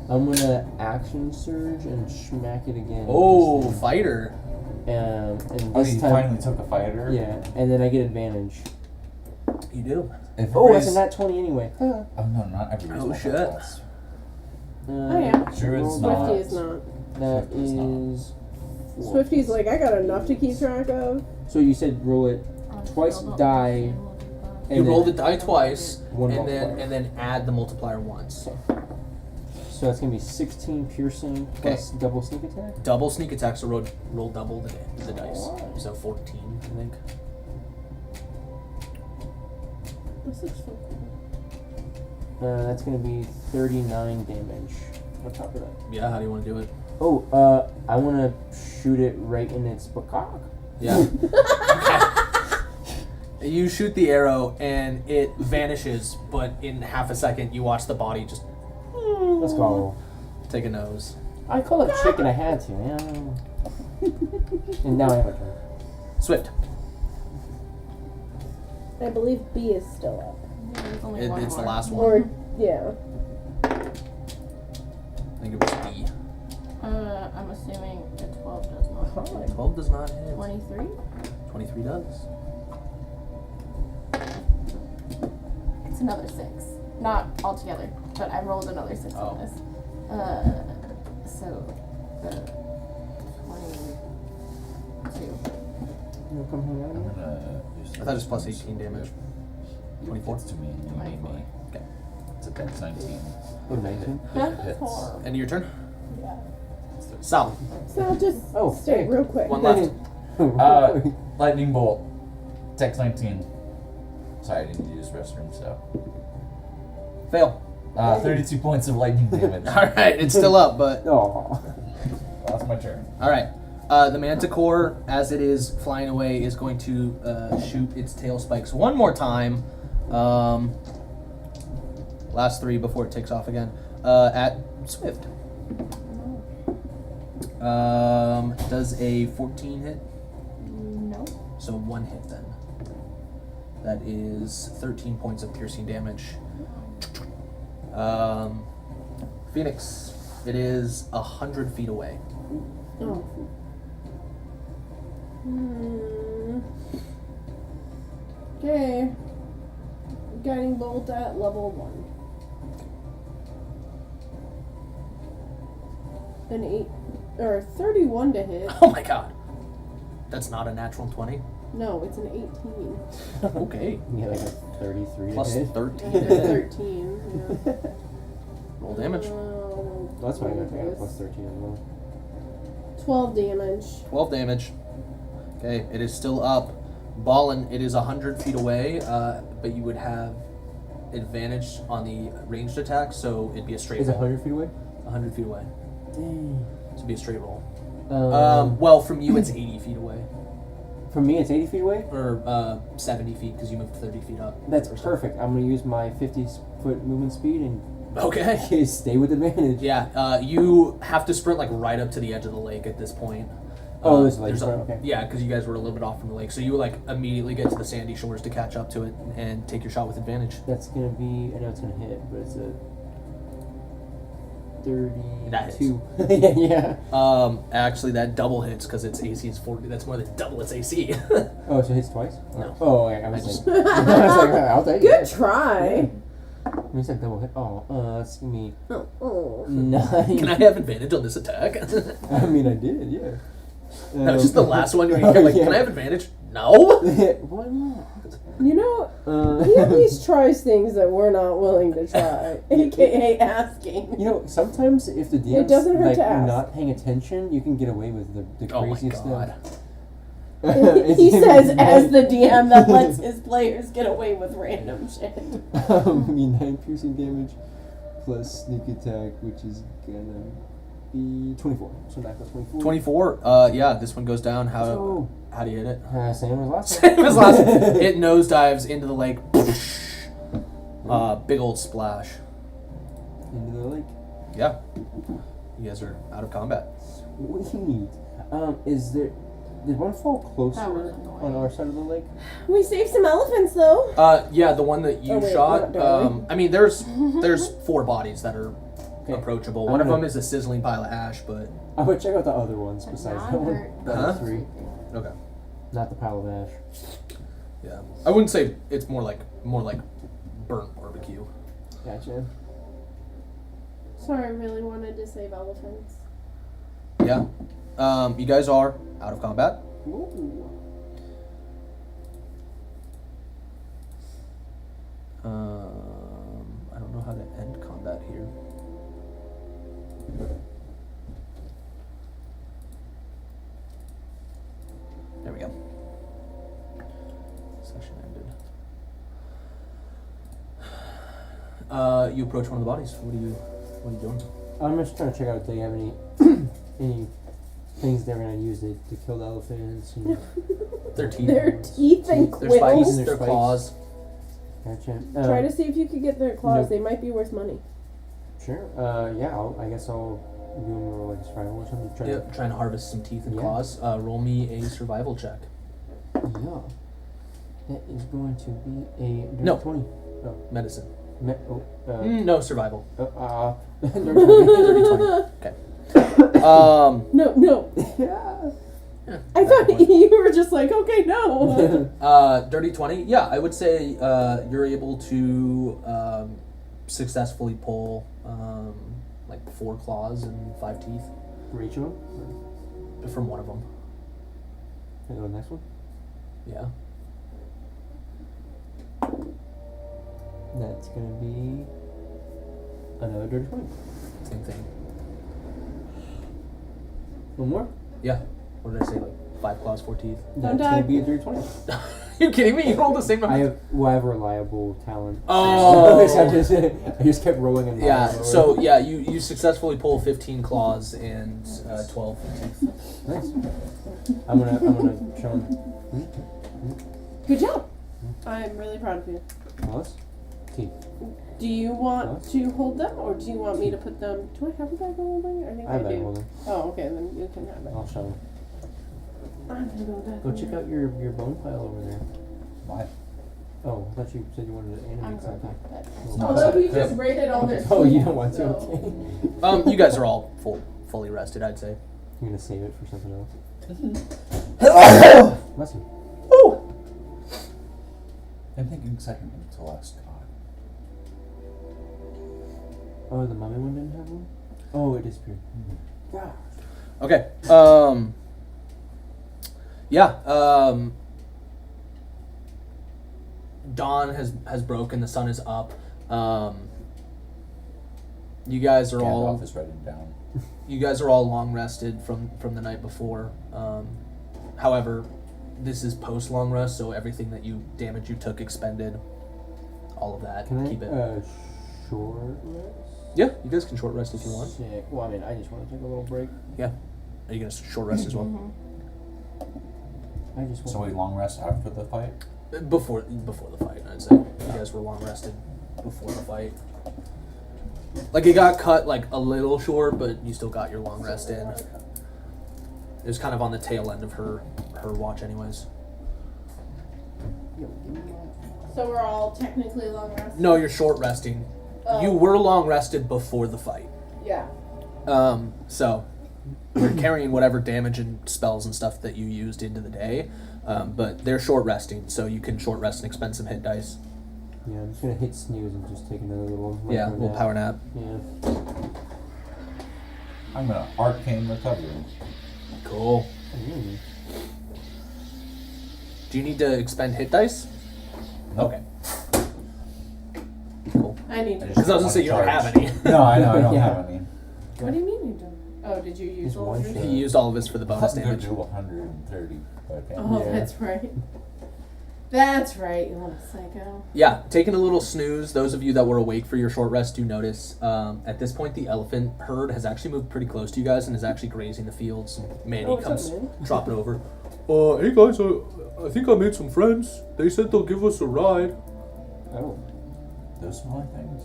Speaker 4: I'm gonna action surge and smack it again.
Speaker 3: Oh,
Speaker 4: This
Speaker 3: fighter.
Speaker 4: time. And
Speaker 2: Oh,
Speaker 4: this
Speaker 2: you
Speaker 4: time,
Speaker 2: finally took a fighter?
Speaker 4: yeah, and then I get advantage.
Speaker 3: You do.
Speaker 2: If
Speaker 4: Oh, that's a
Speaker 2: everybody's-
Speaker 4: nat 20 anyway.
Speaker 2: Oh no, not everybody's
Speaker 3: Oh, shit.
Speaker 2: multi-class.
Speaker 1: Oh, yeah.
Speaker 2: Sure it's
Speaker 4: roll
Speaker 2: not.
Speaker 1: Swifty is not.
Speaker 4: That
Speaker 2: It's not.
Speaker 4: is. 4.
Speaker 1: Swifty's like, I got enough to keep track of.
Speaker 4: So you said roll it twice, die, and
Speaker 3: You
Speaker 4: then
Speaker 3: roll the die twice,
Speaker 4: one
Speaker 3: and
Speaker 4: multiplier.
Speaker 3: then add the multiplier once.
Speaker 4: So that's gonna be 16 piercing plus double sneak attack.
Speaker 3: Double sneak attack, so roll double the dice. So 14, I think.
Speaker 1: This is so cool.
Speaker 4: That's gonna be 39 damage on top of that.
Speaker 3: Yeah, how do you want to do it?
Speaker 4: Oh, I want to shoot it right in its macaque.
Speaker 3: Yeah. You shoot the arrow and it vanishes, but in half a second you watch the body just
Speaker 4: Let's go.
Speaker 3: take a nose.
Speaker 4: I call it chicken. I had to. Yeah. And now I have a turn.
Speaker 3: Swift.
Speaker 1: I believe B is still up.
Speaker 5: There's only one
Speaker 3: It's the
Speaker 5: more.
Speaker 3: last one.
Speaker 1: Or, yeah.
Speaker 3: I think it was B.
Speaker 5: I'm assuming a 12 does not hit.
Speaker 3: 12 does not hit.
Speaker 5: 23?
Speaker 3: 23 does.
Speaker 5: It's another 6. Not altogether, but I rolled another 6
Speaker 3: Oh.
Speaker 5: on this. So, 22.
Speaker 4: You come hang out
Speaker 2: I'm
Speaker 4: with me?
Speaker 2: gonna do
Speaker 3: I thought it was plus 18 damage. 24?
Speaker 2: It's to me. You made me.
Speaker 3: Okay.
Speaker 2: It's a dex 19.
Speaker 4: Oh, 19.
Speaker 5: That's
Speaker 2: hits.
Speaker 5: horrible.
Speaker 3: End of your turn?
Speaker 1: Yeah.
Speaker 3: Sal.
Speaker 1: So I'll just
Speaker 4: Oh,
Speaker 1: stay
Speaker 4: hey.
Speaker 1: real quick.
Speaker 3: One left.
Speaker 2: Lightning bolt. Dex 19. Sorry, I didn't use restroom, so.
Speaker 3: Fail.
Speaker 2: 32 points of lightning damage.
Speaker 3: All right, it's still up, but
Speaker 4: Oh.
Speaker 2: That's my turn.
Speaker 3: all right. The manticore, as it is flying away, is going to shoot its tail spikes one more time. Last 3 before it takes off again. At Swift. Does a 14 hit?
Speaker 5: No.
Speaker 3: So 1 hit then. That is 13 points of piercing damage. Phoenix, it is 100 feet away.
Speaker 1: Oh. Okay. Guiding bolt at level 1. An 8 or 31 to hit.
Speaker 3: Oh my god. That's not a natural 20.
Speaker 1: No, it's an 18.
Speaker 3: Okay.
Speaker 4: Yeah, like a 33
Speaker 3: Plus
Speaker 4: to hit.
Speaker 3: 13.
Speaker 1: 13. Yeah.
Speaker 3: Roll damage.
Speaker 4: That's fine. I got plus 13 as well.
Speaker 1: 12 damage.
Speaker 3: 12 damage. Okay, it is still up. Ballin, it is 100 feet away, but you would have advantage on the ranged attack, so it'd be a straight
Speaker 4: Is it
Speaker 3: roll.
Speaker 4: 100 feet away?
Speaker 3: 100 feet away.
Speaker 4: Dang.
Speaker 3: So it'd be a straight roll.
Speaker 4: Um,
Speaker 3: Well, from you, it's 80 feet away.
Speaker 4: from me, it's 80 feet away?
Speaker 3: Or 70 feet, because you moved 30 feet up.
Speaker 4: That's
Speaker 3: or something.
Speaker 4: perfect. I'm going to use my 50-foot movement speed and
Speaker 3: Okay.
Speaker 4: stay with advantage.
Speaker 3: Yeah, you have to sprint like right up to the edge of the lake at this point.
Speaker 4: Oh, there's a lake
Speaker 3: there's
Speaker 4: front, okay.
Speaker 3: Yeah, because you guys were a little bit off from the lake, so you like immediately get to the sandy shores to catch up to it and take your shot with advantage.
Speaker 4: That's going to be, I know it's going to hit, but it's a 32.
Speaker 3: That
Speaker 4: yeah.
Speaker 3: Actually, that double hits because its AC is 40. That's more than double its AC.
Speaker 4: Oh, so it hits twice?
Speaker 3: No.
Speaker 4: Oh, okay. I was
Speaker 3: just-
Speaker 4: like, I was like, I'll take
Speaker 1: Good
Speaker 4: it.
Speaker 1: try.
Speaker 4: When you said double hit, that's going to be
Speaker 1: Oh.
Speaker 4: 9.
Speaker 3: Can I have advantage on this attack?
Speaker 4: I mean, I did, yeah.
Speaker 3: No, just the last one. You're
Speaker 4: Oh,
Speaker 3: like,
Speaker 4: yeah.
Speaker 3: can I have advantage? No.
Speaker 4: Why not?
Speaker 1: You know, he at least tries things that we're not willing to try, aka asking.
Speaker 4: You know, sometimes if the DM's
Speaker 1: doesn't hurt
Speaker 4: like
Speaker 1: to ask.
Speaker 4: not paying attention, you can get away with the
Speaker 3: Oh my
Speaker 4: craziest
Speaker 3: god.
Speaker 4: stuff.
Speaker 1: He says as the DM that lets his players get away with random shit.
Speaker 4: I mean, 9 piercing damage plus sneak attack, which is gonna be 24. So that goes 24.
Speaker 3: 24. Yeah, this one goes down. How
Speaker 4: So,
Speaker 3: do you hit it?
Speaker 4: same as last
Speaker 3: Same as last. It nosedives into the lake. Big old splash.
Speaker 4: Into the lake.
Speaker 3: Yeah. You guys are out of combat.
Speaker 4: Sweet. Did one fall closer
Speaker 5: That was annoying.
Speaker 4: on our side of the lake?
Speaker 1: We saved some elephants though.
Speaker 3: Yeah, the one that you
Speaker 1: Oh, wait,
Speaker 3: shot.
Speaker 1: not really.
Speaker 3: I mean, there's 4 bodies that are
Speaker 4: Okay.
Speaker 3: approachable.
Speaker 4: I'm
Speaker 3: One of
Speaker 4: gonna-
Speaker 3: them is a sizzling pile of ash, but
Speaker 4: I would check out the other ones
Speaker 5: But
Speaker 4: besides
Speaker 5: now
Speaker 4: that
Speaker 5: I'm
Speaker 4: one.
Speaker 5: hurt.
Speaker 4: The
Speaker 3: Huh?
Speaker 4: other 3.
Speaker 3: okay.
Speaker 4: Not the pile of ash.
Speaker 3: Yeah, I wouldn't say it's more like burnt barbecue.
Speaker 4: Gotcha.
Speaker 1: Sorry, I really wanted to save elephants.
Speaker 3: Yeah. You guys are out of combat.
Speaker 4: Ooh.
Speaker 3: I don't know how to end combat here. There we go. Session ended. You approach one of the bodies. What are you doing?
Speaker 4: I'm just trying to check out if they have any any things they're gonna use to kill the elephants. And
Speaker 3: Their teeth.
Speaker 1: Their teeth and
Speaker 3: Their spikes.
Speaker 1: quills.
Speaker 4: Their
Speaker 3: Their
Speaker 4: spikes.
Speaker 3: claws.
Speaker 4: gotcha.
Speaker 1: Try to see if you could get their claws.
Speaker 4: no.
Speaker 1: They might be worth money.
Speaker 4: Sure. Yeah. I guess I'll do them roll like a survival or something. Try
Speaker 3: Yep, trying to harvest some teeth and
Speaker 4: Yeah.
Speaker 3: claws. Roll me a survival check.
Speaker 4: to. Yeah. That is going to be a dirty
Speaker 3: No.
Speaker 4: 20.
Speaker 3: Medicine.
Speaker 4: No.
Speaker 3: Survival.
Speaker 4: Dirty 20.
Speaker 3: Dirty 20. Okay.
Speaker 1: No.
Speaker 4: Yeah.
Speaker 1: I thought you were just like, okay, no.
Speaker 3: Dirty 20. Yeah, I would say you're able to successfully pull like 4 claws and 5 teeth
Speaker 4: For each of them.
Speaker 3: from one of them.
Speaker 4: Can I go to the next one?
Speaker 3: Yeah.
Speaker 4: That's gonna be another dirty 20.
Speaker 3: Same thing.
Speaker 4: One more.
Speaker 3: Yeah. What did I say? Like 5 claws, 4 teeth.
Speaker 1: Don't
Speaker 4: That's gonna
Speaker 1: die.
Speaker 4: be a 320.
Speaker 3: You kidding me? You rolled the same
Speaker 4: I
Speaker 3: number.
Speaker 4: have reliable talent.
Speaker 3: Oh.
Speaker 4: I just kept rolling and
Speaker 3: Yeah.
Speaker 4: rolling.
Speaker 3: So yeah, you successfully pull 15 claws and 12 teeth.
Speaker 4: Nice. I'm gonna show him.
Speaker 1: Good job. I'm really proud of you.
Speaker 4: Alice? Teeth.
Speaker 1: Do you want
Speaker 4: What?
Speaker 1: to hold them, or do you want me to put them? Do I have a bag of holding? I think
Speaker 4: I have
Speaker 1: do.
Speaker 4: bag holding.
Speaker 1: Oh, okay, then you can have it.
Speaker 4: I'll show him.
Speaker 1: I'm gonna go with that.
Speaker 4: Go check out your bone pile over there.
Speaker 2: Why?
Speaker 4: Oh, I thought you said you wanted to
Speaker 5: I'm
Speaker 4: animate
Speaker 5: going
Speaker 4: something.
Speaker 5: back to bed.
Speaker 2: No,
Speaker 1: Although he
Speaker 2: Yeah.
Speaker 1: just rated all their.
Speaker 4: Oh, you don't want to?
Speaker 1: so-
Speaker 4: Okay.
Speaker 3: You guys are all fully rested, I'd say.
Speaker 4: I'm gonna save it for something else. Bless you.
Speaker 2: I'm thinking second to last god.
Speaker 4: Oh, the mummy one didn't have one? Oh, it disappeared. Wow.
Speaker 3: Okay. Yeah. Dawn has broken. The sun is up. You guys are all.
Speaker 2: Gandalf is writing down.
Speaker 3: You guys are all long rested from the night before. However, this is post long rest, so everything that damage you took expended. All of that.
Speaker 4: Can
Speaker 3: Keep it.
Speaker 4: I, short rest?
Speaker 3: Yeah, you guys can short rest if you want.
Speaker 4: Sick. Well, I mean, I just want to take a little break.
Speaker 3: Yeah. Are you gonna short rest as well?
Speaker 4: I just want
Speaker 2: So we long rest after the fight?
Speaker 3: Before the fight, I'd say. You guys were long rested before the fight. Like it got cut like a little short, but you still got your long rest in. It was kind of on the tail end of her watch, anyways.
Speaker 1: So we're all technically long rest.
Speaker 3: No, you're short resting.
Speaker 1: Oh.
Speaker 3: You were long rested before the fight.
Speaker 1: Yeah.
Speaker 3: So you're carrying whatever damage and spells and stuff that you used into the day, but they're short resting, so you can short rest and expend some hit dice.
Speaker 4: Yeah, I'm just gonna hit snooze and just take another little.
Speaker 3: Yeah,
Speaker 4: micro
Speaker 3: little
Speaker 4: nap.
Speaker 3: power nap.
Speaker 4: Yeah.
Speaker 2: I'm gonna arcane recovery.
Speaker 3: Cool.
Speaker 4: Mm.
Speaker 3: Do you need to expend hit dice?
Speaker 2: Nope.
Speaker 3: Okay. Cool.
Speaker 1: I need
Speaker 2: I
Speaker 1: to.
Speaker 2: just
Speaker 3: Because I was gonna say you don't
Speaker 2: charge.
Speaker 3: have any.
Speaker 2: No, I know, I don't
Speaker 4: Yeah.
Speaker 2: have any.
Speaker 1: What do you mean you don't? Oh, did you use
Speaker 4: Just
Speaker 1: all
Speaker 4: one
Speaker 1: of yours?
Speaker 4: shot.
Speaker 3: He used all of his for the bonus
Speaker 2: I'm gonna
Speaker 3: damage.
Speaker 2: do 130, but I can't.
Speaker 1: Oh,
Speaker 4: Yeah.
Speaker 1: that's right. That's right, you little psycho.
Speaker 3: Yeah, taking a little snooze. Those of you that were awake for your short rest do notice. At this point, the elephant herd has actually moved pretty close to you guys and is actually grazing the fields. Manny
Speaker 1: Oh, what's
Speaker 3: comes
Speaker 1: up, man?
Speaker 3: dropping over. Hey guys, I think I made some friends. They said they'll give us a ride.
Speaker 4: Oh.
Speaker 2: Those smaller things.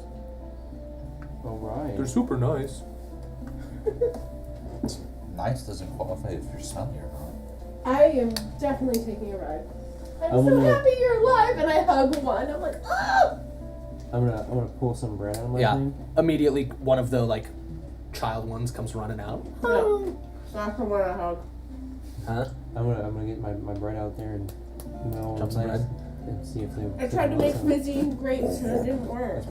Speaker 4: All right.
Speaker 3: They're super nice.
Speaker 2: Nice doesn't qualify if you're smelly or not.
Speaker 1: I am definitely taking a ride. I'm
Speaker 4: I'm
Speaker 1: so
Speaker 4: gonna-
Speaker 1: happy you're alive, and I hug one. I'm like, oh!
Speaker 4: I'm gonna pull some bread out of my
Speaker 3: Yeah.
Speaker 4: thing.
Speaker 3: Immediately, one of the child ones comes running out.
Speaker 1: No. Not for when I hug.
Speaker 3: Huh?
Speaker 4: I'm gonna get my bread out there and
Speaker 3: Chop some bread.
Speaker 4: and see if they.
Speaker 1: I tried to make fizzy grapes, and it didn't work.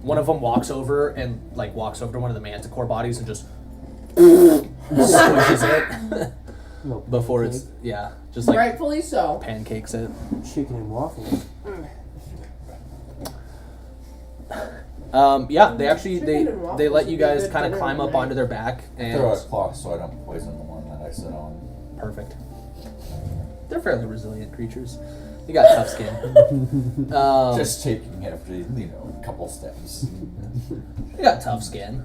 Speaker 3: One of them walks over to one of the manticore bodies and just squishes it before it's just like
Speaker 1: Rightfully so.
Speaker 3: pancakes it.
Speaker 4: chicken and waffles.
Speaker 3: They actually
Speaker 1: Chicken and waffles
Speaker 3: they let
Speaker 1: would
Speaker 3: you
Speaker 1: be a
Speaker 3: guys
Speaker 1: good
Speaker 3: kind of
Speaker 1: dinner
Speaker 3: climb up
Speaker 1: tonight.
Speaker 3: onto their back and
Speaker 2: Throw a cloth so I don't poison the one that I sit on.
Speaker 3: perfect. They're fairly resilient creatures. You got tough skin.
Speaker 2: Just taking every, a couple steps.
Speaker 3: You got tough skin.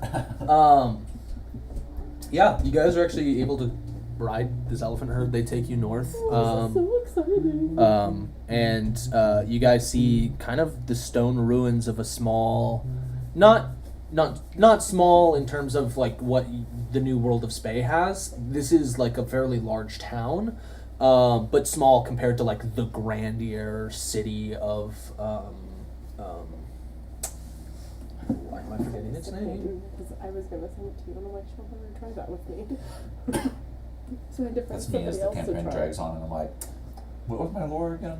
Speaker 3: You guys are actually able to ride this elephant herd. They take you north.
Speaker 1: So exciting.
Speaker 3: And you guys see kind of the stone ruins of a small, not small in terms of like what the new world of Spey has. This is like a fairly large town, but small compared to like the grandeur city of. Why am I forgetting its name?
Speaker 1: Because I was gonna send it to you on the way shoulder and try that with me. So I had to find
Speaker 2: That's me as
Speaker 1: somebody
Speaker 2: the
Speaker 1: else to
Speaker 2: campaign
Speaker 1: try.
Speaker 2: drags on and I'm like, what was my lore again?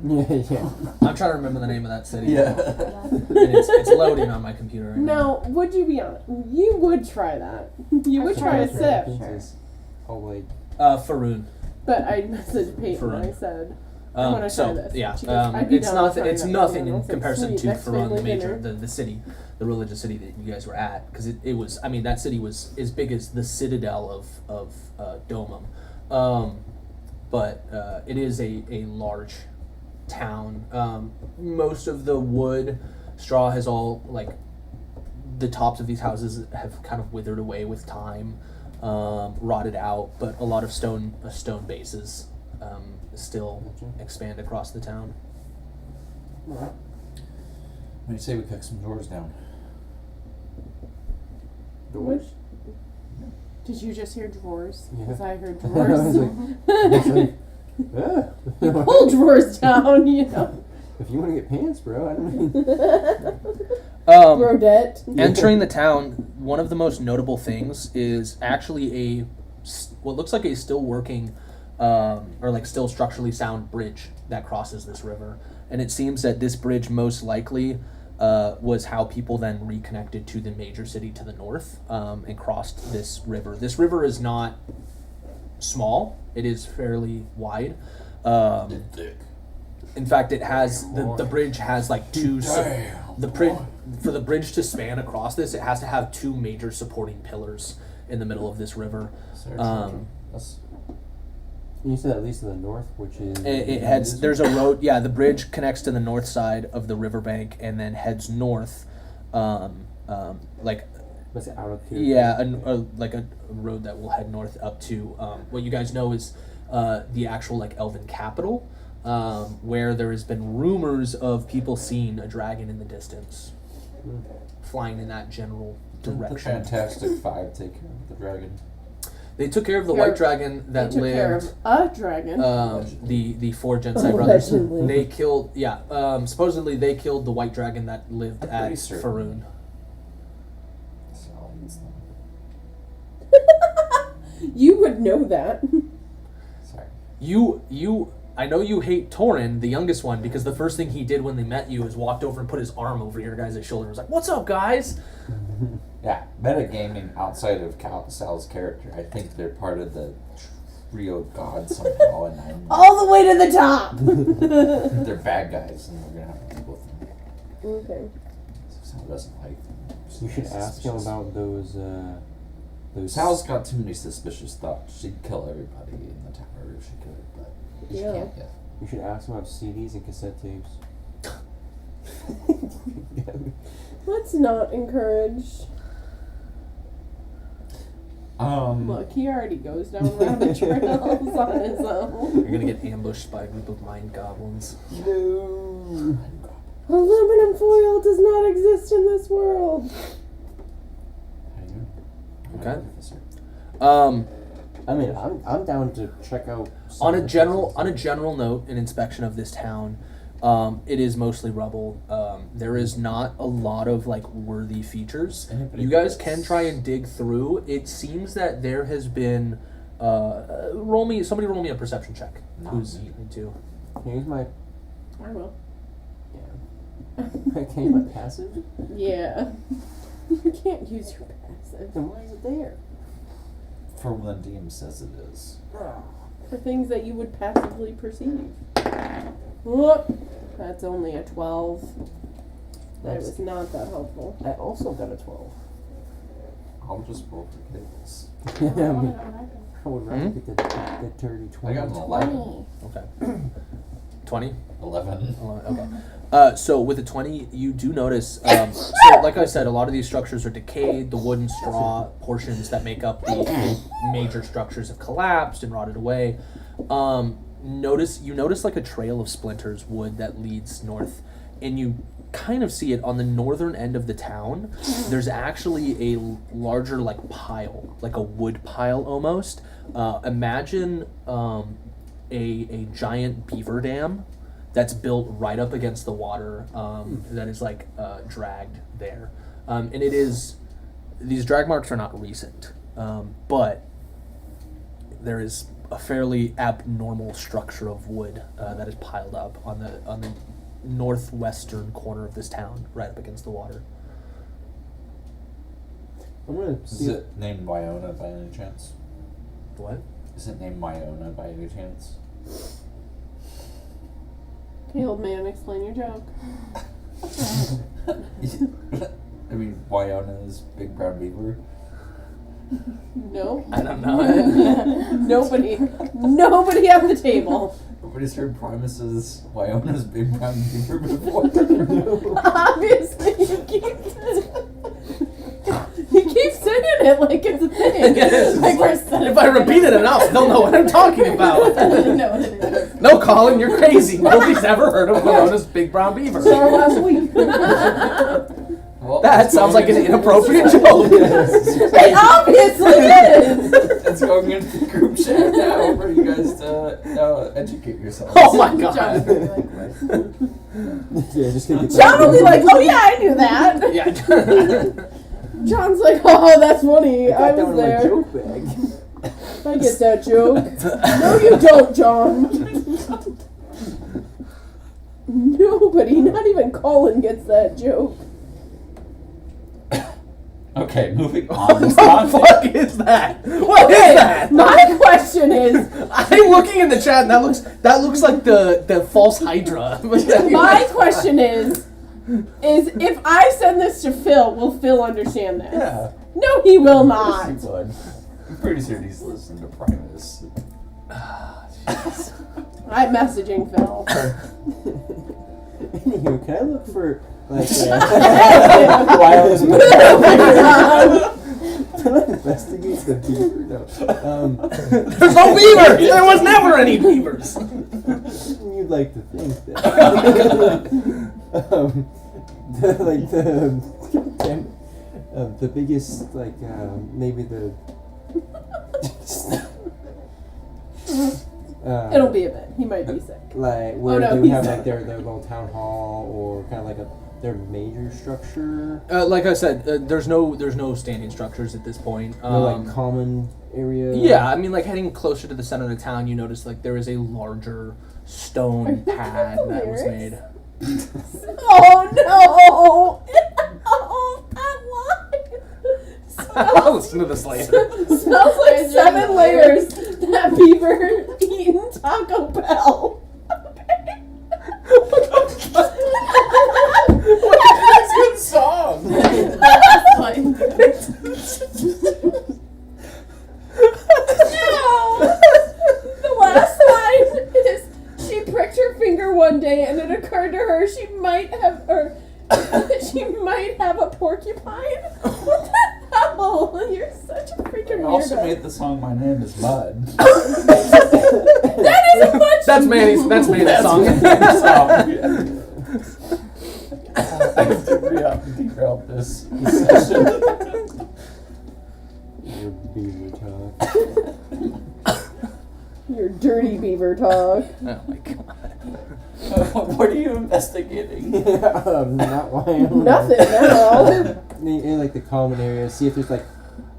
Speaker 4: Yeah.
Speaker 3: I'm trying to remember the name of that city.
Speaker 2: Yeah.
Speaker 3: And it's loading on my computer right now.
Speaker 1: Now, would you be honest? You would try that. You would try a sip.
Speaker 4: Oh wait.
Speaker 3: Faroon.
Speaker 1: But I messaged Peyton
Speaker 3: For
Speaker 1: and I
Speaker 3: run.
Speaker 1: said, I want to
Speaker 3: So
Speaker 1: try this.
Speaker 3: yeah,
Speaker 1: She goes, "I'd be
Speaker 3: it's
Speaker 1: down with
Speaker 3: nothing.
Speaker 1: trying
Speaker 3: It's
Speaker 1: that
Speaker 3: nothing
Speaker 1: again." I
Speaker 3: in
Speaker 1: was like,
Speaker 3: comparison
Speaker 1: "Sweet,
Speaker 3: to
Speaker 1: next
Speaker 3: Farun, the
Speaker 1: family
Speaker 3: major,
Speaker 1: dinner."
Speaker 3: the city, the religious city that you guys were at, because it was. I mean, that city was as big as the citadel of Domum, but it is a large town. Most of the wood, straw has all like the tops of these houses have kind of withered away with time, rotted out, but a lot of stone bases still expand across the town.
Speaker 2: What do you say we kick some doors down?
Speaker 1: Which? Did you just hear drawers?
Speaker 4: Yeah.
Speaker 1: Because I heard
Speaker 4: I was
Speaker 1: drawers.
Speaker 4: like, ah.
Speaker 1: You pull drawers down, you know.
Speaker 4: If you want to get pants, bro, I don't mean.
Speaker 1: Brodette.
Speaker 3: Entering the town, one of the most notable things is actually what looks like a still working or like still structurally sound bridge that crosses this river. And it seems that this bridge most likely was how people then reconnected to the major city to the north and crossed this river. This river is not small. It is fairly wide. In fact, it has the bridge has like two. For the bridge to span across this, it has to have two major supporting pillars in the middle of this river.
Speaker 4: You said at least in the north, which is.
Speaker 3: It heads. There's a road. Yeah, the bridge connects to the north side of the riverbank and then heads north, like.
Speaker 4: What's it, out of here?
Speaker 3: Yeah, like a road that will head north up to what you guys know is the actual like elven capital, where there has been rumors of people seeing a dragon in the distance, flying in that general
Speaker 2: Didn't the
Speaker 3: direction.
Speaker 2: Fantastic Five take care of the dragon?
Speaker 3: They took care of the white dragon that
Speaker 1: They took care
Speaker 3: lived.
Speaker 1: of a dragon.
Speaker 3: The four Gensai brothers.
Speaker 1: Allegedly.
Speaker 3: They killed. Yeah. Supposedly they killed the white dragon that lived
Speaker 2: I'm
Speaker 3: at
Speaker 2: pretty certain.
Speaker 3: Faroon.
Speaker 2: So I'll use them.
Speaker 1: You would know that.
Speaker 2: Sorry.
Speaker 3: I know you hate Torin, the youngest one, because the first thing he did when they met you is walked over and put his arm over your guys' shoulder and was like, "What's up, guys?"
Speaker 2: Yeah, metagaming outside of Sal's character. I think they're part of the trio god somehow, and I'm
Speaker 1: All the way to the top.
Speaker 2: they're bad guys, and we're gonna have to deal with them.
Speaker 1: Okay.
Speaker 2: Sal doesn't like them.
Speaker 4: You should ask him about those.
Speaker 2: Sal's got too many suspicious thoughts. She'd kill everybody in the tower if she could, but she
Speaker 1: Yeah.
Speaker 2: can't yet.
Speaker 4: You should ask him about CDs and cassette tapes.
Speaker 1: Let's not encourage. Look, he already goes down rabbit trails on his own.
Speaker 3: You're gonna get ambushed by a group of mind goblins.
Speaker 4: No.
Speaker 1: Aluminum foil does not exist in this world.
Speaker 2: How you doing?
Speaker 3: Okay.
Speaker 2: Officer.
Speaker 4: I mean, I'm down to check out.
Speaker 3: On a general note, an inspection of this town, it is mostly rubble. There is not a lot of like worthy features.
Speaker 2: Anybody
Speaker 3: You guys
Speaker 2: gets-
Speaker 3: can try and dig through. It seems that there has been. Somebody roll me a perception check.
Speaker 2: Not
Speaker 3: Who's
Speaker 2: me.
Speaker 3: into?
Speaker 4: Here's my.
Speaker 1: I will.
Speaker 4: Yeah. Can you my passive?
Speaker 1: Yeah. You can't use your passive
Speaker 4: Then why is it there?
Speaker 2: For when DM says it is.
Speaker 1: for things that you would passively perceive. Whoop. That's only a 12. That
Speaker 4: That's-
Speaker 1: was not that helpful.
Speaker 4: I also got a 12.
Speaker 2: I'll just roll for giggles.
Speaker 4: I mean, I would rather get the dirty 20.
Speaker 2: I got an 11.
Speaker 3: Okay. 20?
Speaker 2: 11.
Speaker 3: Okay. So with a 20, you do notice. So, like I said, a lot of these structures are decayed. The wood and straw portions that make up the major structures have collapsed and rotted away. You notice like a trail of splinters, wood that leads north, and you kind of see it on the northern end of the town. There's actually a larger like pile, like a wood pile almost. Imagine a giant beaver dam that's built right up against the water, that is like dragged there. And it is, these drag marks are not recent, but there is a fairly abnormal structure of wood that is piled up on the northwestern corner of this town, right up against the water.
Speaker 4: I'm gonna
Speaker 2: Is
Speaker 4: see.
Speaker 2: it named Wyona by any chance?
Speaker 3: What?
Speaker 2: Is it named Wyona by any chance?
Speaker 1: Hey, old man, explain your joke.
Speaker 2: I mean, Wyona's big brown beaver.
Speaker 1: No.
Speaker 3: I don't know.
Speaker 1: Nobody at the table.
Speaker 2: Nobody's heard Primus's Wyona's big brown beaver before.
Speaker 1: Obviously, you keep saying it like it's a thing.
Speaker 3: Yes.
Speaker 1: Like we're set
Speaker 3: If I repeat it enough, they'll know what I'm talking about.
Speaker 5: know what it is.
Speaker 3: No, Colin, you're crazy. Nobody's ever heard of Wyona's big brown beaver.
Speaker 1: Sorry, last week.
Speaker 2: Well,
Speaker 3: That
Speaker 2: let's
Speaker 3: sounds
Speaker 2: go
Speaker 3: like an
Speaker 2: into-
Speaker 3: inappropriate joke.
Speaker 1: It obviously is.
Speaker 2: Let's go into the group chat now for you guys to educate yourselves.
Speaker 3: Oh my
Speaker 5: John's
Speaker 3: god.
Speaker 5: gonna be like, what?
Speaker 4: Yeah, just gonna get
Speaker 1: John will be like, oh yeah, I knew that.
Speaker 3: Yeah.
Speaker 1: John's like, oh, that's funny. I
Speaker 4: that
Speaker 1: was
Speaker 4: one in my
Speaker 1: there.
Speaker 4: joke bag.
Speaker 1: I get that joke. No, you don't, John. Nobody, not even Colin, gets that joke.
Speaker 2: Okay, moving on.
Speaker 3: What
Speaker 2: It's
Speaker 3: the
Speaker 2: not
Speaker 3: fuck is that? What is
Speaker 1: Okay,
Speaker 3: that?
Speaker 1: my question is,
Speaker 3: I'm looking in the chat and that looks like the false Hydra.
Speaker 1: my question is if I send this to Phil, will Phil understand this?
Speaker 2: Yeah.
Speaker 1: No, he will
Speaker 2: Yes,
Speaker 1: not.
Speaker 2: he would. I'm pretty sure he's listening to Primus.
Speaker 1: I'm messaging Phil.
Speaker 4: Anywho, can I look for like can I investigate the beaver? No.
Speaker 3: There's no beavers! There was never any beavers!
Speaker 4: You'd like to think that. The biggest maybe the.
Speaker 1: It'll be a bit. He might be sick.
Speaker 4: Like where
Speaker 1: no,
Speaker 4: they would
Speaker 1: he's
Speaker 4: have
Speaker 1: not.
Speaker 4: like their little town hall or kind of like their major structure.
Speaker 3: Like I said, there's no standing structures at this point.
Speaker 4: No like common area.
Speaker 3: Yeah, I mean, like heading closer to the center of the town, you notice like there is a larger stone pad that was made.
Speaker 1: Oh no! Oh, that line.
Speaker 3: I'll listen to this later.
Speaker 1: Smells like 7 layers. That beaver eating Taco Bell.
Speaker 2: That's a good song!
Speaker 5: That's fine.
Speaker 1: No! The last line is she pricked her finger one day and it occurred to her she might have a porcupine. What the hell? You're such a freaking
Speaker 2: I also
Speaker 1: weirdo.
Speaker 2: made the song My Name is Mud.
Speaker 1: That isn't much.
Speaker 3: That's Manny's song.
Speaker 2: I have to derail this session.
Speaker 4: Your beaver talk.
Speaker 1: Your dirty beaver talk.
Speaker 3: Oh my god.
Speaker 2: What are you investigating?
Speaker 4: Not why.
Speaker 1: Nothing now.
Speaker 4: In like the common area, see if there's like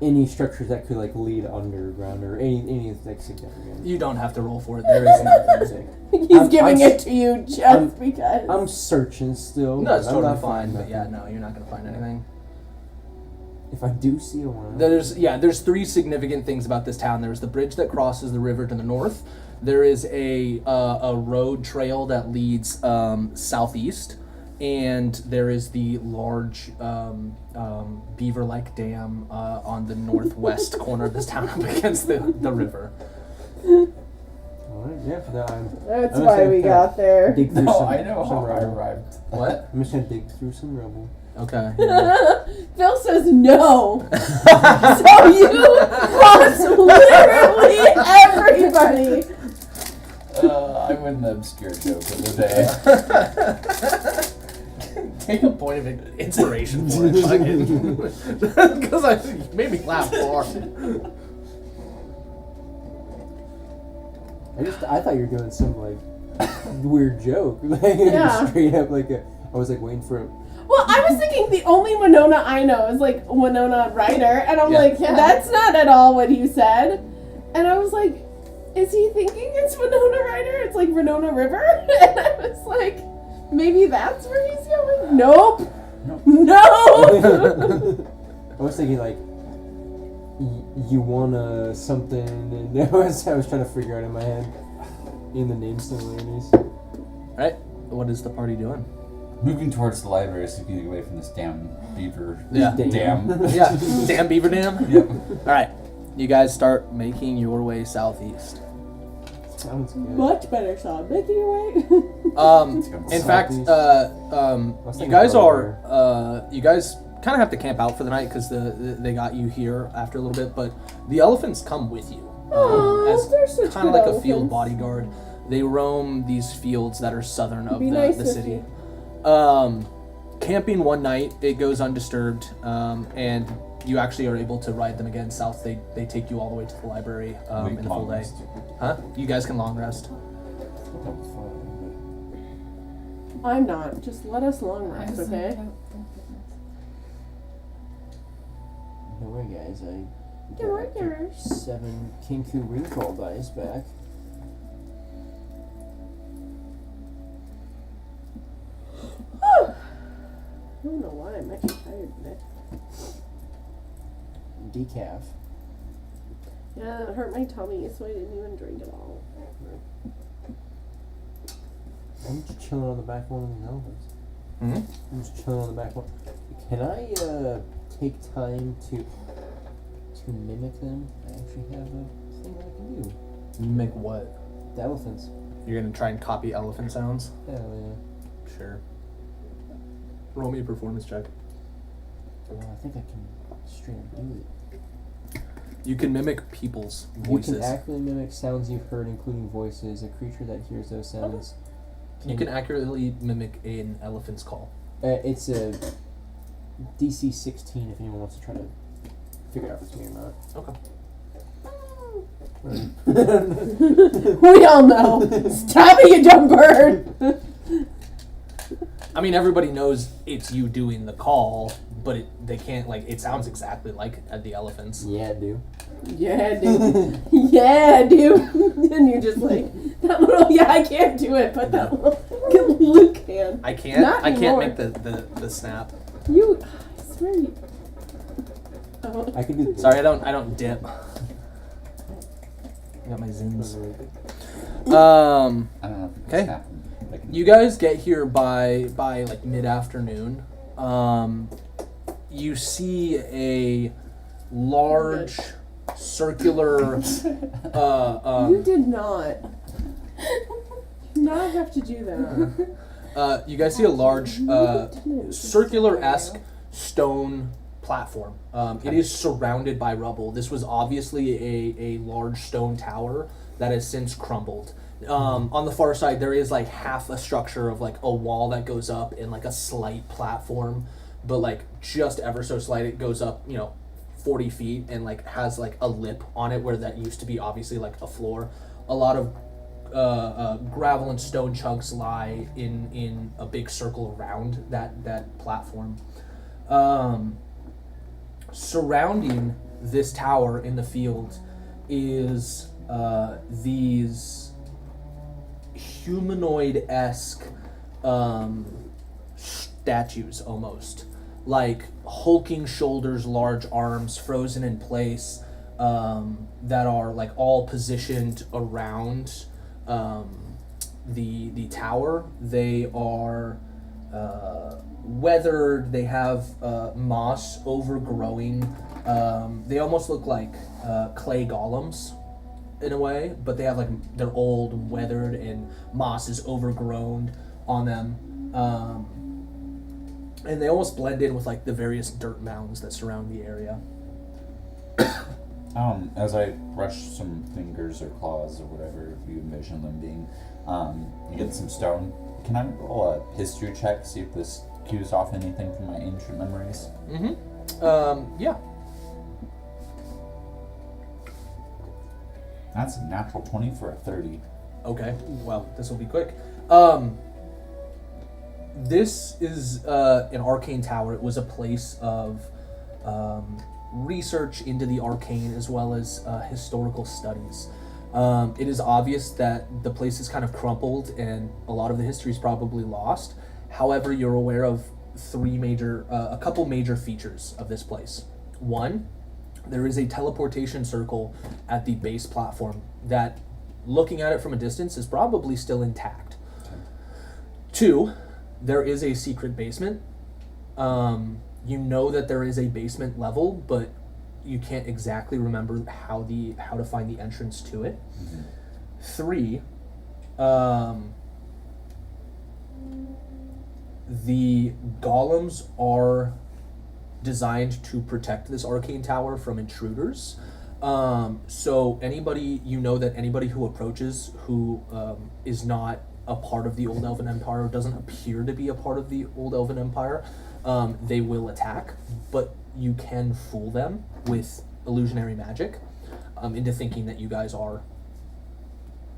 Speaker 4: any structures that could like lead underground or any like significant.
Speaker 3: You don't have to roll for it. There is nothing.
Speaker 1: He's giving it to you just because.
Speaker 4: I'm searching still.
Speaker 3: No, it's
Speaker 4: but I'm
Speaker 3: totally
Speaker 4: not
Speaker 3: fine. But
Speaker 4: finding
Speaker 3: yeah,
Speaker 4: nothing.
Speaker 3: no, you're not gonna find anything.
Speaker 4: If I do see a one,
Speaker 3: There's 3 significant things about this town. There's the bridge that crosses the river to the north. There is a road trail that leads southeast, and there is the large beaver-like dam on the northwest corner of this town up against the river.
Speaker 4: Alright, yeah, no,
Speaker 1: That's
Speaker 4: I'm
Speaker 1: why
Speaker 4: just
Speaker 1: we
Speaker 4: gonna
Speaker 1: got there.
Speaker 4: dig through
Speaker 2: No,
Speaker 4: some.
Speaker 2: I know
Speaker 4: some
Speaker 2: how I
Speaker 4: rubble.
Speaker 2: arrived. What?
Speaker 4: I'm just gonna dig through some rubble.
Speaker 3: Okay.
Speaker 1: Phil says no. So you lost literally everybody.
Speaker 2: I win the obscure joke of the day.
Speaker 3: Take a point of inspiration for it, fucking. Because you made me laugh hard.
Speaker 4: I thought you were doing some like weird joke, like
Speaker 1: Yeah.
Speaker 4: straight up like I was like waiting for.
Speaker 1: Well, I was thinking the only Winona I know is like Winona Ryder, and I'm
Speaker 3: Yeah.
Speaker 1: like, that's not at all what he said. And I was like, is he thinking it's Winona Ryder? It's like Winona River? And I was like, maybe that's where he's going? Nope. No!
Speaker 4: I was thinking like you wanna something, and I was trying to figure out in my head in the name similarities.
Speaker 3: Right? What is the party doing?
Speaker 2: Moving towards the library so we can get away from this damn beaver
Speaker 3: Yeah.
Speaker 2: dam.
Speaker 3: Yeah, damn beaver dam.
Speaker 2: Yep.
Speaker 3: All right, you guys start making your way southeast.
Speaker 4: Sounds good.
Speaker 1: Much better, Sean. Making your way.
Speaker 3: In fact,
Speaker 4: What's
Speaker 3: you
Speaker 4: that
Speaker 3: guys
Speaker 4: over
Speaker 3: are you guys kind of have to camp out for the night because they got you here after a little bit, but the elephants come with you
Speaker 1: Aw, they're such
Speaker 3: kind of
Speaker 1: good
Speaker 3: like a field
Speaker 1: elephants.
Speaker 3: bodyguard. They roam these fields that are southern of
Speaker 1: Be
Speaker 3: the,
Speaker 1: nice
Speaker 3: the
Speaker 1: with
Speaker 3: city.
Speaker 1: you.
Speaker 3: Camping one night, it goes undisturbed, and you actually are able to ride them again south. They take you all the way to the library in the full day. Huh? You guys can long rest.
Speaker 1: I'm not. Just let us long
Speaker 5: I
Speaker 1: rest,
Speaker 5: was like,
Speaker 1: okay?
Speaker 5: oh goodness.
Speaker 4: Don't worry, guys. I
Speaker 1: Don't worry,
Speaker 4: got
Speaker 1: guys.
Speaker 4: 7 Kinku recall dice back.
Speaker 1: I don't know why I'm actually tired today.
Speaker 4: Decaf.
Speaker 1: Yeah, it hurt my tummy, so I didn't even drink it all.
Speaker 4: I'm just chilling on the back one of the elephants.
Speaker 3: Mm-hmm.
Speaker 4: I'm just chilling on the back one. Can I take time to mimic them? I actually have a thing that I can do.
Speaker 3: Make what?
Speaker 4: The elephants.
Speaker 3: You're gonna try and copy elephant sounds?
Speaker 4: Hell
Speaker 3: Sure. Roll me a performance check.
Speaker 4: yeah. Well, I think I can straight up do it.
Speaker 3: You can mimic people's voices.
Speaker 4: You can accurately mimic sounds you've heard, including voices. A creature that hears those sounds.
Speaker 3: You can accurately mimic an elephant's call.
Speaker 4: It's a DC 16 if anyone wants to try to figure out if it's me or not.
Speaker 3: Okay.
Speaker 1: We all know. Stop it, you dumb bird!
Speaker 3: I mean, everybody knows it's you doing the call, but they can't, like, it sounds exactly like the elephants.
Speaker 4: Yeah, I do.
Speaker 1: Yeah, dude. Yeah, dude. And you're just like, that little, yeah, I can't do it, but that little Luke can.
Speaker 3: I can't.
Speaker 1: Not
Speaker 3: I can't
Speaker 1: anymore.
Speaker 3: make the snap.
Speaker 1: You, I swear you. Oh.
Speaker 4: I can do this.
Speaker 3: Sorry, I don't dip. I got my zins.
Speaker 2: I don't know if
Speaker 3: Okay.
Speaker 2: it's happened. I can-
Speaker 3: You guys get here by like mid-afternoon. You see a large circular
Speaker 1: You did not. Not have to do that.
Speaker 3: you guys see a large circular-esque stone platform. It is surrounded by rubble. This was obviously a large stone tower that has since crumbled. On the far side, there is like half a structure of like a wall that goes up and like a slight platform, but like just ever so slight. It goes up, 40 feet and like has like a lip on it where that used to be obviously like a floor. A lot of gravel and stone chunks lie in a big circle around that platform. Surrounding this tower in the field is these humanoid-esque statues almost, like hulking shoulders, large arms, frozen in place, that are like all positioned around the tower. They are weathered. They have moss overgrowing. They almost look like clay golems in a way, but they have like, they're old and weathered and moss is overgrown on them. And they almost blend in with like the various dirt mounds that surround the area.
Speaker 2: As I brush some fingers or claws or whatever you envision them being, you get some stone. Can I roll a history check, see if this cues off anything from my ancient memories?
Speaker 3: Mm-hmm. Yeah.
Speaker 2: That's a natural 20 for a 30.
Speaker 3: Okay. Well, this will be quick. This is an arcane tower. It was a place of research into the arcane as well as historical studies. It is obvious that the place is kind of crumpled and a lot of the history is probably lost. However, you're aware of a couple major features of this place. One, there is a teleportation circle at the base platform that, looking at it from a distance, is probably still intact. 2, there is a secret basement. You know that there is a basement level, but you can't exactly remember how to find the entrance to it. 3, the golems are designed to protect this arcane tower from intruders. So anybody who approaches who is not a part of the Old Elven Empire, or doesn't appear to be a part of the Old Elven Empire, they will attack, but you can fool them with illusionary magic into thinking that you guys are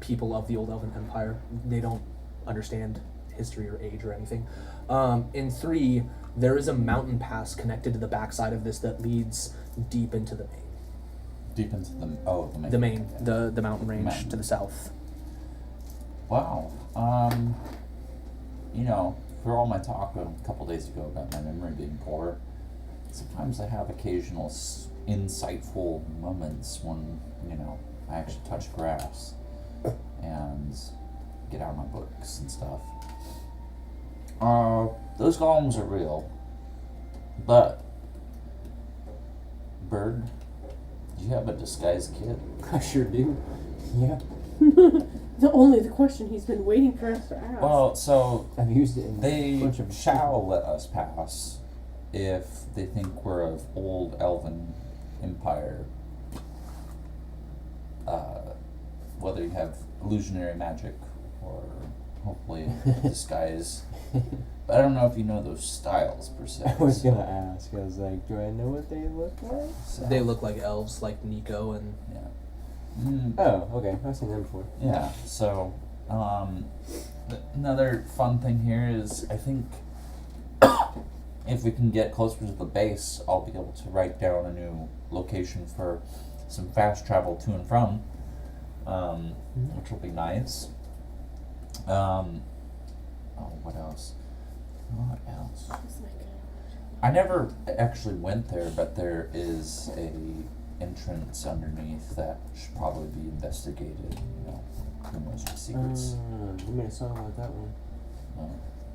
Speaker 3: people of the Old Elven Empire. They don't understand history or age or anything. In 3, there is a mountain pass connected to the backside of this that leads deep into the main.
Speaker 2: Deep into the main.
Speaker 3: The main,
Speaker 2: Yeah.
Speaker 3: the mountain range
Speaker 2: Mountain.
Speaker 3: to the south.
Speaker 2: Wow. For all my talk a couple days ago about my memory being poor, sometimes I have occasional insightful moments when, I actually touch grass and get out my books and stuff. Those golems are real, but Bird, do you have a disguise kit?
Speaker 4: I sure do. Yeah.
Speaker 1: The question he's been waiting for us to ask.
Speaker 2: Well, so
Speaker 4: I've used it in a
Speaker 2: they
Speaker 4: bunch of
Speaker 2: shall let us pass if they think we're of Old Elven Empire. Whether you have illusionary magic or hopefully disguise. But I don't know if you know those styles per se.
Speaker 4: I was gonna ask. I was like, do I know what they look like?
Speaker 2: So,
Speaker 3: They look like elves, like Nico and...
Speaker 2: yeah.
Speaker 4: Oh, okay. I've seen them before.
Speaker 2: Yeah, so, another fun thing here is, I think, if we can get closer to the base, I'll be able to write down a new location for some fast travel to and from, which will be nice. What else? What else? I never actually went there, but there is a entrance underneath that should probably be investigated. Who knows what secrets?
Speaker 4: You made a song about that one.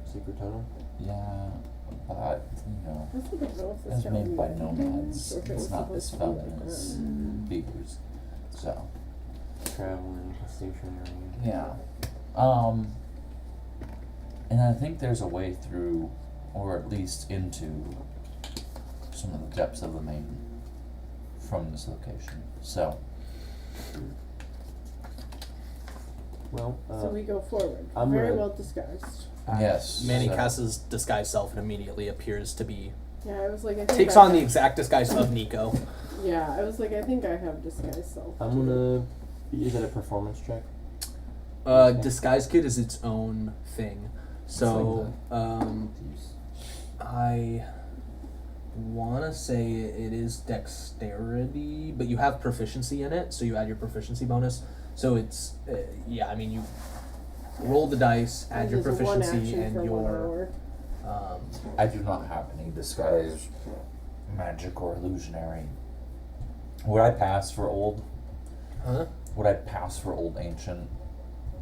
Speaker 4: Secret tunnel.
Speaker 2: Yeah, but
Speaker 1: That's what the girl
Speaker 2: it's
Speaker 1: was
Speaker 2: made by
Speaker 1: telling me.
Speaker 2: nomads.
Speaker 1: Or if it
Speaker 2: It's
Speaker 1: was
Speaker 2: not as
Speaker 1: supposed to be
Speaker 2: fun
Speaker 1: like
Speaker 2: as
Speaker 1: that.
Speaker 2: beavers. So
Speaker 4: Traveling stationary.
Speaker 2: yeah, and I think there's a way through, or at least into, some of the depths of the main from this location. So.
Speaker 4: Well,
Speaker 1: So we go forward.
Speaker 4: I'm
Speaker 1: Very
Speaker 4: gonna-
Speaker 1: well disguised.
Speaker 2: Yes,
Speaker 3: Manny
Speaker 2: so-
Speaker 3: casts his disguise self and immediately appears to be...
Speaker 1: Yeah, I was like, I think
Speaker 3: Takes
Speaker 1: I
Speaker 3: on the
Speaker 1: have-
Speaker 3: exact disguise of Nico.
Speaker 1: Yeah, I was like, I think I have disguise self.
Speaker 4: I'm gonna. Is that a performance check?
Speaker 3: Disguise kit is its own thing. So, I want to say it is dexterity, but you have proficiency in it, so you add your proficiency bonus. So it's, you roll the dice, add your
Speaker 1: Just one
Speaker 3: proficiency,
Speaker 1: action
Speaker 3: and
Speaker 1: for 1
Speaker 3: your...
Speaker 1: hour.
Speaker 2: I do not have any disguise, magic, or illusionary. Would I pass for old?
Speaker 3: Huh?
Speaker 2: Would I pass for old ancient?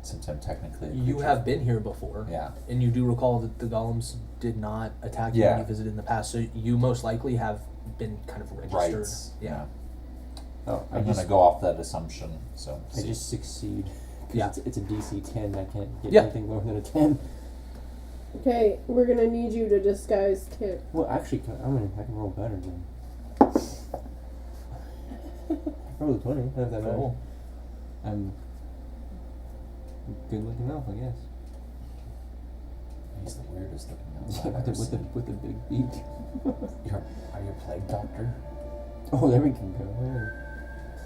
Speaker 2: Since I'm technically a
Speaker 3: You
Speaker 2: creature?
Speaker 3: have been here before.
Speaker 2: Yeah.
Speaker 3: And you do recall that the golems did not attack you
Speaker 2: Yeah.
Speaker 3: when you visited in the past, so you most likely have been kind of registered.
Speaker 2: Rights.
Speaker 3: Yeah.
Speaker 4: Oh,
Speaker 2: I'm gonna go off that assumption. So.
Speaker 4: I just succeed. 'Cause
Speaker 3: Yeah.
Speaker 4: It's a DC 10. I can't get
Speaker 3: Yeah.
Speaker 4: anything lower than a 10.
Speaker 1: Okay, we're gonna need you to disguise Kit.
Speaker 4: Well, actually, I can roll better than. I rolled a 20. Not that matter.
Speaker 3: Cool.
Speaker 4: I'm good looking elf, I guess.
Speaker 2: He's the weirdest looking elf
Speaker 4: Yeah,
Speaker 2: I've ever
Speaker 4: with the big beak.
Speaker 2: Are you a plague doctor?
Speaker 4: Oh, there we can go.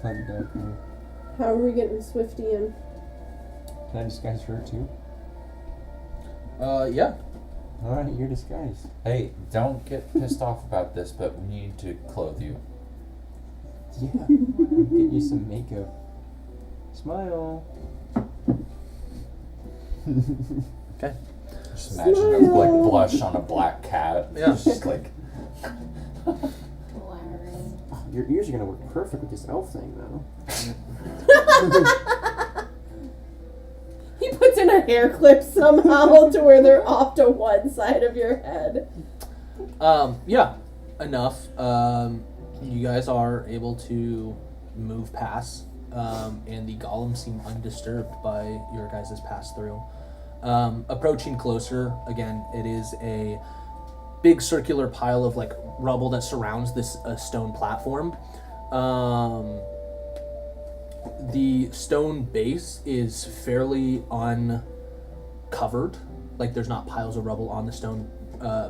Speaker 4: Plague doctor.
Speaker 1: How are we getting Swifty in?
Speaker 4: Can I disguise her too?
Speaker 3: Yeah.
Speaker 4: Alright, you're disguised.
Speaker 2: Hey, don't get pissed off about this, but we need to clothe you.
Speaker 4: Yeah. Get you some makeup. Smile.
Speaker 3: Okay.
Speaker 2: Just imagine a like blush on a black cat.
Speaker 3: Yeah.
Speaker 2: Just like.
Speaker 5: Glaring.
Speaker 4: Oh, your ears are gonna work perfect with this elf thing, though.
Speaker 1: He puts in a hair clips somehow to where they're off to one side of your head.
Speaker 3: Yeah, enough. You guys are able to move past, and the golems seem undisturbed by your guys' pass through. Approaching closer, again, it is a big circular pile of like rubble that surrounds this stone platform. The stone base is fairly uncovered, like there's not piles of rubble on the stone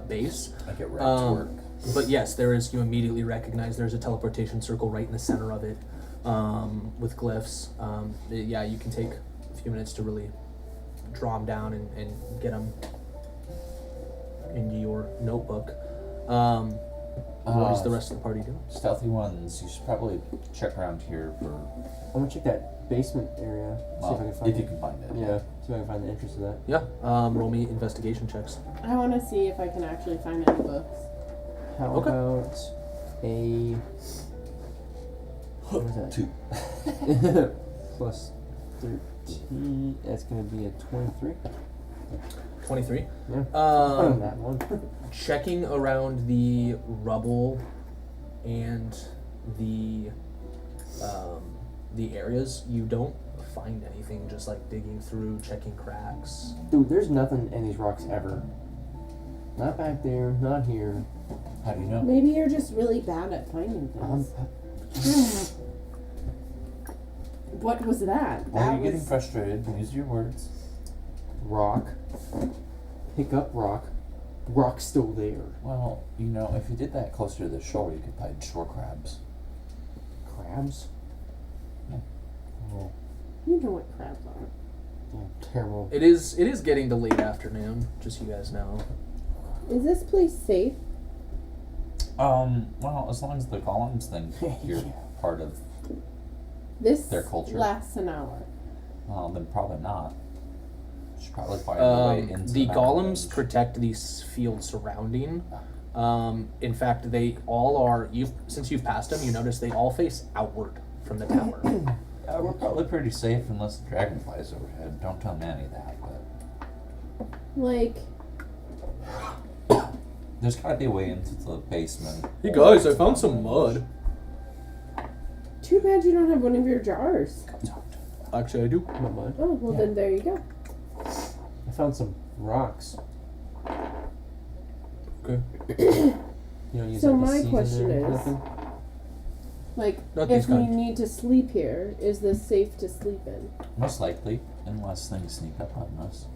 Speaker 3: base.
Speaker 2: Like it right to work.
Speaker 3: But yes, there is. You immediately recognize there's a teleportation circle right in the center of it, with glyphs. Yeah, you can take a few minutes to really draw them down and get them into your notebook. What is the rest of the party doing?
Speaker 2: Stealthy ones, you should probably check around here for.
Speaker 4: I'm gonna check that basement area. See if I can find
Speaker 2: if
Speaker 4: it.
Speaker 2: you can find it.
Speaker 4: Yeah, see if I can find the entrance to that.
Speaker 3: Yeah. Roll me investigation checks.
Speaker 1: I want to see if I can actually find any books.
Speaker 4: How
Speaker 3: Okay.
Speaker 4: about a what was that?
Speaker 2: 2.
Speaker 4: Plus 13. That's gonna be a 23.
Speaker 3: 23.
Speaker 4: Yeah. Found that one.
Speaker 3: Checking around the rubble and the areas, you don't find anything. Just like digging through, checking cracks.
Speaker 4: Dude, there's nothing in these rocks ever. Not back there, not here.
Speaker 2: How do you know?
Speaker 1: Maybe you're just really bad at finding things. What was that?
Speaker 2: Why are
Speaker 1: That
Speaker 2: you getting
Speaker 1: was
Speaker 2: frustrated? Use your words.
Speaker 4: Rock. Pick up rock. Rock's still there.
Speaker 2: Well, you know, if you did that closer to the shore, you could find shore crabs.
Speaker 4: Crabs?
Speaker 2: Yeah.
Speaker 4: Oh,
Speaker 1: you know what crabs are.
Speaker 4: yeah, terrible.
Speaker 3: It is getting to late afternoon, just so you guys know.
Speaker 1: Is this place safe?
Speaker 2: Well, as long as the golems think you're
Speaker 4: Yeah.
Speaker 2: part of,
Speaker 1: This
Speaker 2: Their culture.
Speaker 1: lasts an hour.
Speaker 2: then probably not. You should probably find a way into
Speaker 3: The
Speaker 2: mountain
Speaker 3: golems
Speaker 2: range.
Speaker 3: protect these fields surrounding. In fact, they all are. Since you've passed them, you notice they all face outward from the tower.
Speaker 2: Yeah, we're probably pretty safe unless the dragon flies overhead. Don't tell Manny that, but
Speaker 1: Like,
Speaker 2: there's gotta be a way into the basement.
Speaker 3: Hey guys, I found some mud.
Speaker 1: too bad you don't have one of your jars.
Speaker 2: Come talk to me.
Speaker 3: Actually, I do.
Speaker 4: Not mud.
Speaker 1: Oh, well
Speaker 4: Yeah.
Speaker 1: then there you go.
Speaker 4: I found some rocks.
Speaker 3: Okay.
Speaker 4: You don't use
Speaker 1: So
Speaker 4: like,
Speaker 1: my
Speaker 4: the season
Speaker 1: question
Speaker 4: or
Speaker 1: is-
Speaker 4: nothing?
Speaker 1: Like,
Speaker 3: Not
Speaker 1: if
Speaker 3: these
Speaker 1: we
Speaker 3: kinds.
Speaker 1: need to sleep here, is this safe to sleep in?
Speaker 2: Most likely, unless things sneak up on us.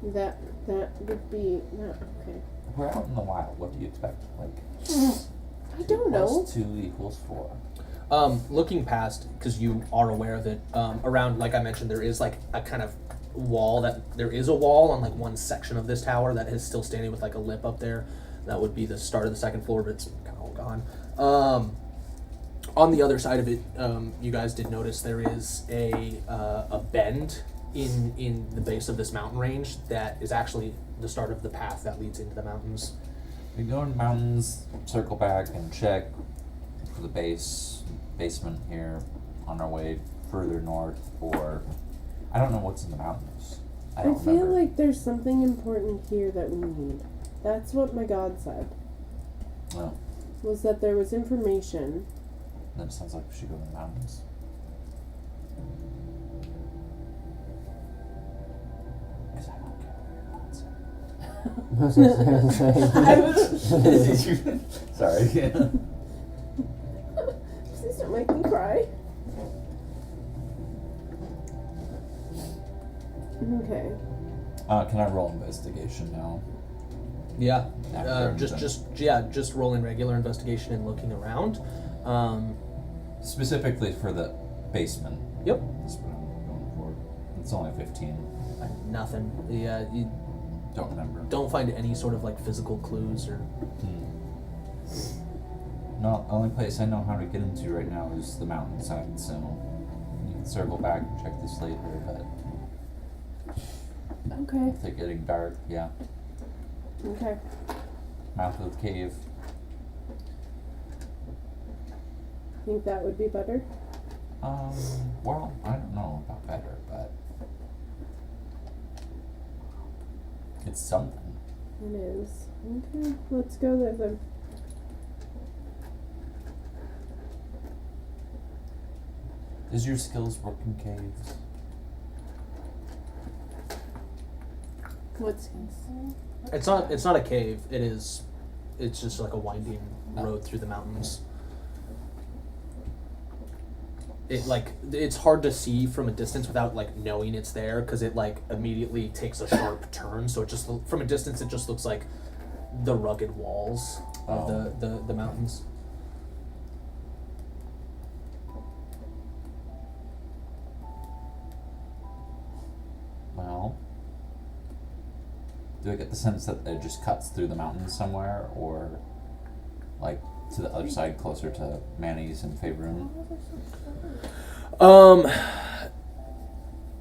Speaker 1: That would be not okay.
Speaker 2: We're out in the wild. What do you expect? Like,
Speaker 1: I don't know.
Speaker 2: plus 2 equals 4.
Speaker 3: Looking past, because you are aware that around, like I mentioned, there is like a kind of wall there is a wall on like one section of this tower that is still standing with like a lip up there. That would be the start of the second floor, but it's kind of all gone. On the other side of it, you guys did notice there is a bend in the base of this mountain range that is actually the start of the path that leads into the mountains.
Speaker 2: We go in the mountains, circle back, and check for the basement here on our way further north, or I don't know what's in the mountains. I don't
Speaker 1: feel
Speaker 2: remember.
Speaker 1: like there's something important here that we need. That's what my god said.
Speaker 2: No,
Speaker 1: Was that there was information.
Speaker 2: then it sounds like we should go in the mountains. Because I don't care what your god said. Sorry.
Speaker 1: Please don't make me cry. Okay.
Speaker 2: Can I roll investigation now?
Speaker 3: Yeah,
Speaker 2: After
Speaker 3: just rolling regular investigation and looking around.
Speaker 2: Specifically for the basement.
Speaker 3: Yep.
Speaker 2: That's what I'm going for. It's only 15.
Speaker 3: Nothing. Yeah, you
Speaker 2: Don't remember.
Speaker 3: don't find any sort of like physical clues or.
Speaker 2: No, the only place I know how to get into right now is the mountainside, so you can circle back and check this later, but
Speaker 1: Okay.
Speaker 2: with it getting dark, yeah.
Speaker 1: Okay.
Speaker 2: Mouth of the cave.
Speaker 1: Think that would be better?
Speaker 2: Well, I don't know about better, but It's something.
Speaker 1: It is. Okay, let's go there then.
Speaker 2: Does your skills work in caves?
Speaker 1: What's
Speaker 3: It's not a cave. It's just like a winding road through the mountains. It's hard to see from a distance without like knowing it's there, because it like immediately takes a sharp turn. So it just from a distance it just looks like the rugged walls of the mountains.
Speaker 2: Well, do I get the sense that it just cuts through the mountains somewhere, or like to the other side, closer to Manny's and Faerun?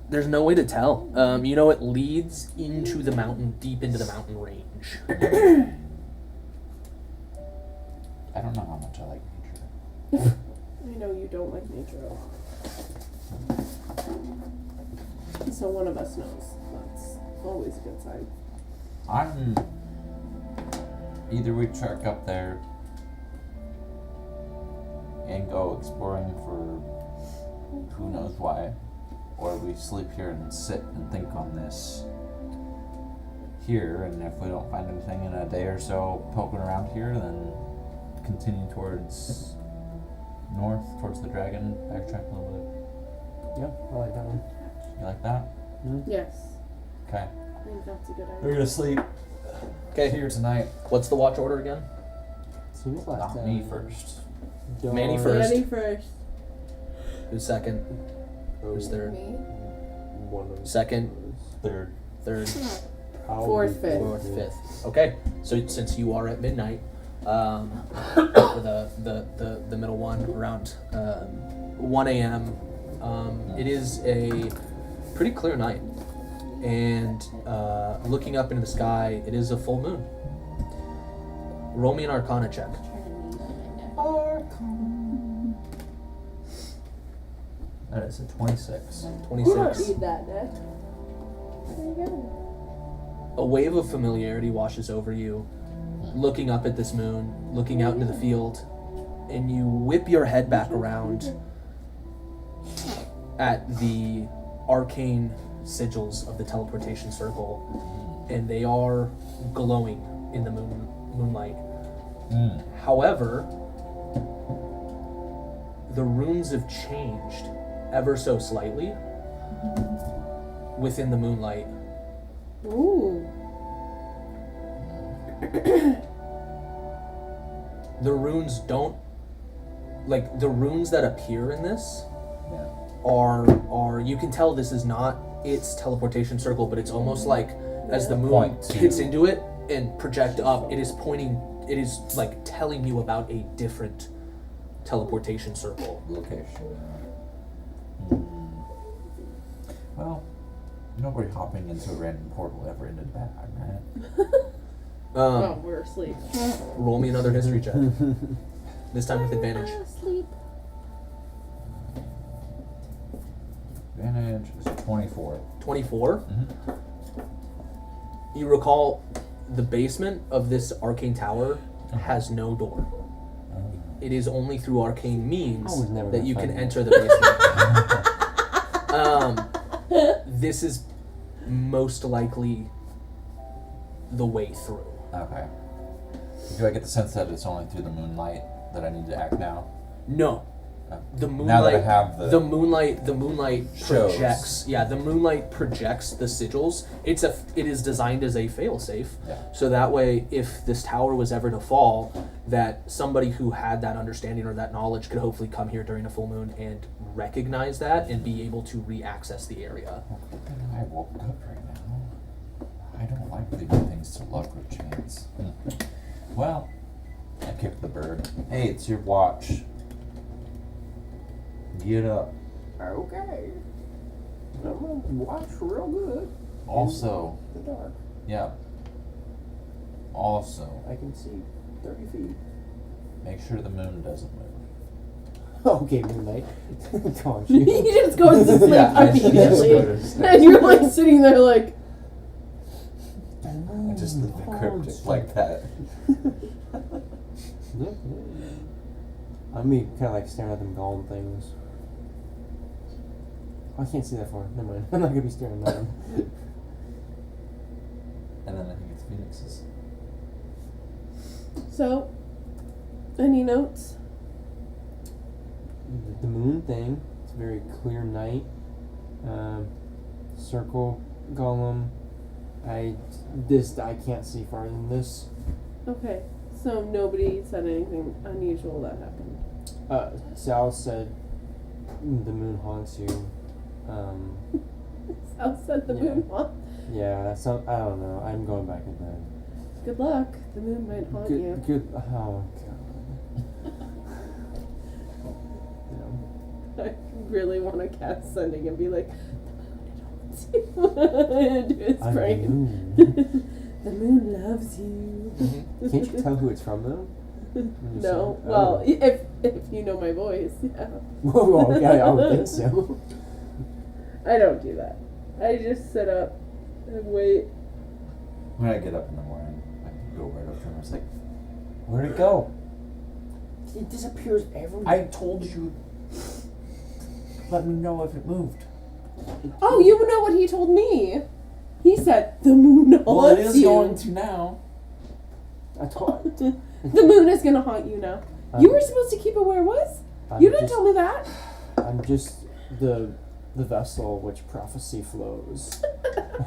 Speaker 3: There's no way to tell. It leads into the mountain, deep into the mountain range.
Speaker 2: I don't know how much I like nature.
Speaker 1: I know you don't like nature at all. So one of us knows. That's always a good sign.
Speaker 2: Either we trek up there and go exploring for who knows why, or we sleep here and sit and think on this here, and if we don't find anything in a day or so poking around here, then continue towards north, towards the dragon, backtrack a little
Speaker 4: Yeah, I like that one.
Speaker 2: bit. You like that?
Speaker 1: Yes.
Speaker 2: Okay.
Speaker 1: I think that's a good
Speaker 2: We're
Speaker 1: idea.
Speaker 2: gonna sleep here tonight.
Speaker 3: What's the watch order again?
Speaker 4: Seems like
Speaker 2: Not me first.
Speaker 3: Manny first.
Speaker 1: Ready first.
Speaker 3: Who's second? Who's third?
Speaker 5: Me?
Speaker 4: One of
Speaker 3: Second,
Speaker 2: Third.
Speaker 3: third,
Speaker 1: Fourth, fifth.
Speaker 3: fourth, fifth. Okay, so since you are at midnight, for the middle one around 1 a.m. It is a pretty clear night, and looking up into the sky, it is a full moon. Roll me an Arcana check.
Speaker 2: That is a 26.
Speaker 3: 26.
Speaker 1: Eat that, Dad. There you go.
Speaker 3: A wave of familiarity washes over you, looking up at this moon, looking out into the field, and you whip your head back around at the arcane sigils of the teleportation circle, and they are glowing in the moonlight. However, the runes have changed ever so slightly within the moonlight.
Speaker 1: Ooh.
Speaker 3: The runes don't, like, the runes that appear in this
Speaker 2: Yeah.
Speaker 3: are you can tell this is not its teleportation circle, but it's almost like as the moon
Speaker 2: Point to-
Speaker 3: hits into it and project up, it is like telling you about a different teleportation circle.
Speaker 2: Location. Well, nobody hopping into a random portal ever ended bad, right?
Speaker 1: Oh, we're asleep.
Speaker 3: Roll me another history check. This time with advantage.
Speaker 1: Asleep.
Speaker 2: Advantage is 24.
Speaker 3: 24. You recall the basement of this arcane tower has no door. It is only through arcane means
Speaker 4: I was never
Speaker 3: that
Speaker 4: gonna
Speaker 3: you can
Speaker 4: find
Speaker 3: enter the basement. This is most likely the way through.
Speaker 2: Okay. Do I get the sense that it's only through the moonlight that I need to act now?
Speaker 3: No. The moonlight.
Speaker 2: Now that I have
Speaker 3: the moonlight
Speaker 2: shows.
Speaker 3: projects. Yeah, the moonlight projects the sigils. It is designed as a failsafe,
Speaker 2: Yeah.
Speaker 3: so that way, if this tower was ever to fall, that somebody who had that understanding or that knowledge could hopefully come here during a full moon and recognize that and be able to re-access the area.
Speaker 2: I woke up right now. I don't like leaving things to luck or chance. Well, I kicked the bird. Hey, it's your watch. Get up.
Speaker 4: Okay. I'm gonna watch real good.
Speaker 2: Also,
Speaker 4: In the dark.
Speaker 2: yeah. Also,
Speaker 4: I can see 30 feet.
Speaker 2: make sure the moon doesn't move.
Speaker 4: Okay, moonlight. Can't
Speaker 1: He
Speaker 4: you?
Speaker 1: just goes to sleep
Speaker 2: Yeah, I just
Speaker 1: immediately.
Speaker 2: noticed that.
Speaker 1: And you're like sitting there like,
Speaker 2: just leave it cryptic like that.
Speaker 4: Yeah. I'm me kind of like staring at them golem things. Oh, I can't see that far. Never mind. I'm not gonna be staring at them.
Speaker 2: And then I think it's Phoenix's.
Speaker 1: So, any notes?
Speaker 4: The moon thing. It's a very clear night. Circle golem. I can't see farther than this.
Speaker 1: Okay. So nobody said anything unusual that happened.
Speaker 4: Sal said the moon haunts you.
Speaker 1: Sal said the moon haunts.
Speaker 4: Yeah, so I don't know. I'm going back in bed.
Speaker 1: Good luck. The moon might haunt you.
Speaker 4: Good. Oh god.
Speaker 1: I really want to cast sending and be like, the moon haunts you. Do his
Speaker 4: I'm the
Speaker 1: brain.
Speaker 4: moon.
Speaker 1: The moon loves you.
Speaker 4: Can't you tell who it's from though?
Speaker 1: No. Well, if you know my voice, yeah.
Speaker 4: Whoa, yeah, I would think so.
Speaker 1: I don't do that. I just sit up and wait.
Speaker 2: When I get up in the morning, I go right up to him. I was like, "Where'd it go?"
Speaker 4: It disappears every.
Speaker 2: I told you. Let me know if it moved.
Speaker 1: Oh, you know what he told me? He said the moon haunts
Speaker 2: Well, it is
Speaker 1: you.
Speaker 2: going to now.
Speaker 4: I told.
Speaker 1: The moon is gonna haunt you now. You were supposed to keep it where it was. You didn't tell me that.
Speaker 4: I'm just the vessel which prophecy flows.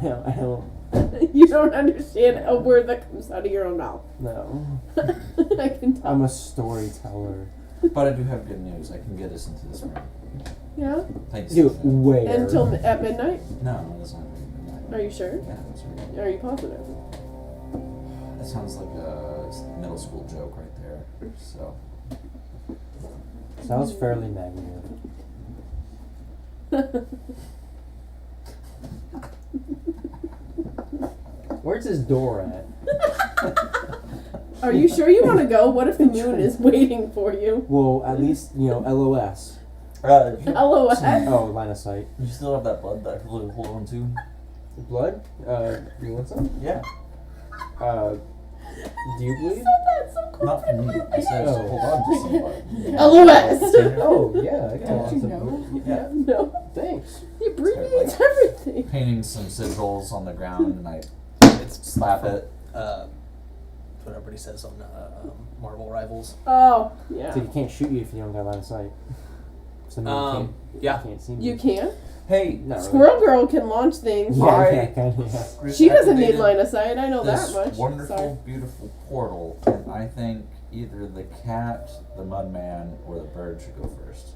Speaker 4: I don't.
Speaker 1: You don't understand a word that comes out of your own mouth.
Speaker 4: No.
Speaker 1: I can tell.
Speaker 4: I'm a storyteller.
Speaker 2: But I do have good news. I can get us into this room.
Speaker 1: Yeah.
Speaker 2: Thanks.
Speaker 4: Dude, where?
Speaker 1: Until at midnight.
Speaker 2: No, that's not midnight.
Speaker 1: Are you sure?
Speaker 2: Yeah, that's right.
Speaker 1: Are you positive?
Speaker 2: That sounds like a middle school joke right there. So.
Speaker 4: Sounds fairly negative. Where's his door at?
Speaker 1: Are you sure you want to go? What if the moon is waiting for you?
Speaker 4: Well, at least, LOS.
Speaker 1: LOS.
Speaker 4: Oh, line of sight.
Speaker 2: You still have that blood that I could hold on to?
Speaker 4: Blood? You want some?
Speaker 2: Yeah.
Speaker 4: Do you
Speaker 1: You
Speaker 4: bleed?
Speaker 1: said that so
Speaker 2: Not for me.
Speaker 1: confidently.
Speaker 2: I said just hold on to some blood.
Speaker 1: LOS.
Speaker 4: Oh, yeah. I
Speaker 5: Don't
Speaker 4: can
Speaker 5: you
Speaker 4: some
Speaker 5: know?
Speaker 4: blood.
Speaker 2: Yeah.
Speaker 1: No.
Speaker 4: Thanks.
Speaker 1: He abbreviates everything.
Speaker 2: Painting some sigils on the ground and I
Speaker 3: It's
Speaker 2: slap it.
Speaker 3: what everybody says on Marvel Rivals.
Speaker 1: Oh, yeah.
Speaker 4: So he can't shoot you if you don't got line of sight. So no,
Speaker 3: yeah.
Speaker 4: can't see me.
Speaker 1: You can?
Speaker 2: Hey,
Speaker 4: Not really.
Speaker 1: Squirrel Girl can launch things.
Speaker 4: Yeah, yeah.
Speaker 1: She doesn't need line of sight. I know
Speaker 2: this
Speaker 1: that much.
Speaker 2: wonderful,
Speaker 1: Sorry.
Speaker 2: beautiful portal, and I think either the cat, the mudman, or the bird should go first.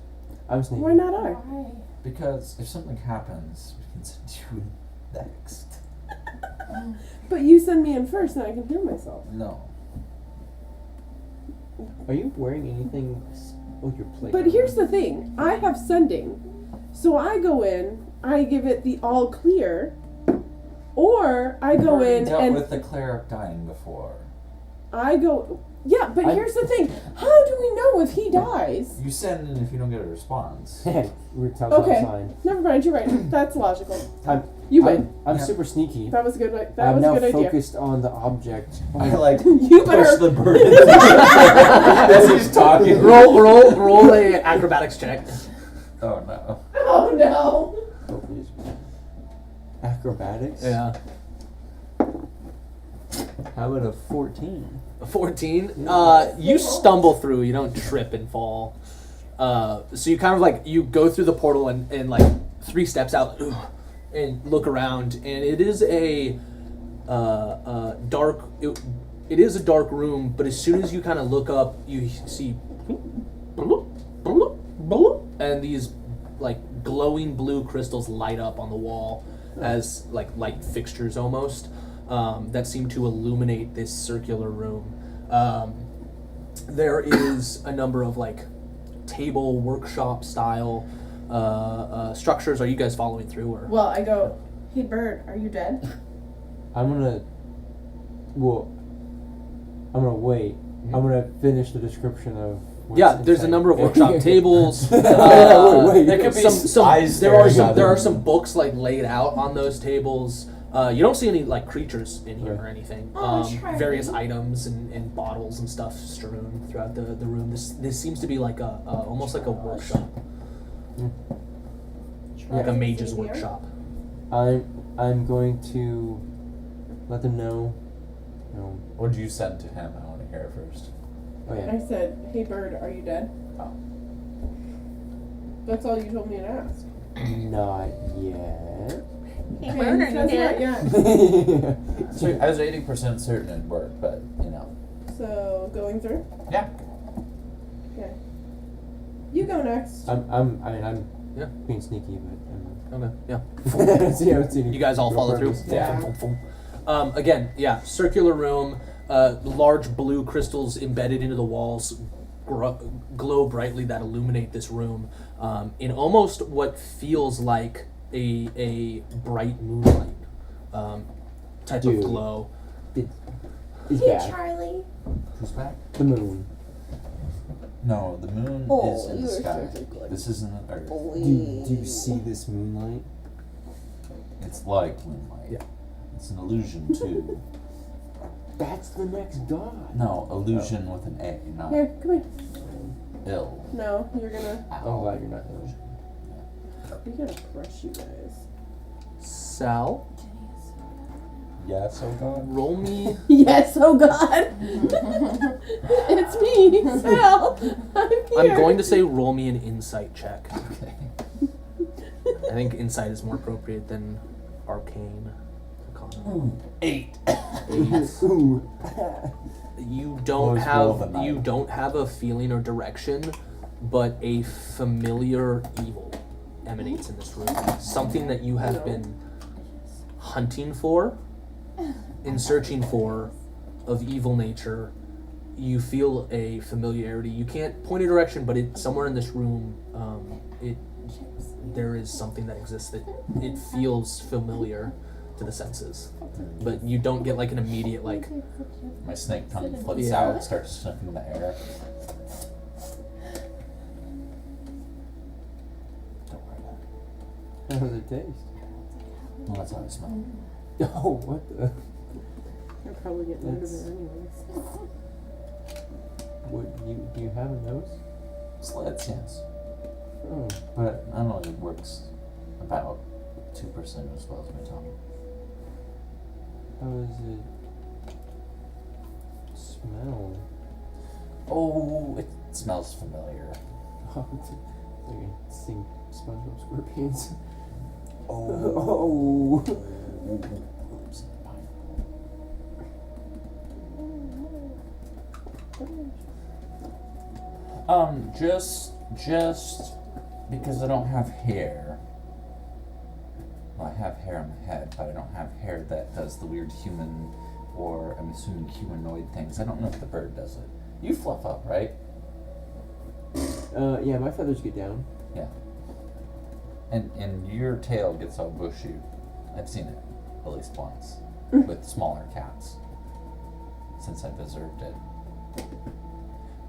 Speaker 4: I'm sneaking.
Speaker 1: Why not I?
Speaker 5: Why?
Speaker 2: Because if something happens, we can send you next.
Speaker 1: But you send me in first and I can heal myself.
Speaker 2: No.
Speaker 4: Are you wearing anything? Oh, your plate.
Speaker 1: But here's the thing. I have sending. So I go in, I give it the all clear, or I
Speaker 2: We've
Speaker 1: go
Speaker 2: already
Speaker 1: in
Speaker 2: dealt
Speaker 1: and
Speaker 2: with the cleric dying before.
Speaker 1: I go. Yeah, but
Speaker 4: I-
Speaker 1: here's the thing. How do we know if he dies?
Speaker 2: You send in if you don't get a response.
Speaker 4: We're tells
Speaker 1: Okay.
Speaker 4: outside.
Speaker 1: Never mind. You're right. That's logical.
Speaker 4: I'm
Speaker 1: You win.
Speaker 4: I'm
Speaker 2: Yeah.
Speaker 4: super sneaky.
Speaker 1: That was a good. That
Speaker 4: I'm
Speaker 1: was
Speaker 4: now
Speaker 1: a good idea.
Speaker 4: focused on the object.
Speaker 2: I like
Speaker 1: You better.
Speaker 2: push the bird as he's talking.
Speaker 3: roll a acrobatics check.
Speaker 2: Oh no.
Speaker 1: Oh no.
Speaker 4: Oh, please. Acrobatics.
Speaker 3: Yeah.
Speaker 4: How about a 14?
Speaker 3: 14. You stumble through. You don't trip and fall. So you kind of like you go through the portal and like 3 steps out and look around, and it is a dark. It is a dark room, but as soon as you kind of look up, you see and these like glowing blue crystals light up on the wall as like light fixtures almost. That seem to illuminate this circular room. There is a number of like table workshop style structures. Are you guys following through? Or
Speaker 1: Well, I go. Hey, bird, are you dead?
Speaker 4: I'm gonna wait. I'm gonna finish the description of. what's
Speaker 3: yeah, there's a
Speaker 4: inside.
Speaker 3: number of workshop tables.
Speaker 4: Wait.
Speaker 2: There could be
Speaker 3: some
Speaker 2: eyes
Speaker 3: there are
Speaker 2: staring at
Speaker 3: some
Speaker 2: them.
Speaker 3: there are some books like laid out on those tables. You don't see any like creatures in here
Speaker 4: Right.
Speaker 3: or anything.
Speaker 5: Oh, Charlie.
Speaker 3: Various items and bottles and stuff strewn throughout the room. This seems to be like a almost like a workshop, like a mage's
Speaker 5: Xavier?
Speaker 3: workshop.
Speaker 4: I'm going to let them know.
Speaker 2: What did you send to him? I want to hear it first.
Speaker 4: Oh
Speaker 1: I
Speaker 4: yeah.
Speaker 1: said, "Hey bird, are you dead?"
Speaker 2: Oh.
Speaker 1: That's all you told me to ask.
Speaker 4: Not yet.
Speaker 5: Hey,
Speaker 1: Okay,
Speaker 5: bird,
Speaker 1: he
Speaker 5: are you
Speaker 1: says
Speaker 5: dead?
Speaker 1: not yet.
Speaker 2: So I was 80% certain it'd work, but you know.
Speaker 1: So going through.
Speaker 2: Yeah.
Speaker 1: Okay. You go next.
Speaker 4: I'm
Speaker 3: Yeah.
Speaker 4: being sneaky, but
Speaker 3: Okay. Yeah.
Speaker 4: see how it's
Speaker 3: You guys all follow through?
Speaker 2: Yeah.
Speaker 3: Again, yeah, circular room, large blue crystals embedded into the walls glow brightly that illuminate this room in almost what feels like a bright moonlight type
Speaker 4: Dude.
Speaker 3: of glow.
Speaker 4: It's
Speaker 5: Hey,
Speaker 4: bad.
Speaker 5: Charlie.
Speaker 2: Who's back?
Speaker 4: The moon.
Speaker 2: No, the moon
Speaker 5: Oh,
Speaker 2: is in
Speaker 5: you
Speaker 2: the
Speaker 5: were
Speaker 2: sky.
Speaker 5: such a good
Speaker 2: This isn't the Earth.
Speaker 4: Do you see this moonlight?
Speaker 2: It's like moonlight.
Speaker 3: Yeah.
Speaker 2: It's an illusion too.
Speaker 4: That's the next god.
Speaker 2: No, illusion with an A, not
Speaker 1: Here, come here.
Speaker 2: ill.
Speaker 1: No, you're gonna.
Speaker 4: I'm glad you're not illusion.
Speaker 1: You gotta crush you guys.
Speaker 3: Sal,
Speaker 2: Yes, oh god.
Speaker 3: roll me.
Speaker 1: Yes, oh God. It's me, Sal. I'm here.
Speaker 3: I'm going to say roll me an insight check.
Speaker 2: Okay.
Speaker 3: I think insight is more appropriate than arcane. Arcana.
Speaker 2: 8.
Speaker 4: Ooh.
Speaker 3: You don't
Speaker 2: Always roll the
Speaker 3: have
Speaker 2: nine.
Speaker 3: you don't have a feeling or direction, but a familiar evil emanates in this room. Something that you have been hunting for, in searching for, of evil nature. You feel a familiarity. You can't point a direction, but it somewhere in this room, there is something that exists that it feels familiar to the senses, but you don't get like an immediate like.
Speaker 2: My snake tongue flips
Speaker 3: Yeah.
Speaker 2: out, starts sniffing the air. Don't worry about it.
Speaker 4: How does it taste?
Speaker 2: Well, that's how I smell.
Speaker 4: Oh, what the?
Speaker 1: You're probably getting rid of
Speaker 4: That's-
Speaker 1: it anyways.
Speaker 4: What, do you have a nose?
Speaker 2: Slits, yes.
Speaker 4: Oh.
Speaker 2: But I don't know, it works about 2% as well as my tongue.
Speaker 4: How does it smell?
Speaker 2: Oh, it smells familiar.
Speaker 4: Oh, it's like a sing SpongeBob SquarePants.
Speaker 2: Oh.
Speaker 4: Oh.
Speaker 2: Oops, just because I don't have hair. Well, I have hair on my head, but I don't have hair that does the weird human, or I'm assuming humanoid things. I don't know if the bird does it. You fluff up, right?
Speaker 4: Yeah, my feathers get down.
Speaker 2: Yeah. And your tail gets all bushy. I've seen it at least once with smaller cats since I've observed it.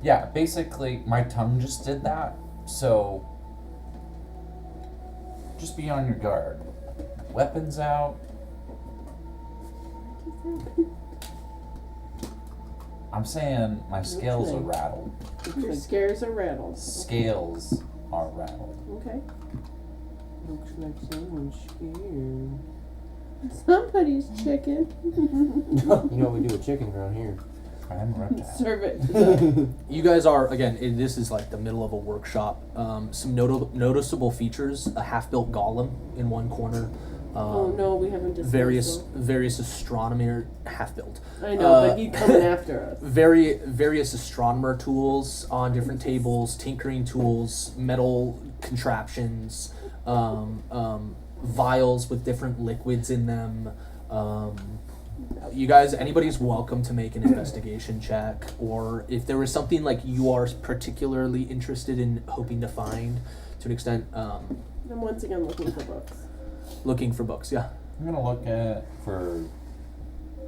Speaker 2: Yeah, basically my tongue just did that, so just be on your guard. Weapons out. I'm saying my scales are
Speaker 1: Okay.
Speaker 2: rattled.
Speaker 1: Your scares are rattled.
Speaker 2: Scales are rattled.
Speaker 1: Okay.
Speaker 4: Looks like someone's scared.
Speaker 1: Somebody's chicken.
Speaker 4: You know what we do with chickens around here?
Speaker 2: I'm a reptile.
Speaker 1: Serve it. To the,
Speaker 3: You guys are again. This is like the middle of a workshop. Some noticeable features: a half-built golem in one corner.
Speaker 1: oh no, we haven't discussed
Speaker 3: Various astronomer half-built.
Speaker 1: I know, but he's coming after us.
Speaker 3: Various astronomer tools on different tables, tinkering tools, metal contraptions, vials with different liquids in them. You guys, anybody's welcome to make an investigation check, or if there was something like you are particularly interested in hoping to find, to an extent,
Speaker 1: I'm once again looking for books.
Speaker 3: looking for books. Yeah.
Speaker 2: I'm gonna look at for.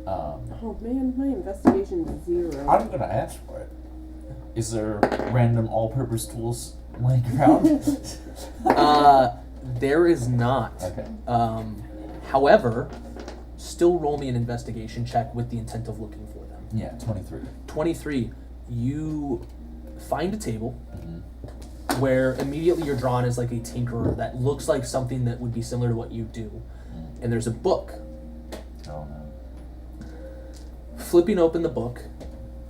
Speaker 1: Oh man, my investigation is 0.
Speaker 2: I'm gonna ask for it. Is there random all-purpose tools laying around?
Speaker 3: There is not.
Speaker 2: Okay.
Speaker 3: However, still roll me an investigation check with the intent of looking for them.
Speaker 2: Yeah, 23.
Speaker 3: 23. You find a table
Speaker 2: Mm-hmm.
Speaker 3: where immediately you're drawn as like a tinkerer that looks like something that would be similar to what you do.
Speaker 2: Mm.
Speaker 3: And there's a book.
Speaker 2: Oh no.
Speaker 3: Flipping open the book,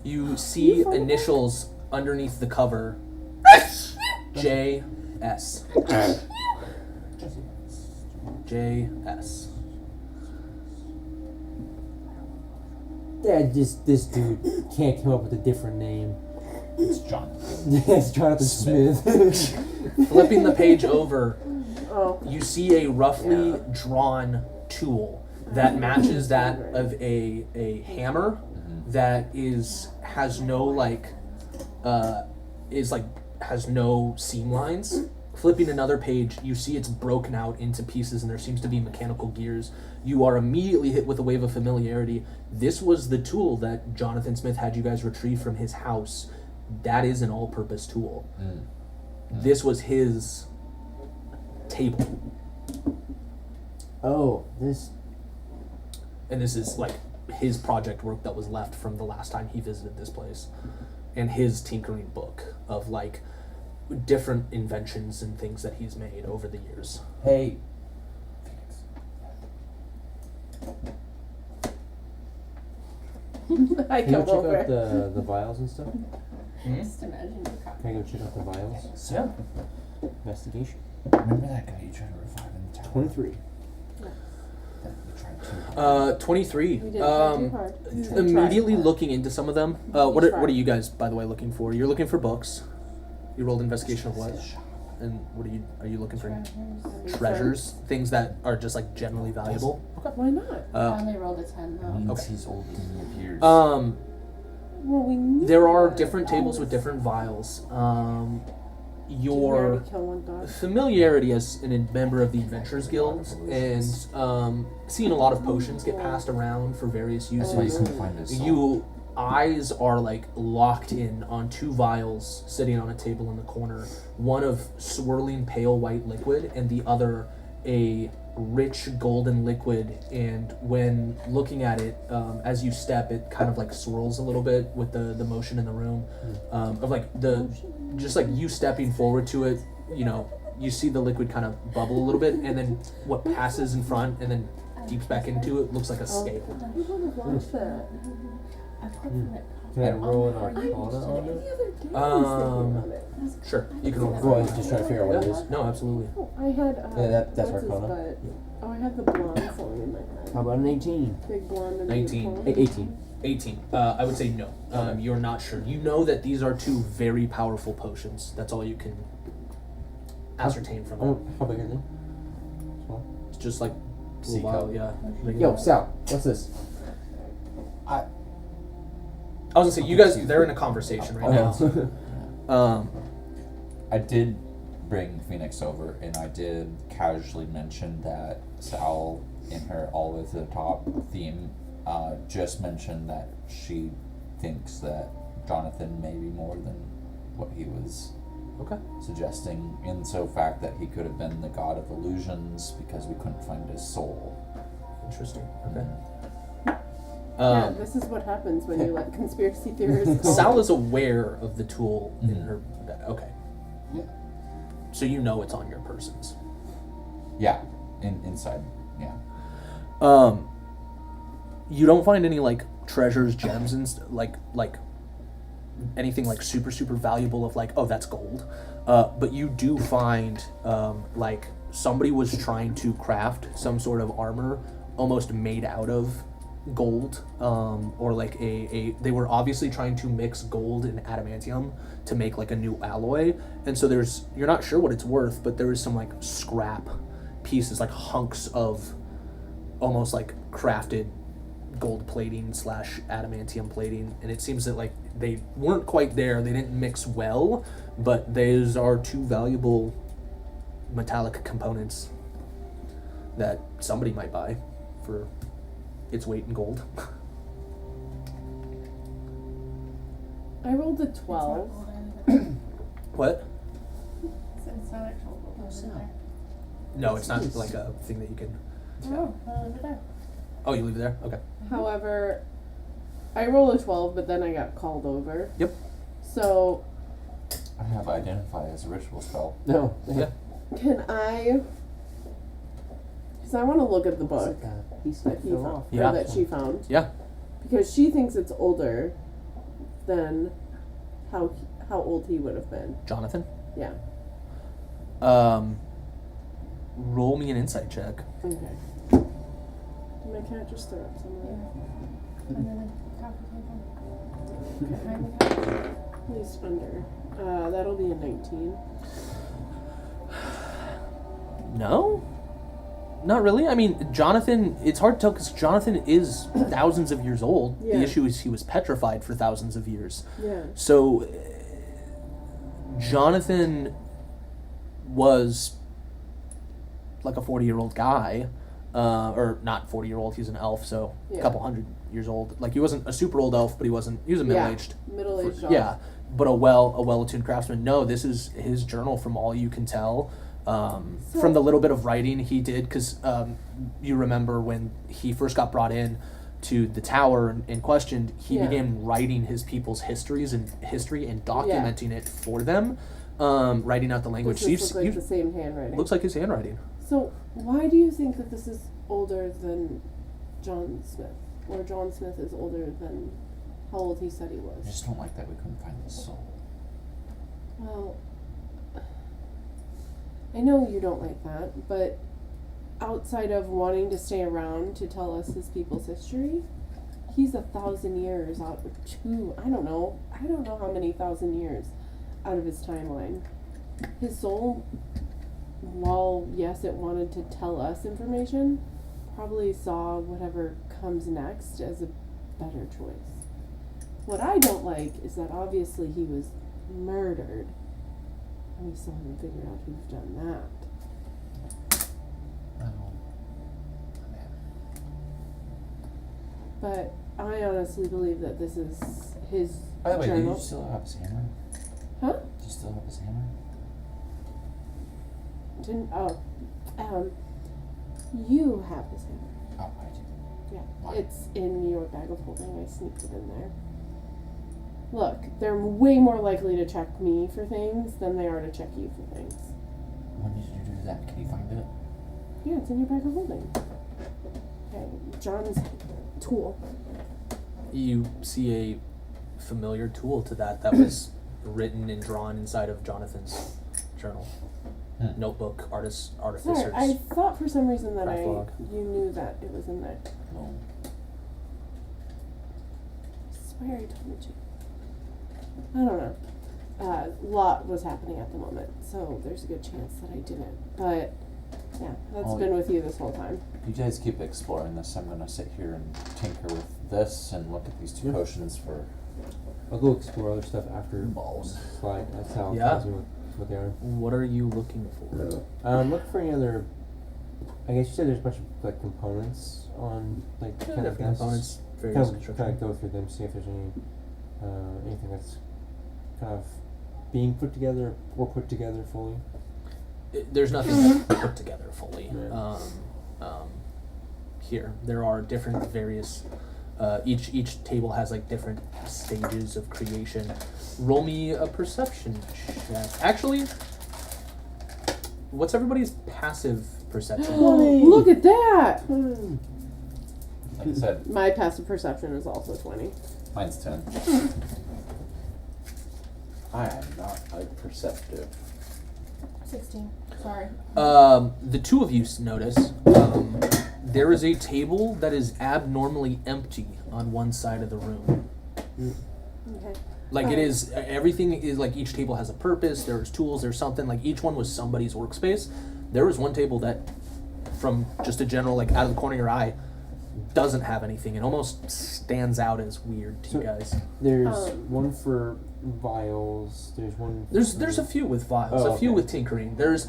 Speaker 3: you see initials underneath the cover. J.S. J.S.
Speaker 4: Dad, this dude can't come up with a different name.
Speaker 2: It's Jonathan.
Speaker 4: It's Jonathan Smith.
Speaker 3: Flipping the page over,
Speaker 1: Oh.
Speaker 3: you see a roughly drawn tool that matches that of a hammer that has no seam lines. Flipping another page, you see it's broken out into pieces and there seems to be mechanical gears. You are immediately hit with a wave of familiarity. This was the tool that Jonathan Smith had you guys retrieve from his house. That is an all-purpose tool. This was his table.
Speaker 4: Oh, this.
Speaker 3: And this is like his project work that was left from the last time he visited this place. And his tinkering book of like different inventions and things that he's made over the years.
Speaker 2: Hey.
Speaker 1: I
Speaker 4: Can you
Speaker 1: come
Speaker 4: check
Speaker 1: over.
Speaker 4: out the vials and stuff?
Speaker 5: Just imagine your copy.
Speaker 4: Can I go check out the vials?
Speaker 3: Yeah.
Speaker 4: Investigation.
Speaker 2: Remember that guy you tried to revive in the tower?
Speaker 4: 23.
Speaker 2: That you tried to.
Speaker 3: 23.
Speaker 1: We didn't try too hard.
Speaker 3: Immediately looking into some of them. What
Speaker 1: tried.
Speaker 3: are you guys, by the way, looking for? You're looking for books. You rolled investigation of what? And what are you looking for? Treasures, things that are just like generally valuable.
Speaker 1: Why not?
Speaker 5: I only rolled a 10 though.
Speaker 2: Means
Speaker 3: Okay.
Speaker 2: he's older than he appears.
Speaker 1: Well, we need
Speaker 3: There are
Speaker 1: that.
Speaker 3: different tables with different vials.
Speaker 1: Did we
Speaker 3: Your
Speaker 1: already kill one dog?
Speaker 3: familiarity as a member of the Adventurers Guild and seeing a lot of potions get passed around for various
Speaker 2: That's why you
Speaker 3: uses.
Speaker 2: couldn't find his soul.
Speaker 3: You eyes are like locked in on two vials sitting on a table in the corner. One of swirling pale white liquid and the other a rich golden liquid. And when looking at it, as you step, it kind of like swirls a little bit with the motion in the room. Of like just like you stepping forward to it, you know, you see the liquid kind of bubble a little bit, and then what passes in front and then deeps back into it looks like a scale.
Speaker 1: I would have watched that.
Speaker 4: Can I roll an Arcana on it?
Speaker 3: Sure, you can roll.
Speaker 4: Well, I was just trying to figure out what it is.
Speaker 3: No, absolutely.
Speaker 1: Oh, I had.
Speaker 4: Yeah, that's
Speaker 1: what's his
Speaker 4: Arcana.
Speaker 1: butt? Oh, I had the blonde song in my head.
Speaker 4: How about an 18?
Speaker 1: Big blonde and
Speaker 3: 19.
Speaker 1: beautiful.
Speaker 4: 18.
Speaker 3: 18. I would say no. You're not sure. You know that these are two very powerful potions. That's all you can ascertain from it.
Speaker 4: How big are they? Small?
Speaker 3: It's just like a
Speaker 2: Sea
Speaker 3: little while,
Speaker 2: cup.
Speaker 3: yeah.
Speaker 4: Yo, Sal, what's this?
Speaker 3: I was gonna say, you guys, they're in a conversation right now.
Speaker 2: I did bring Phoenix over, and I did casually mention that Sal, in her all the way to the top theme, just mentioned that she thinks that Jonathan may be more than what he was
Speaker 3: Okay.
Speaker 2: suggesting, in so fact that he could have been the god of illusions because we couldn't find his soul.
Speaker 3: Interesting. Okay.
Speaker 1: Yeah, this is what happens when you let conspiracy theorists go.
Speaker 3: Sal is aware of the tool in
Speaker 2: Mhm.
Speaker 3: her bag. Okay.
Speaker 2: Yeah.
Speaker 3: So you know it's on your persons.
Speaker 2: Yeah, inside. Yeah.
Speaker 3: You don't find any like treasures, gems, and like anything like super valuable of like, oh, that's gold. But you do find like somebody was trying to craft some sort of armor almost made out of gold, or like they were obviously trying to mix gold and adamantium to make like a new alloy. And so you're not sure what it's worth, but there is some like scrap pieces, like hunks of almost like crafted gold plating / adamantium plating, and it seems that like they weren't quite there, they didn't mix well, but those are two valuable metallic components that somebody might buy for its weight in gold.
Speaker 1: I rolled a 12.
Speaker 3: What?
Speaker 5: So it's not actual gold over there.
Speaker 3: No, it's not like a thing that you can.
Speaker 5: Oh, over there.
Speaker 3: Oh, you leave it there? Okay.
Speaker 1: However, I roll a 12, but then I got called over.
Speaker 3: Yep.
Speaker 1: So,
Speaker 2: I have identify as a ritual spell.
Speaker 4: No.
Speaker 3: Yeah.
Speaker 1: can I... Because I want to look at the book
Speaker 4: It's like a piece
Speaker 1: that
Speaker 4: that
Speaker 1: he
Speaker 4: fell
Speaker 1: found,
Speaker 4: off.
Speaker 3: Yeah.
Speaker 1: or that she found.
Speaker 3: Yeah.
Speaker 1: Because she thinks it's older than how old he would have been.
Speaker 3: Jonathan?
Speaker 1: Yeah.
Speaker 3: Roll me an insight check.
Speaker 1: Okay. Did my cat just throw up somewhere?
Speaker 5: Under the coffee table. Behind the couch.
Speaker 1: At least under. That'll be a 19.
Speaker 3: No? Not really. I mean, Jonathan, it's hard to tell because Jonathan is thousands of years old.
Speaker 1: Yeah.
Speaker 3: The issue is he was petrified for thousands of years.
Speaker 1: Yeah.
Speaker 3: So, Jonathan was like a 40-year-old guy. Or not 40-year-old, he's an elf, so a
Speaker 1: Yeah.
Speaker 3: couple hundred years old. Like, he wasn't a super old elf, but he was a middle-aged.
Speaker 1: Middle-aged.
Speaker 3: Yeah, but a well-attuned craftsman. No, this is his journal from all you can tell. From the little bit of writing he did, because you remember when he first got brought in to the tower and questioned, he
Speaker 1: Yeah.
Speaker 3: began writing his people's history and documenting it for them, writing out the language.
Speaker 1: Does this look like the same handwriting?
Speaker 3: Looks like his handwriting.
Speaker 1: So, why do you think that this is older than John Smith? Or John Smith is older than how old he said he
Speaker 2: I
Speaker 1: was?
Speaker 2: just don't like that we couldn't find the soul.
Speaker 1: Well, I know you don't like that, but outside of wanting to stay around to tell us his people's history, he's 1,000 years out, or two, I don't know how many thousand years out of his timeline. His soul, while yes, it wanted to tell us information, probably saw whatever comes next as a better choice. What I don't like is that obviously he was murdered, and we still haven't figured out who's done that.
Speaker 2: Oh, man.
Speaker 1: But I honestly believe that this is his
Speaker 2: By the way, do
Speaker 1: journal.
Speaker 2: you still have his hammer?
Speaker 1: Huh?
Speaker 2: Do you still have his hammer?
Speaker 1: You have his hammer.
Speaker 2: Oh, I do.
Speaker 1: Yeah,
Speaker 2: Why?
Speaker 1: it's in your bag of holding. I sneaked it in there. Look, they're way more likely to check me for things than they are to check you for things.
Speaker 2: When did you do that? Can you find it?
Speaker 1: Yeah, it's in your bag of holding. Okay, John's tool.
Speaker 3: You see a familiar tool to that was written and drawn inside of Jonathan's journal. Notebook, artificers.
Speaker 1: Sorry, I thought for some reason that
Speaker 3: Craft log.
Speaker 1: you knew that it was in there.
Speaker 2: No.
Speaker 1: I swear I told you to. I don't know. A lot was happening at the moment, so there's a good chance that I didn't. But yeah, that's
Speaker 2: Oh,
Speaker 1: been with you this whole time.
Speaker 2: You guys keep exploring this. I'm gonna sit here and tinker with this and look at these two
Speaker 4: Yeah.
Speaker 2: potions for
Speaker 4: I'll go explore other stuff after
Speaker 2: balls.
Speaker 4: slide. That's how
Speaker 3: Yeah.
Speaker 4: tells me what they are.
Speaker 3: What are you looking for?
Speaker 4: Look for any other. I guess you said there's a bunch of like components on like kind of
Speaker 3: Different
Speaker 4: desks.
Speaker 3: components, various
Speaker 4: Kind of
Speaker 3: construction.
Speaker 4: go through them, see if there's any anything that's kind of being put together or put together fully.
Speaker 3: There's nothing put together fully.
Speaker 4: Yeah.
Speaker 3: Here, there are different various. Each table has like different stages of creation. Roll me a perception check. Actually, what's everybody's passive perception?
Speaker 1: Look at that!
Speaker 2: Like I said,
Speaker 1: My passive perception is also 20.
Speaker 2: mine's 10. I am not like perceptive.
Speaker 5: 16. Sorry.
Speaker 3: The two of you notice there is a table that is abnormally empty on one side of the room.
Speaker 1: Okay.
Speaker 3: Like it is, everything is like each table has a purpose. There's tools. There's something. Like each one was somebody's workspace. There was one table that, from just a general like out of the corner of your eye, doesn't have anything. It almost stands out as weird to you guys.
Speaker 4: There's one for vials. There's one.
Speaker 3: There's a few with vials,
Speaker 4: Oh,
Speaker 3: a few
Speaker 4: okay.
Speaker 3: with tinkering. This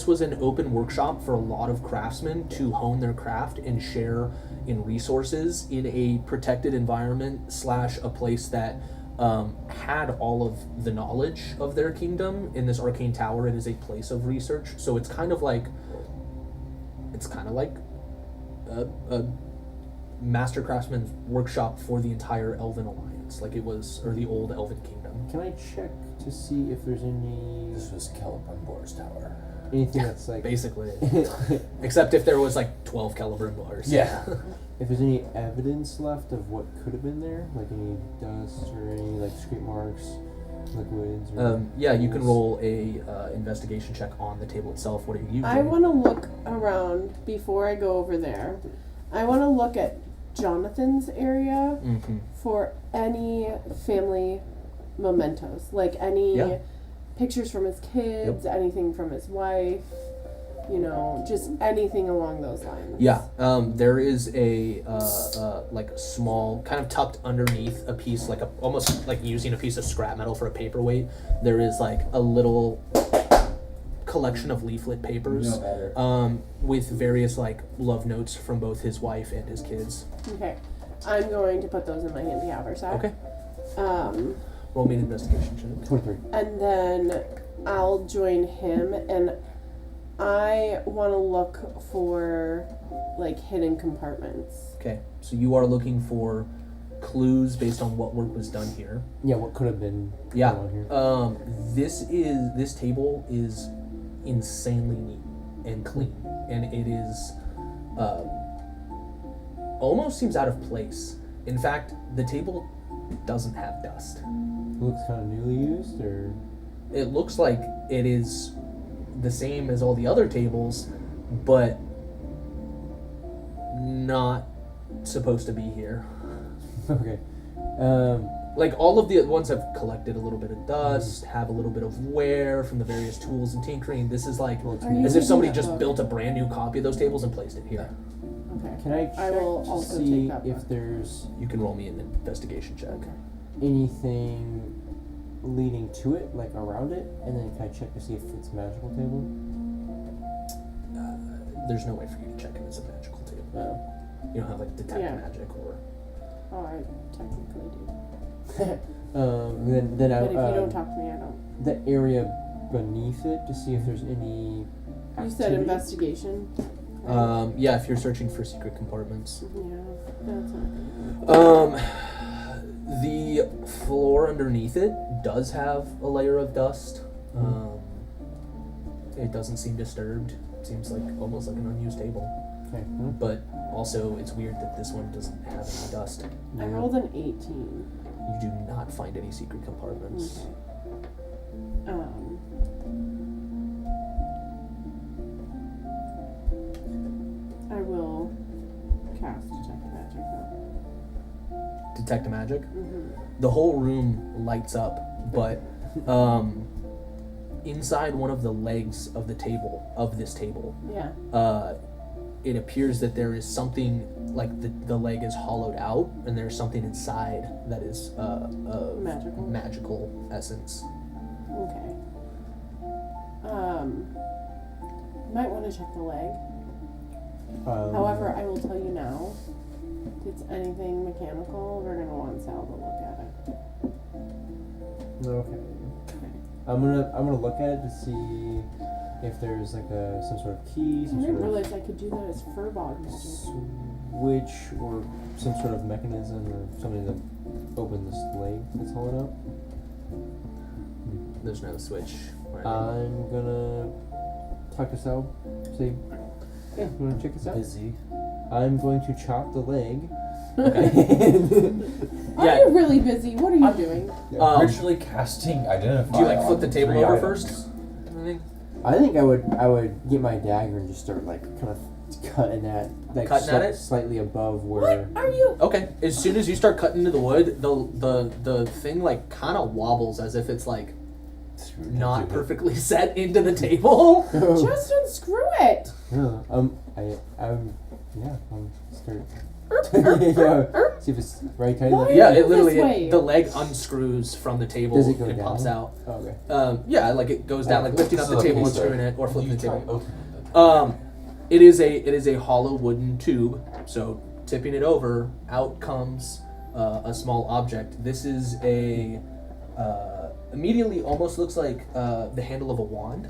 Speaker 3: was an open workshop for a lot of craftsmen to hone their craft and share in resources in a protected environment / a place that had all of the knowledge of their kingdom. In this arcane tower, it is a place of research. So it's kind of like a master craftsman's workshop for the entire Elven Alliance, like it was, or the old Elven Kingdom.
Speaker 4: Can I check to see if there's
Speaker 2: This was Celebrimbor's tower.
Speaker 4: anything that's like
Speaker 3: Basically. Except if there was like 12 Celebrim bars.
Speaker 2: Yeah.
Speaker 4: if there's any evidence left of what could have been there, like any dust or any like scrape marks, liquids? Or
Speaker 3: Yeah, you can
Speaker 4: things?
Speaker 3: roll a investigation check on the table itself. What are you
Speaker 1: I
Speaker 3: doing?
Speaker 1: want to look around before I go over there. I want to look at Jonathan's area
Speaker 3: Mm-hmm.
Speaker 1: for any family mementos, like any
Speaker 3: Yeah.
Speaker 1: pictures from his kids, anything from his wife, you know, just anything along those lines.
Speaker 3: Yeah, there is a like a small, kind of tucked underneath a piece, like almost like using a piece of scrap metal for a paperweight. There is like a little collection of leaflet papers,
Speaker 2: No matter.
Speaker 3: with various like love notes from both his wife and his kids.
Speaker 1: Okay. I'm going to put those in my handy haversack.
Speaker 3: Okay,
Speaker 1: Um,
Speaker 3: roll me an investigation check.
Speaker 4: 23.
Speaker 1: and then I'll join him, and I want to look for like hidden compartments.
Speaker 3: Okay, so you are looking for clues based on what work was done here.
Speaker 4: Yeah, what could have been
Speaker 3: Yeah.
Speaker 4: going on here?
Speaker 3: This table is insanely neat and clean, and it is almost seems out of place. In fact, the table doesn't have dust.
Speaker 4: It looks kind of newly used, or
Speaker 3: It looks like it is the same as all the other tables, but not supposed to be here.
Speaker 4: okay.
Speaker 3: Like all of the ones have collected a little bit of dust, have a little bit of wear from the various tools and tinkering. This is like
Speaker 4: Well, it's
Speaker 1: Are you
Speaker 3: as if
Speaker 1: taking
Speaker 3: somebody
Speaker 1: that
Speaker 3: just
Speaker 1: book?
Speaker 3: built a brand new copy of those tables and placed it here.
Speaker 1: Okay.
Speaker 4: Can I check
Speaker 1: I will
Speaker 4: to
Speaker 1: also
Speaker 4: see
Speaker 1: take that
Speaker 4: if
Speaker 1: book.
Speaker 4: there's
Speaker 3: You can roll me an investigation check.
Speaker 1: Okay.
Speaker 4: anything leading to it, like around it, and then can I check to see if it's a magical table?
Speaker 3: There's no way for you to check if it's a magical table.
Speaker 4: No.
Speaker 3: You don't have like detect
Speaker 1: Yeah.
Speaker 3: magic or.
Speaker 1: Oh, I technically do.
Speaker 4: Then I
Speaker 1: But if you don't talk to me, I don't.
Speaker 4: the area beneath it to see if there's any.
Speaker 1: You said
Speaker 4: activity?
Speaker 1: investigation. right?
Speaker 3: Yeah, if you're searching for secret compartments.
Speaker 1: Yeah, that's not good.
Speaker 3: The floor underneath it does have a layer of dust. It doesn't seem disturbed. It seems like almost like an unused table.
Speaker 4: Okay.
Speaker 3: But also, it's weird that this one doesn't have any dust.
Speaker 1: I rolled an 18.
Speaker 3: You do not find any secret compartments.
Speaker 1: Okay. I will cast Detect Magic though.
Speaker 3: Detect magic.
Speaker 1: Mm-hmm.
Speaker 3: The whole room lights up, but inside one of the legs of the table, of this table,
Speaker 1: Yeah.
Speaker 3: it appears that there is something, like the leg is hollowed out, and there's something inside that is
Speaker 1: Magical.
Speaker 3: magical essence.
Speaker 1: Okay. Might want to check the leg. However, I will tell you now. If it's anything mechanical, we're gonna want Sal to look at it.
Speaker 4: Okay.
Speaker 1: Okay.
Speaker 4: I'm gonna look at it to see if there's like some sort of key,
Speaker 1: I
Speaker 4: some
Speaker 1: didn't
Speaker 4: sort of
Speaker 1: realize I could do that as furbog magic.
Speaker 4: switch, or some sort of mechanism or something to open this leg that's hollowed out.
Speaker 3: There's no switch. or anything.
Speaker 4: I'm gonna talk to Sal. See, yeah, you wanna check this out?
Speaker 2: Busy.
Speaker 4: I'm going to chop the leg.
Speaker 1: Are
Speaker 3: Yeah.
Speaker 1: you really busy? What are you doing?
Speaker 2: Ritually casting identify.
Speaker 3: Do you like flip the
Speaker 2: on
Speaker 3: table
Speaker 2: 3
Speaker 3: over
Speaker 2: items.
Speaker 3: first? I think.
Speaker 4: I think I would get my dagger and just start like kind of cutting at like
Speaker 3: Cutting at it?
Speaker 4: slightly above
Speaker 1: What
Speaker 4: where.
Speaker 1: are you?
Speaker 3: Okay. As soon as you start cutting into the wood, the thing like kind of wobbles as if it's like
Speaker 2: Screw
Speaker 3: not
Speaker 2: it.
Speaker 3: perfectly set into the table.
Speaker 1: Just unscrew it.
Speaker 4: Yeah, start. Yeah, see if it's right tight.
Speaker 1: Why?
Speaker 3: Yeah,
Speaker 1: Move
Speaker 3: it literally
Speaker 1: this way.
Speaker 3: the leg unscrews from the table
Speaker 4: Does it go
Speaker 3: and
Speaker 4: down?
Speaker 3: pops out.
Speaker 4: Oh, okay.
Speaker 3: Yeah, like it goes down, like lifting up the
Speaker 2: So,
Speaker 3: table
Speaker 2: okay,
Speaker 3: and
Speaker 2: so
Speaker 3: screwing it, or flipping
Speaker 2: you
Speaker 3: the
Speaker 2: try
Speaker 3: table.
Speaker 2: opening the
Speaker 3: It is a hollow wooden tube. So tipping it over, out comes a small object. This is a immediately almost looks like the handle of a wand.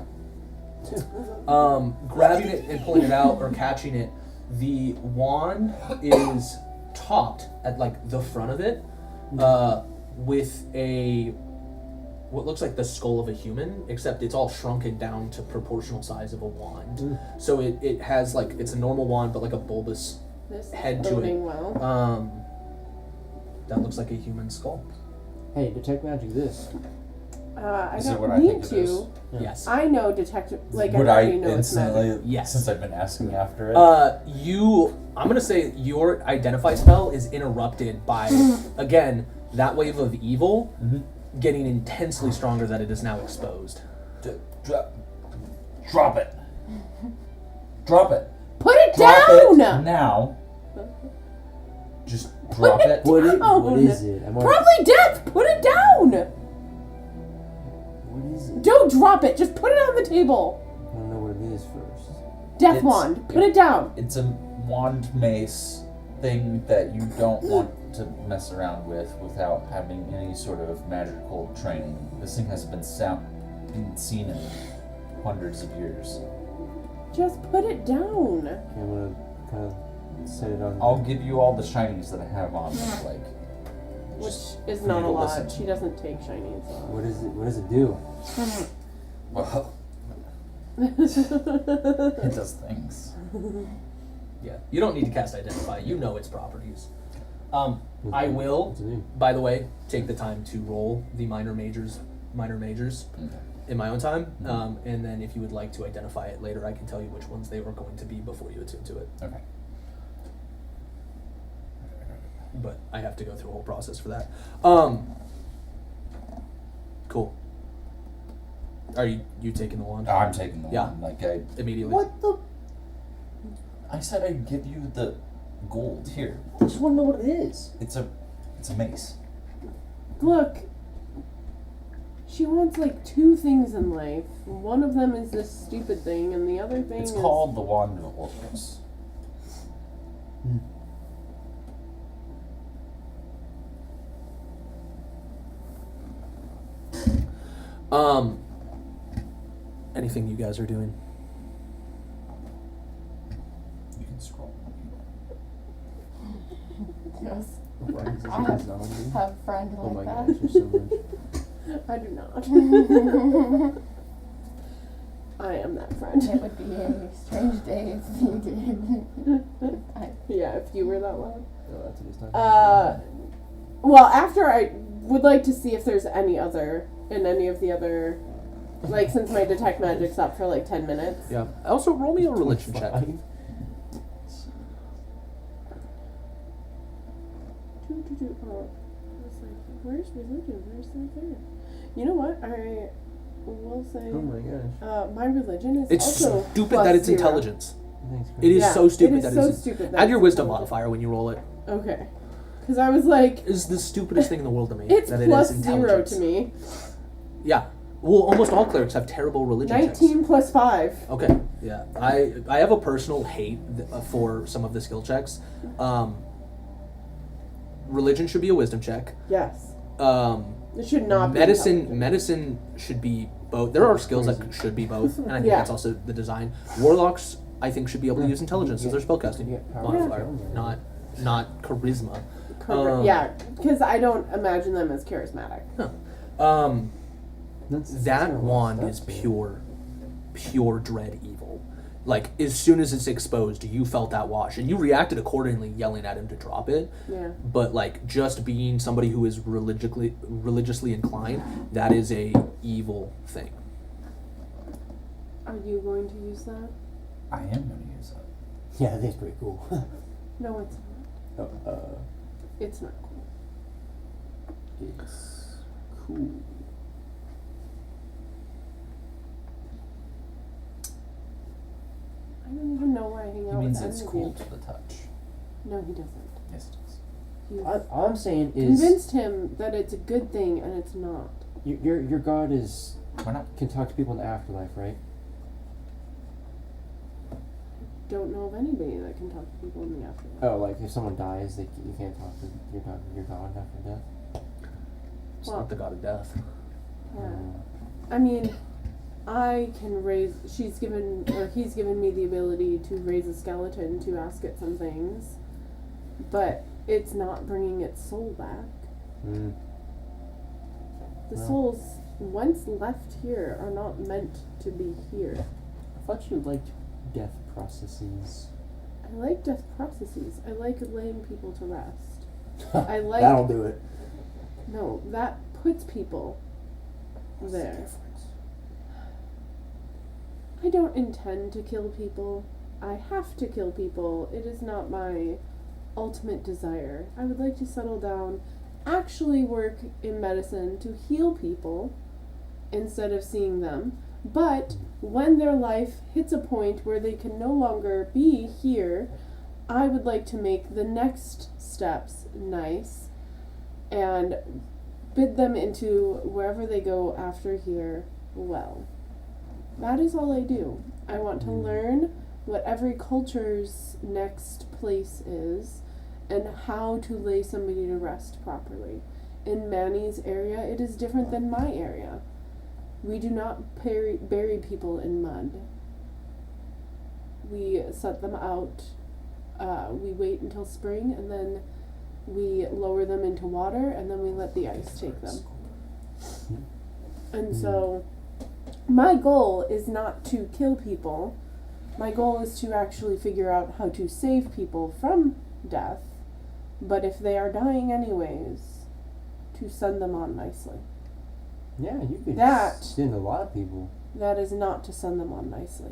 Speaker 3: Grabbing it and pulling it out or catching it, The wand is topped at like the front of it with what looks like the skull of a human, except it's all shrunken down to proportional size of a wand. So it has like, it's a normal wand, but like a bulbous
Speaker 1: This
Speaker 3: head
Speaker 1: is
Speaker 3: to it.
Speaker 1: boding well.
Speaker 3: That looks like a human skull.
Speaker 4: Hey, detect magic this.
Speaker 1: I
Speaker 2: Is it
Speaker 1: don't
Speaker 2: what I
Speaker 1: need
Speaker 2: think it
Speaker 1: to.
Speaker 2: is?
Speaker 3: Yes.
Speaker 1: I know detective. Like
Speaker 2: Would
Speaker 1: I
Speaker 2: I
Speaker 1: already know it's magic.
Speaker 2: instantly,
Speaker 3: Yes.
Speaker 2: since I've been asking after it?
Speaker 3: I'm gonna say your identify spell is interrupted by, again, that wave of evil getting intensely stronger that it is now exposed.
Speaker 2: Drop it. Drop it.
Speaker 1: Put it
Speaker 2: Drop
Speaker 1: down.
Speaker 2: it now. Just drop it.
Speaker 4: What
Speaker 1: down.
Speaker 4: is it? I'm already,
Speaker 1: Probably death. Put it down.
Speaker 4: what is it?
Speaker 1: Don't drop it. Just put it on the table.
Speaker 4: I don't know what it is first.
Speaker 1: Death
Speaker 2: It's-
Speaker 1: wand. Put it down.
Speaker 2: It's a wand mace thing that you don't want to mess around with without having any sort of magical training. This thing hasn't been seen in hundreds of years.
Speaker 1: Just put it down.
Speaker 4: Okay, I'm gonna kind of set it on.
Speaker 2: I'll give you all the shinies that I have on me, like.
Speaker 1: Which
Speaker 2: just
Speaker 1: is
Speaker 2: for
Speaker 1: not
Speaker 2: you
Speaker 1: a
Speaker 2: to
Speaker 1: lot.
Speaker 2: listen.
Speaker 1: She doesn't take shinies.
Speaker 4: What is it? What does it do?
Speaker 2: Well, it does things.
Speaker 3: Yeah. You don't need to cast identify. You know its properties. I
Speaker 4: What's
Speaker 3: will,
Speaker 4: What's it do?
Speaker 3: by the way, take the time to roll the minor majors
Speaker 2: Okay.
Speaker 3: in my own time. And then if you would like to identify it later, I can tell you which ones they were going to be before you attune to it.
Speaker 2: Okay.
Speaker 3: But I have to go through a whole process for that. Cool. Are you taking the wand?
Speaker 2: I'm taking the
Speaker 3: Yeah.
Speaker 2: one. Like I.
Speaker 3: Immediately.
Speaker 2: What the? I said I'd give you the gold here.
Speaker 4: I just want to know what it is.
Speaker 2: It's a mace.
Speaker 1: Look. She wants like two things in life. One of them is this stupid thing, and the other thing
Speaker 2: It's
Speaker 1: is
Speaker 2: called the Wand of Orcus.
Speaker 3: Anything you guys are doing?
Speaker 2: You can scroll.
Speaker 5: Yes.
Speaker 4: Right, is this
Speaker 5: I
Speaker 4: what
Speaker 5: have,
Speaker 4: it's on, dude?
Speaker 5: have a friend
Speaker 4: Oh my
Speaker 5: like
Speaker 4: gosh,
Speaker 5: that.
Speaker 4: there's so much.
Speaker 1: I do not. I am that friend.
Speaker 5: It would be a strange day if you did.
Speaker 1: Yeah, if you were that loud.
Speaker 4: Oh, that's what he's talking about.
Speaker 1: Well, after I would like to see if there's any other in any of the other, like since my detect magic's up for like 10 minutes.
Speaker 3: Yeah. Also, roll me a religion check.
Speaker 4: Five?
Speaker 1: Oh, I was like, where's religion? Where's that there? You know what? I will say,
Speaker 4: Oh my gosh.
Speaker 1: my religion is
Speaker 3: It's
Speaker 1: also
Speaker 3: stupid
Speaker 1: plus
Speaker 3: that it's
Speaker 1: 0.
Speaker 3: intelligence.
Speaker 4: Thanks,
Speaker 3: It is
Speaker 1: Yeah,
Speaker 3: so stupid
Speaker 1: it is
Speaker 3: that
Speaker 1: so
Speaker 3: it's.
Speaker 1: stupid that
Speaker 3: Add your
Speaker 1: it's
Speaker 3: wisdom
Speaker 1: intelligent.
Speaker 3: modifier when you roll it.
Speaker 1: Okay. Because I was like,
Speaker 3: It's the stupidest thing in the world to me.
Speaker 1: it's
Speaker 3: that
Speaker 1: plus
Speaker 3: it is
Speaker 1: 0
Speaker 3: intelligence.
Speaker 1: to me.
Speaker 3: Yeah. Well, almost all clerics have terrible religion checks.
Speaker 1: 19 plus 5.
Speaker 3: Okay. Yeah. I have a personal hate for some of the skill checks. Religion should be a wisdom check.
Speaker 1: Yes. It should not be intelligent.
Speaker 3: Medicine should be both. There are skills that should be both, and I think
Speaker 1: Yeah.
Speaker 3: that's also the design. Warlocks, I think, should be able to use intelligence as their spellcasting
Speaker 4: You get power.
Speaker 3: modifier,
Speaker 4: Yeah.
Speaker 3: not charisma.
Speaker 1: Yeah, because I don't imagine them as charismatic.
Speaker 4: That's
Speaker 3: That
Speaker 4: terrible
Speaker 3: wand
Speaker 4: stuff,
Speaker 3: is
Speaker 4: dude.
Speaker 3: pure dread evil. Like, as soon as it's exposed, you felt that wash, and you reacted accordingly, yelling at him to drop it.
Speaker 1: Yeah.
Speaker 3: But like, just being somebody who is religiously inclined, that is a evil thing.
Speaker 1: Are you going to use that?
Speaker 2: I am going to use it.
Speaker 4: Yeah, that's pretty cool.
Speaker 1: No, it's not. It's not cool.
Speaker 4: It's cool.
Speaker 1: I don't even know where I hang
Speaker 2: He
Speaker 1: out
Speaker 2: means
Speaker 1: with
Speaker 2: it's
Speaker 1: any of
Speaker 2: cool
Speaker 1: you.
Speaker 2: to the touch.
Speaker 1: No, he doesn't.
Speaker 2: Yes, it is.
Speaker 1: You
Speaker 4: All I'm saying is,
Speaker 1: convinced him that it's a good thing, and it's not.
Speaker 4: your god is
Speaker 2: Why not?
Speaker 4: can talk to people in the afterlife, right?
Speaker 1: Don't know of anybody that can talk to people in the afterlife.
Speaker 4: Oh, like if someone dies, you can't talk to your god after death.
Speaker 3: It's
Speaker 1: Well-
Speaker 3: not the god of death.
Speaker 1: Yeah. I mean, I can raise. He's given me the ability to raise a skeleton to ask it some things, but it's not bringing its soul back.
Speaker 4: Mm.
Speaker 1: The
Speaker 4: Well.
Speaker 1: souls, once left here, are not meant to be here.
Speaker 4: I thought you liked death processes.
Speaker 1: I like death processes. I like laying people to rest. I like.
Speaker 4: That'll do it.
Speaker 1: No, that puts people
Speaker 4: What's the
Speaker 1: there.
Speaker 4: difference?
Speaker 1: I don't intend to kill people. I have to kill people. It is not my ultimate desire. I would like to settle down, actually work in medicine to heal people instead of seeing them. But when their life hits a point where they can no longer be here, I would like to make the next steps nice and bid them into wherever they go after here well. That is all I do. I want to learn what every culture's next place is and how to lay somebody to rest properly. In Manny's area, it is different than my area. We do not bury people in mud. We set them out. We wait until spring, and then we lower them into water, and then we let the ice take them. And so, my goal is not to kill people. My goal is to actually figure out how to save people from death. But if they are dying anyways, to send them on nicely.
Speaker 4: Yeah, you could
Speaker 1: That-
Speaker 4: send a lot of people.
Speaker 1: That is not to send them on nicely.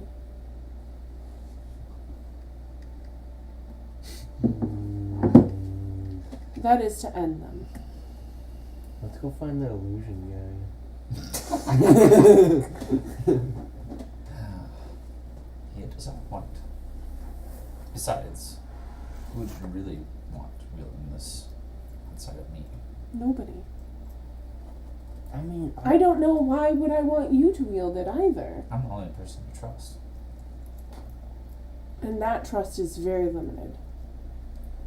Speaker 4: Mm,
Speaker 1: That is to end them.
Speaker 4: let's go find that illusion guy.
Speaker 2: He does not want. Besides, who would you really want wielding this outside of me?
Speaker 1: Nobody.
Speaker 4: I mean,
Speaker 1: I don't know why would I want you to wield it either.
Speaker 2: I'm the only person you trust.
Speaker 1: And that trust is very limited.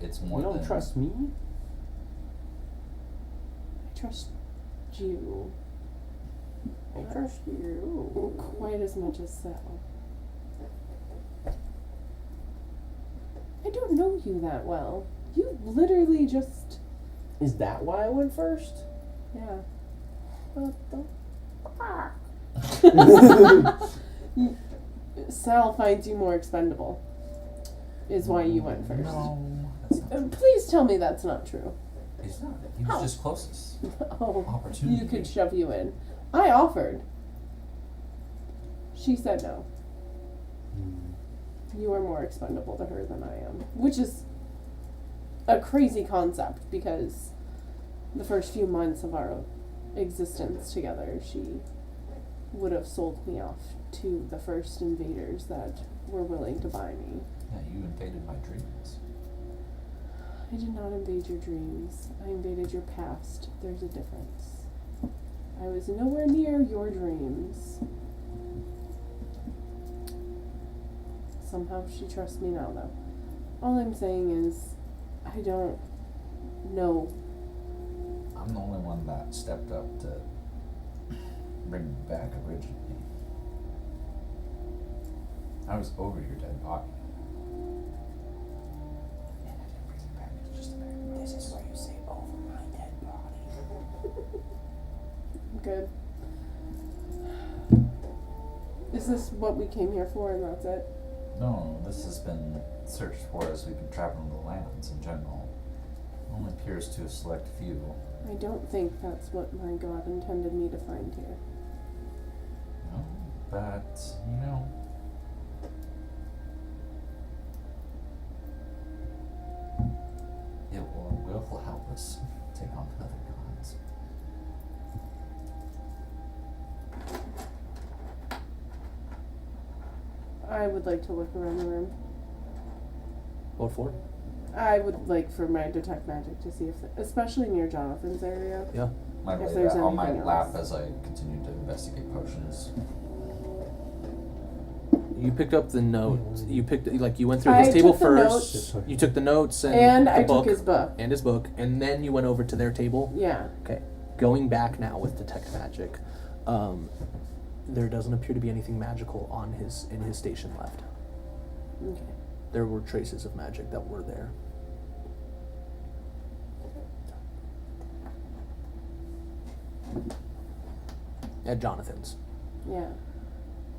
Speaker 2: It's more
Speaker 4: you don't
Speaker 2: than
Speaker 4: trust me?
Speaker 1: I trust you
Speaker 4: I trust you.
Speaker 1: quite as much as Sal. I don't know you that well. You literally just...
Speaker 4: Is that why I went first?
Speaker 1: Yeah. What the... Sal finds you more expendable. Is why you went first.
Speaker 2: No, that's not true.
Speaker 1: Please tell me that's not true.
Speaker 2: He's not. He was just closest.
Speaker 1: Oh,
Speaker 2: Opportunity.
Speaker 1: you could shove you in. I offered. She said no. You are more expendable to her than I am. Which is a crazy concept because the first few months of our existence together, she would have sold me off to the first invaders that were willing to buy me.
Speaker 2: Yeah, you invaded my dreams.
Speaker 1: I did not invade your dreams. I invaded your past. There's a difference. I was nowhere near your dreams. Somehow she trusts me now, though. All I'm saying is, I don't know.
Speaker 2: I'm the only one that stepped up to bring you back originally. I was over your dead body. And I didn't bring you back, it's just a bag.
Speaker 4: This is where you say over my dead body.
Speaker 1: Good. Is this what we came here for and that's it?
Speaker 2: No, this has been searched for as we've been traveling the lands in general. It only appears to a select few.
Speaker 1: I don't think that's what my God intended me to find here.
Speaker 2: No, but, you know, it will help us take on other gods.
Speaker 1: I would like to look around the room.
Speaker 3: What for?
Speaker 1: I would like for my detect magic to see if, especially near Jonathan's area.
Speaker 3: Yeah.
Speaker 2: Might
Speaker 1: If
Speaker 2: lay
Speaker 1: there's
Speaker 2: that on my
Speaker 1: anything
Speaker 2: lap
Speaker 1: else.
Speaker 2: as I continue to investigate potions.
Speaker 3: You picked up the note. You picked you went through
Speaker 1: I
Speaker 3: his table
Speaker 1: took the
Speaker 3: first.
Speaker 4: notes.
Speaker 3: You took the notes
Speaker 1: And
Speaker 3: the
Speaker 1: I
Speaker 3: book
Speaker 1: took his book.
Speaker 3: and his book, and then you went over to their table.
Speaker 1: Yeah.
Speaker 3: Okay, going back now with detect magic. there doesn't appear to be anything magical in his station left.
Speaker 1: Okay.
Speaker 3: There were traces of magic that were there. At Jonathan's.
Speaker 1: Yeah.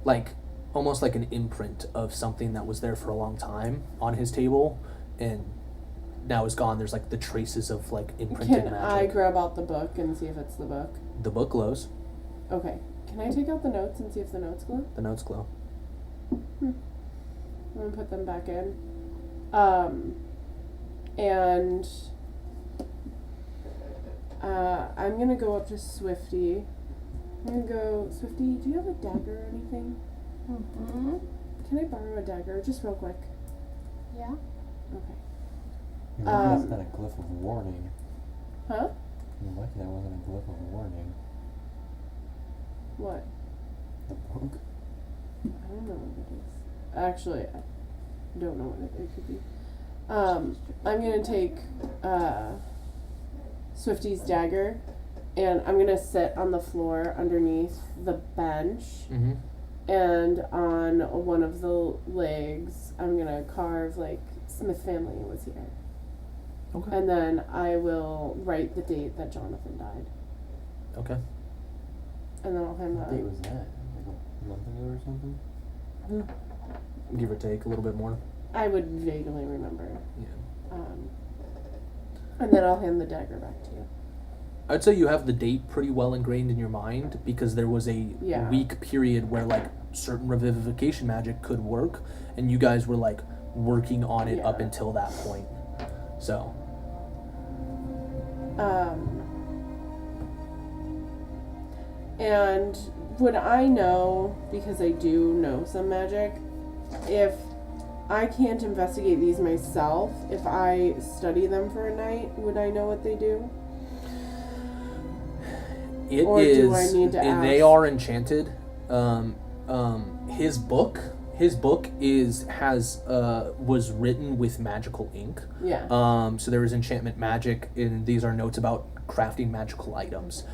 Speaker 3: Like, almost like an imprint of something that was there for a long time on his table, and now is gone. There's like the traces of like imprinted
Speaker 1: Can
Speaker 3: magic.
Speaker 1: I grab out the book and see if it's the book?
Speaker 3: The book glows.
Speaker 1: Okay. Can I take out the notes and see if the notes glow?
Speaker 3: The notes glow.
Speaker 1: I'm gonna put them back in. And I'm gonna go up to Swifty. I'm gonna go, Swifty, do you have a dagger or anything?
Speaker 5: Mm-hmm.
Speaker 1: Can I borrow a dagger, just real quick?
Speaker 5: Yeah.
Speaker 1: Okay.
Speaker 4: You're lucky that's not a glyph of warning.
Speaker 1: Huh?
Speaker 4: You're lucky that wasn't a glyph of warning.
Speaker 1: What?
Speaker 4: The book?
Speaker 1: I don't know what it is. Actually, I don't know what it could be. I'm gonna take Swifty's dagger, and I'm gonna sit on the floor underneath the bench,
Speaker 3: Mm-hmm.
Speaker 1: and on one of the legs, I'm gonna carve like Smith family was here,
Speaker 3: Okay.
Speaker 1: and then I will write the date that Jonathan died,
Speaker 3: Okay.
Speaker 1: and then I'll hand
Speaker 4: What
Speaker 1: that.
Speaker 4: date was that? Like a month ago or something?
Speaker 3: Give or take a little bit more.
Speaker 1: I would vaguely remember.
Speaker 3: Yeah.
Speaker 1: And then I'll hand the dagger back to you.
Speaker 3: I'd say you have the date pretty well ingrained in your mind because there was a
Speaker 1: Yeah.
Speaker 3: week period where like certain revivification magic could work, and you guys were like working on it up
Speaker 1: Yeah.
Speaker 3: until that point. So
Speaker 1: And would I know, because I do know some magic, if I can't investigate these myself, if I study them for a night, would I know what they do?
Speaker 3: it
Speaker 1: Or
Speaker 3: is.
Speaker 1: do I need to
Speaker 3: They
Speaker 1: ask?
Speaker 3: are enchanted. His book was written with magical ink.
Speaker 1: Yeah.
Speaker 3: So there was enchantment magic, and these are notes about crafting magical items.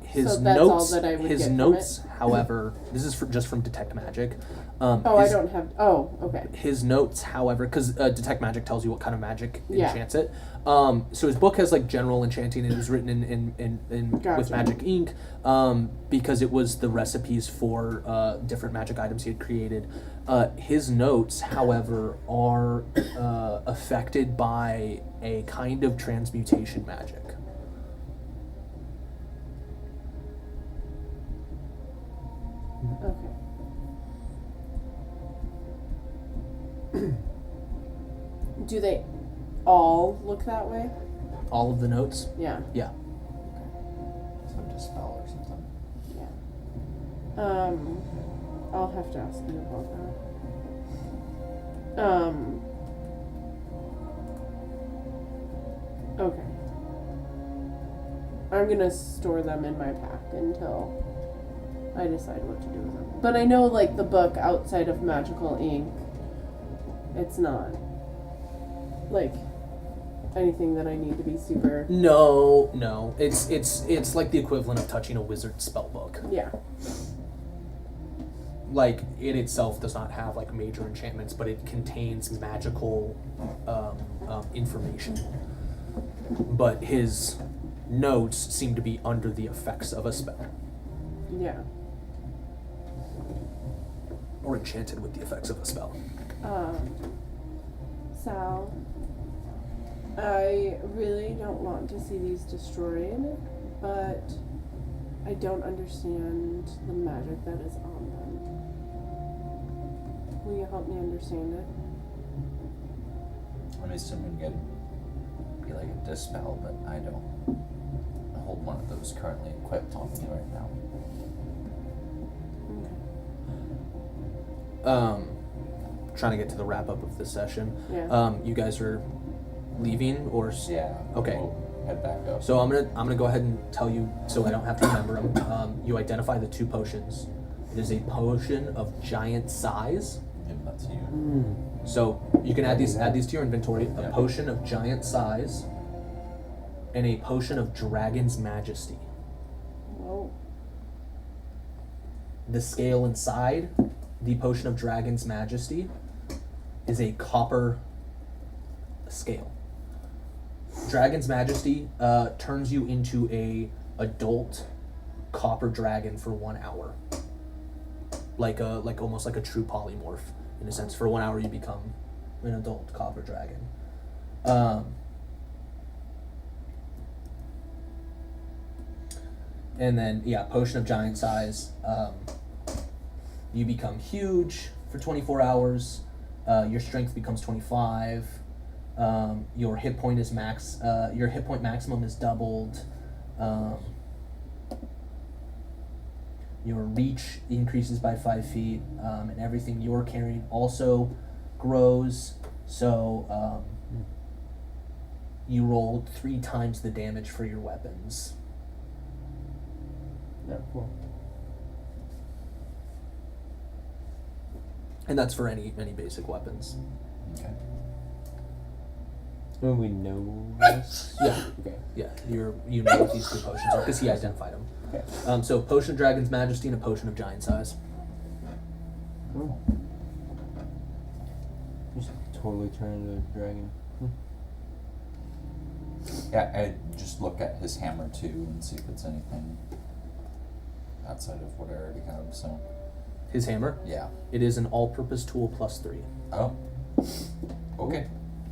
Speaker 3: His
Speaker 1: So that's all
Speaker 3: notes,
Speaker 1: that I would
Speaker 3: his
Speaker 1: get from
Speaker 3: notes, however, this is just from Detect Magic.
Speaker 1: Oh, I don't have. Oh, okay.
Speaker 3: His notes, however, because Detect Magic tells you what kind of magic
Speaker 1: Yeah.
Speaker 3: enchants it. So his book has like general enchanting, and it was written in with
Speaker 1: Gotcha.
Speaker 3: magic ink, because it was the recipes for different magic items he had created. His notes, however, are affected by a kind of transmutation magic.
Speaker 1: Okay. Do they all look that way?
Speaker 3: All of the notes,
Speaker 1: Yeah.
Speaker 3: yeah.
Speaker 2: Some dispel or something.
Speaker 1: Yeah. I'll have to ask you about that. Okay. I'm gonna store them in my pack until I decide what to do with them. But I know, like, the book outside of magical ink, it's not, like, anything that I need to be super.
Speaker 3: No. It's like the equivalent of touching a wizard spell book.
Speaker 1: Yeah.
Speaker 3: Like, it itself does not have like major enchantments, but it contains magical information. But his notes seem to be under the effects of a spell,
Speaker 1: Yeah.
Speaker 3: or enchanted with the effects of a spell.
Speaker 1: Sal, I really don't want to see these destroyed, but I don't understand the magic that is on them. Will you help me understand it?
Speaker 2: I'm assuming it'd be like a dispel, but I don't hold one of those currently equipped on me right now.
Speaker 3: Trying to get to the wrap up of this session.
Speaker 1: Yeah.
Speaker 3: You guys are leaving, or
Speaker 2: Yeah.
Speaker 3: Okay.
Speaker 2: We'll head back up.
Speaker 3: so I'm gonna go ahead and tell you, so I don't have to remember them. You identify the two potions. It is a potion of giant size.
Speaker 2: Give that to you.
Speaker 3: So you can add these to your inventory. A
Speaker 2: Yeah.
Speaker 3: potion of giant size, and a potion of dragon's majesty.
Speaker 1: Oh.
Speaker 3: the scale inside the Potion of Dragon's Majesty is a copper scale. Dragon's Majesty turns you into a adult copper dragon for 1 hour. Like almost like a true polymorph in a sense. For 1 hour you become an adult copper dragon. And then Potion of Giant Size. You become huge for 24 hours. Your strength becomes 25. Your hit point is your hit point maximum is doubled. Your reach increases by 5 feet, and everything you're carrying also grows. So you roll 3 times the damage for your weapons.
Speaker 4: Yeah, cool.
Speaker 3: And that's for any basic weapons.
Speaker 2: Okay.
Speaker 4: Do we know this?
Speaker 3: Yeah.
Speaker 4: Okay.
Speaker 3: Yeah, you know what these 2 potions are because he identified them.
Speaker 4: Okay.
Speaker 3: So Potion of Dragon's Majesty and a Potion of Giant Size.
Speaker 4: Cool. Just totally turn into a dragon.
Speaker 2: Yeah, I just look at his hammer too and see if it's anything outside of what I already have. So.
Speaker 3: His hammer.
Speaker 2: Yeah.
Speaker 3: It is an all-purpose tool +3.
Speaker 2: Oh. Okay.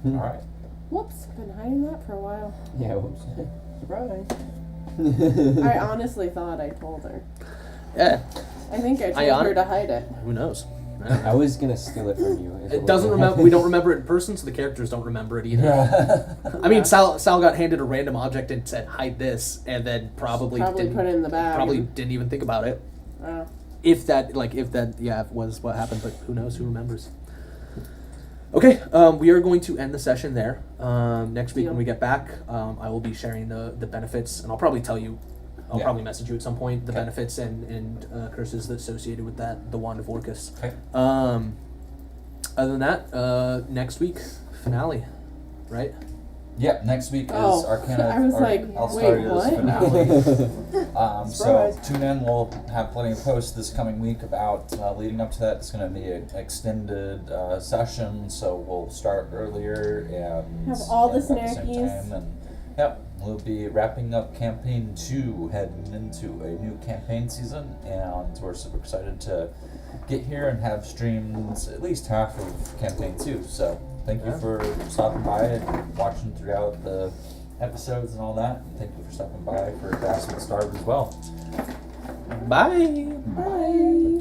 Speaker 2: All right.
Speaker 1: Whoops, been hiding that for a while.
Speaker 4: Yeah, whoops. Surprise.
Speaker 1: I honestly thought I told her.
Speaker 3: Yeah.
Speaker 1: I think I told her to hide it.
Speaker 3: Who knows?
Speaker 4: I was gonna steal it from you.
Speaker 3: It doesn't remember. We don't remember it in person, so the characters don't remember it either. I mean, Sal got handed a random object and said, "Hide this," and then probably didn't
Speaker 1: put it in the bag.
Speaker 3: Probably didn't even think about it. If that was what happened, but who knows? Who remembers? Okay, we are going to end the session there. Next week when we get back, I will be sharing the benefits, and I'll probably tell you. I'll probably message you at some point the benefits and curses that's associated with that, the Wand of Orcus.
Speaker 2: Okay.
Speaker 3: Other than that, next week finale, right?
Speaker 2: Yeah, next week is
Speaker 1: Oh,
Speaker 2: Arcana.
Speaker 1: I was like, wait, what?
Speaker 2: Finale. So
Speaker 1: Surprise.
Speaker 2: tune in. We'll have plenty of posts this coming week about leading up to that. It's going to be an extended session, so we'll start earlier and
Speaker 1: Have all the
Speaker 2: end at same
Speaker 1: snackies.
Speaker 2: time. And yep, we'll be wrapping up campaign 2, heading into a new campaign season, and we're super excited to get here and have streams at least half of campaign 2. So thank you for stopping by and watching throughout the episodes and all that. And thank you for stopping by for Grasp and Starve as well.
Speaker 3: Bye.
Speaker 1: Bye.